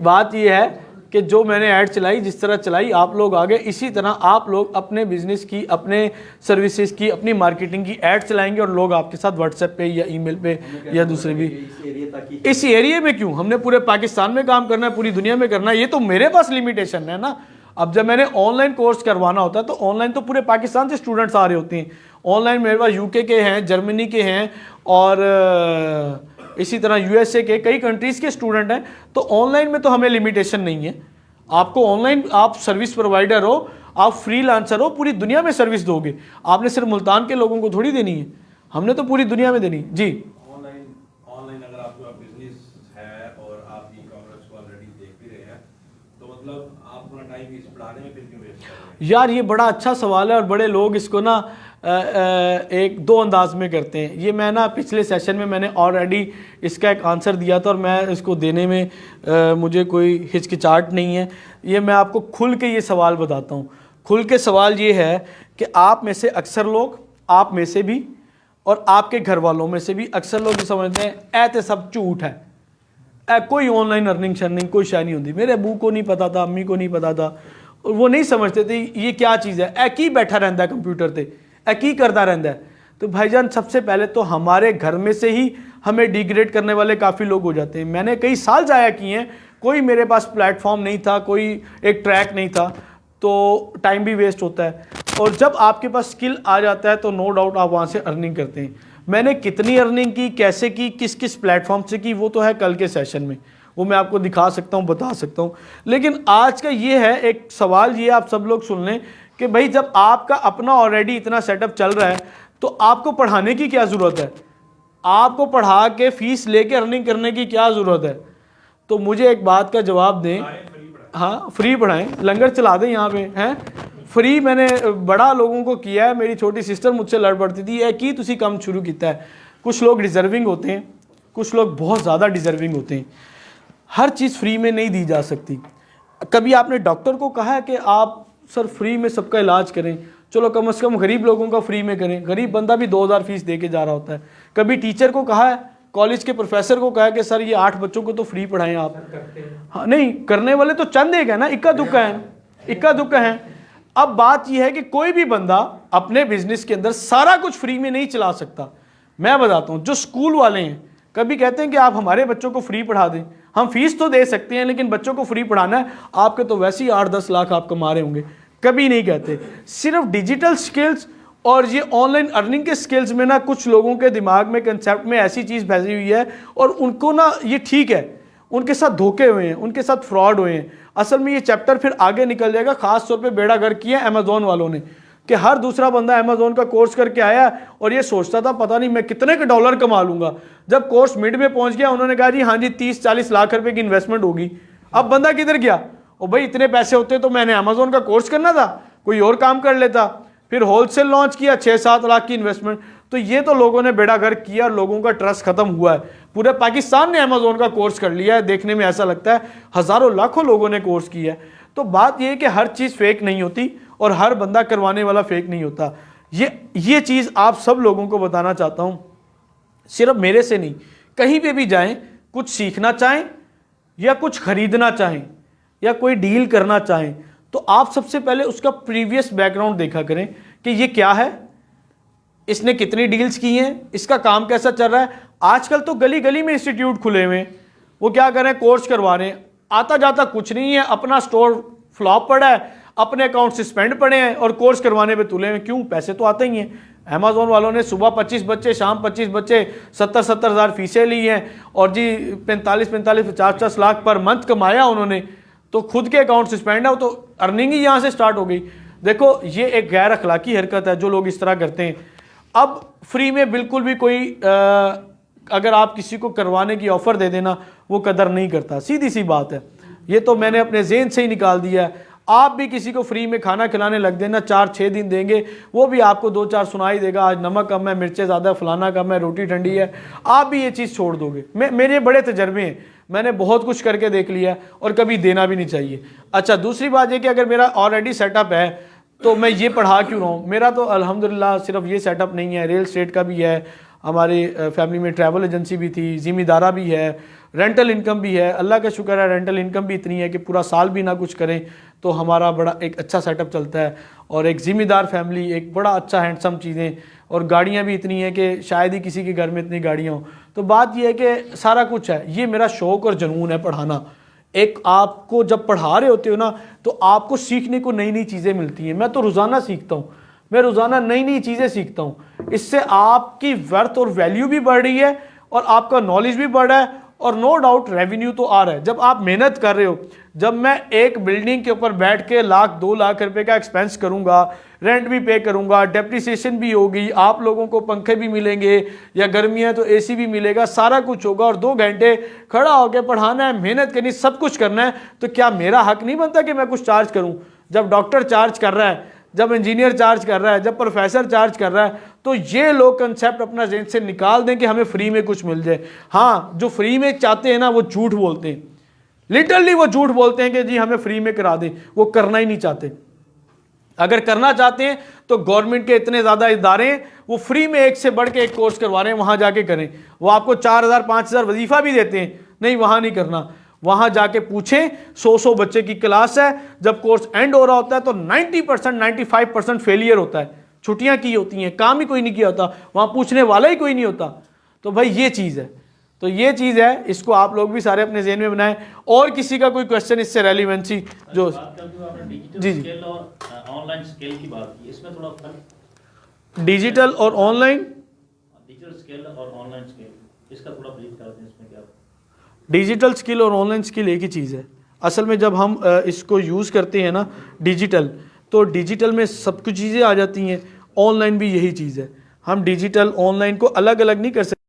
बात यह है कि जो मैंने ऐड चलाई, जिस तरह चलाई, आप लोग आगे इसी तरह आप लोग अपने बिजनेस की, अपने सर्विसेज की, अपनी मार्केटिंग की ऐड चलाएंगे और लोग आपके साथ व्हाट्सएप पे या ईमेल पे या दूसरे भी। इस एरिया में क्यों, हमने पूरे पाकिस्तान में काम करना है, पूरी दुनिया में करना है, ये तो मेरे पास लिमिटेशन है ना। अब जब मैंने ऑनलाइन कोर्स करवाना होता है तो ऑनलाइन तो पूरे पाकिस्तान से स्टूडेंट्स आ रहे होते हैं। ऑनलाइन मेरे पास UK के हैं, जर्मनी के हैं और इसी तरह यूएसए के कई कंट्रीज़ के स्टूडेंट हैं। तो ऑनलाइन में तो हमें लिमिटेशन नहीं है। आपको ऑनलाइन, आप सर्विस प्रोवाइडर हो, आप फ्रीलांसर हो, पूरी दुनिया में सर्विस दोगे। आपने सिर्फ मुल्तान के लोगों को थोड़ी देनी है, हमने तो पूरी दुनिया में देनी है। जी, ऑनलाइन अगर आपका बिजनेस है और आप ई कॉमर्स को ऑलरेडी देख भी रहे हैं, तो मतलब आप अपना टाइम इस बढ़ाने में फिर क्यों वेस्ट कर रहे हैं? यार ये बड़ा अच्छा सवाल है और बड़े लोग इसको ना एक दो अंदाज में करते हैं। ये मैं ना पिछले सेशन में मैंने ऑलरेडी इसका एक आंसर दिया था और मैं इसको देने में मुझे कोई हिचकिचाहट नहीं है। ये मैं आपको खुल के ये सवाल बताता हूँ। खुल के सवाल ये है कि आप में से अक्सर लोग, आप में से भी और आपके घर वालों में से भी अक्सर लोग ये समझते हैं ऐसे सब झूठ है, कोई ऑनलाइन अर्निंग शर्निंग कोई शायद नहीं होती। मेरे अबू को नहीं पता था, अम्मी को नहीं पता था, और वो नहीं समझते थे ये क्या चीज़ है। एक ही बैठा रहता है कंप्यूटर पे, एक ही करता रहता है। तो भाईजान सबसे पहले तो हमारे घर में से ही हमें डिग्रेड करने वाले काफ़ी लोग हो जाते हैं। मैंने कई साल जाया किए हैं, कोई मेरे पास प्लेटफॉर्म नहीं था, कोई एक ट्रैक नहीं था, तो टाइम भी वेस्ट होता है। और जब आपके पास स्किल आ जाता है तो नो डाउट आप वहाँ से अर्निंग करते हैं। मैंने कितनी अर्निंग की, कैसे की, किस किस प्लेटफॉर्म से की, वो तो है कल के सेशन में, वो मैं आपको दिखा सकता हूँ, बता सकता हूँ। लेकिन आज का ये है एक सवाल, ये आप सब लोग सुन लें कि भाई जब आपका अपना ऑलरेडी इतना सेटअप चल रहा है तो आपको पढ़ाने की क्या ज़रूरत है? आपको पढ़ा के फीस लेके अर्निंग करने की क्या ज़रूरत है? तो मुझे एक बात का जवाब दें। हाँ, फ्री पढ़ाएं, लंगर चला दें यहाँ पे हैं फ्री। मैंने बड़ा लोगों को किया है। मेरी छोटी सिस्टर मुझसे लड़ पड़ती थी, कि तुसी कम शुरू किया है। कुछ लोग डिज़र्विंग होते हैं, कुछ लोग बहुत ज़्यादा डिज़र्विंग होते हैं। हर चीज़ फ्री में नहीं दी जा सकती। कभी आपने डॉक्टर को कहा है कि आप सर फ्री में सबका इलाज करें? चलो कम से कम गरीब लोगों का फ्री में करें। गरीब बंदा भी 2000 फीस दे के जा रहा होता है। कभी टीचर को कहा है, कॉलेज के प्रोफेसर को कहा है कि सर ये 8 बच्चों को तो फ्री पढ़ाएं आप? हाँ, नहीं करने वाले तो चंद एक है ना, इक्का दुक्का है, इक्का दुक्का है। अब बात यह है कि कोई भी बंदा अपने बिजनेस के अंदर सारा कुछ फ्री में नहीं चला सकता। मैं बताता हूँ, जो स्कूल वाले हैं कभी कहते हैं कि आप हमारे बच्चों को फ्री पढ़ा दें। हम फीस तो दे सकते हैं लेकिन बच्चों को फ्री पढ़ाना है, आपके तो वैसे ही 8-10 लाख आप कमा रहे होंगे। कभी नहीं कहते। सिर्फ डिजिटल स्किल्स और ये ऑनलाइन अर्निंग के स्किल्स में ना कुछ लोगों के दिमाग में, कंसेप्ट में ऐसी चीज़ फैसी हुई है और उनको ना ये ठीक है, उनके साथ धोखे हुए हैं, उनके साथ फ्रॉड हुए हैं। असल में ये चैप्टर फिर आगे निकल जाएगा। खास तौर पे बेड़ा गर्क किया है अमेजोन वालों ने कि हर दूसरा बंदा अमेजोन का कोर्स करके आया और ये सोचता था पता नहीं मैं कितने के डॉलर कमा लूंगा। जब कोर्स मिड में पहुंच गया उन्होंने कहा जी हाँ जी 30-40 लाख रुपए की इन्वेस्टमेंट होगी। अब बंदा किधर गया? और भाई इतने पैसे होते तो मैंने अमेजोन का कोर्स करना था, कोई और काम कर लेता। फिर होलसेल लॉन्च किया, 6-7 लाख की इन्वेस्टमेंट। तो ये तो लोगों ने बेड़ा गर्क किया और लोगों का ट्रस्ट खत्म हुआ है। पूरे पाकिस्तान ने अमेजोन का कोर्स कर लिया है। देखने में ऐसा लगता है हज़ारों लाखों लोगों ने कोर्स किया है। तो बात यह है कि हर चीज़ फेक नहीं होती और हर बंदा करवाने वाला फेक नहीं होता। ये चीज़ आप सब लोगों को बताना चाहता हूँ। सिर्फ मेरे से नहीं, कहीं पे भी जाएं, कुछ सीखना चाहें या कुछ खरीदना चाहें या कोई डील करना चाहें तो आप सबसे पहले उसका प्रीवियस बैकग्राउंड देखा करें कि ये क्या है, इसने कितनी डील्स की हैं, इसका काम कैसा चल रहा है। आजकल तो गली गली में इंस्टीट्यूट खुले हुए हैं, वो क्या कर रहे हैं, कोर्स करवा रहे हैं। आता जाता कुछ नहीं है, अपना स्टोर फ्लॉप पड़ा है, अपने अकाउंट से स्पेंड पड़े हैं और कोर्स करवाने पे तुले हैं। क्यों? पैसे तो आते ही हैं। अमेजोन वालों ने सुबह 25 बच्चे, शाम 25 बच्चे, 70-70 हज़ार फीसें ली हैं और जी 45-50 लाख पर मंथ कमाया उन्होंने। तो खुद के अकाउंट से स्पेंड है, तो अर्निंग ही यहाँ से स्टार्ट हो गई। देखो ये एक गैर अखलाकी हरकत है जो लोग इस तरह करते हैं। अब फ्री में बिल्कुल भी कोई अगर आप किसी को करवाने की ऑफ़र दे देना वो कदर नहीं करता, सीधी सी बात है। ये तो मैंने अपने जेहन से ही निकाल दिया है। आप भी किसी को फ्री में खाना खिलाने लग देना, 4-6 दिन देंगे, वो भी आपको 2-4 सुनाई देगा, आज नमक कम है, मिर्चें ज़्यादा, फलाना कम है, रोटी ठंडी है, आप भी ये चीज़ छोड़ दोगे। मेरे बड़े तजर्बे हैं, मैंने बहुत कुछ करके देख लिया और कभी देना भी नहीं चाहिए। अच्छा, दूसरी बात ये कि अगर मेरा ऑलरेडी सेटअप है तो मैं ये पढ़ा क्यों रहा हूँ। मेरा तो अल्हम्दुलिल्लाह सिर्फ ये सेटअप नहीं है, रियल एस्टेट का भी है, हमारी फैमिली में ट्रैवल एजेंसी भी थी, ज़िम्मेदारा भी है, रेंटल इनकम भी है। अल्लाह का शुक्र है रेंटल इनकम भी इतनी है कि पूरा साल भी ना कुछ करें तो हमारा बड़ा एक अच्छा सेटअप चलता है। और एक ज़िम्मेदार फैमिली, एक बड़ा अच्छा हैंडसम चीज़ें, और गाड़ियाँ भी इतनी हैं कि शायद ही किसी के घर में इतनी गाड़ियाँ हों। तो बात यह है कि सारा कुछ है। ये मेरा शौक़ और जुनून है पढ़ाना। एक आपको जब पढ़ा रहे होते हो ना तो आपको सीखने को नई नई चीज़ें मिलती हैं। मैं तो रोज़ाना सीखता हूँ, मैं रोज़ाना नई नई चीज़ें सीखता हूँ। इससे आपकी वर्थ और वैल्यू भी बढ़ रही है और आपका नॉलेज भी बढ़ रहा है और नो डाउट रेवेन्यू तो आ रहा है। जब आप मेहनत कर रहे हो, जब मैं एक बिल्डिंग के ऊपर बैठ के 1-2 लाख रुपए का एक्सपेंस करूंगा, रेंट भी पे करूंगा, डेप्रिसिएशन भी होगी, आप लोगों को पंखे भी मिलेंगे या गर्मियाँ है तो एसी भी मिलेगा, सारा कुछ होगा और 2 घंटे खड़ा होकर पढ़ाना है, मेहनत करनी, सब कुछ करना है, तो क्या मेरा हक नहीं बनता कि मैं कुछ चार्ज करूं? जब डॉक्टर चार्ज कर रहा है, जब इंजीनियर चार्ज कर रहा है, जब प्रोफेसर चार्ज कर रहा है, तो ये लोग कंसेप्ट अपना जेहन से निकाल दें कि हमें फ्री में कुछ मिल जाए। हाँ, जो फ्री में चाहते हैं ना वो झूठ बोलते हैं, लिटरली वो झूठ बोलते हैं कि जी हमें फ्री में करा दें, वो करना ही नहीं चाहते। अगर करना चाहते हैं तो गवर्नमेंट के इतने ज़्यादा इदारे हैं, वो फ्री में एक से बढ़ के एक कोर्स करवा रहे हैं, वहाँ जाके करें। वो आपको 4000-5000 वजीफ़ा भी देते हैं, नहीं वहाँ नहीं करना, वहाँ जाके पूछें। 100 बच्चे की क्लास है, जब कोर्स एंड हो रहा होता है तो 90% 95% फेलियर होता है, छुट्टियाँ की होती हैं, काम ही कोई नहीं किया होता, वहाँ पूछने वाला ही कोई नहीं होता। तो भाई ये चीज़ है, तो ये चीज़ है, इसको आप लोग भी सारे अपने ज़हन में बनाएं। और किसी का कोई क्वेश्चन इससे रेलिवेंसी जो बात करते हुए आपने डिजिटल जी, जी। स्केल और ऑनलाइन स्केल की बात की, इसमें थोड़ा फर्क, डिजिटल और ऑनलाइन, डिजिटल स्केल और ऑनलाइन स्केल, इसका थोड़ा ब्रीफ कर दें, इसमें क्या? डिजिटल स्किल और ऑनलाइन स्किल एक ही चीज़ है। असल में जब हम इसको यूज़ करते हैं ना डिजिटल, तो डिजिटल में सब कुछ चीज़ें आ जाती हैं, ऑनलाइन भी यही चीज़ है। हम डिजिटल ऑनलाइन को अलग अलग नहीं कर सकते।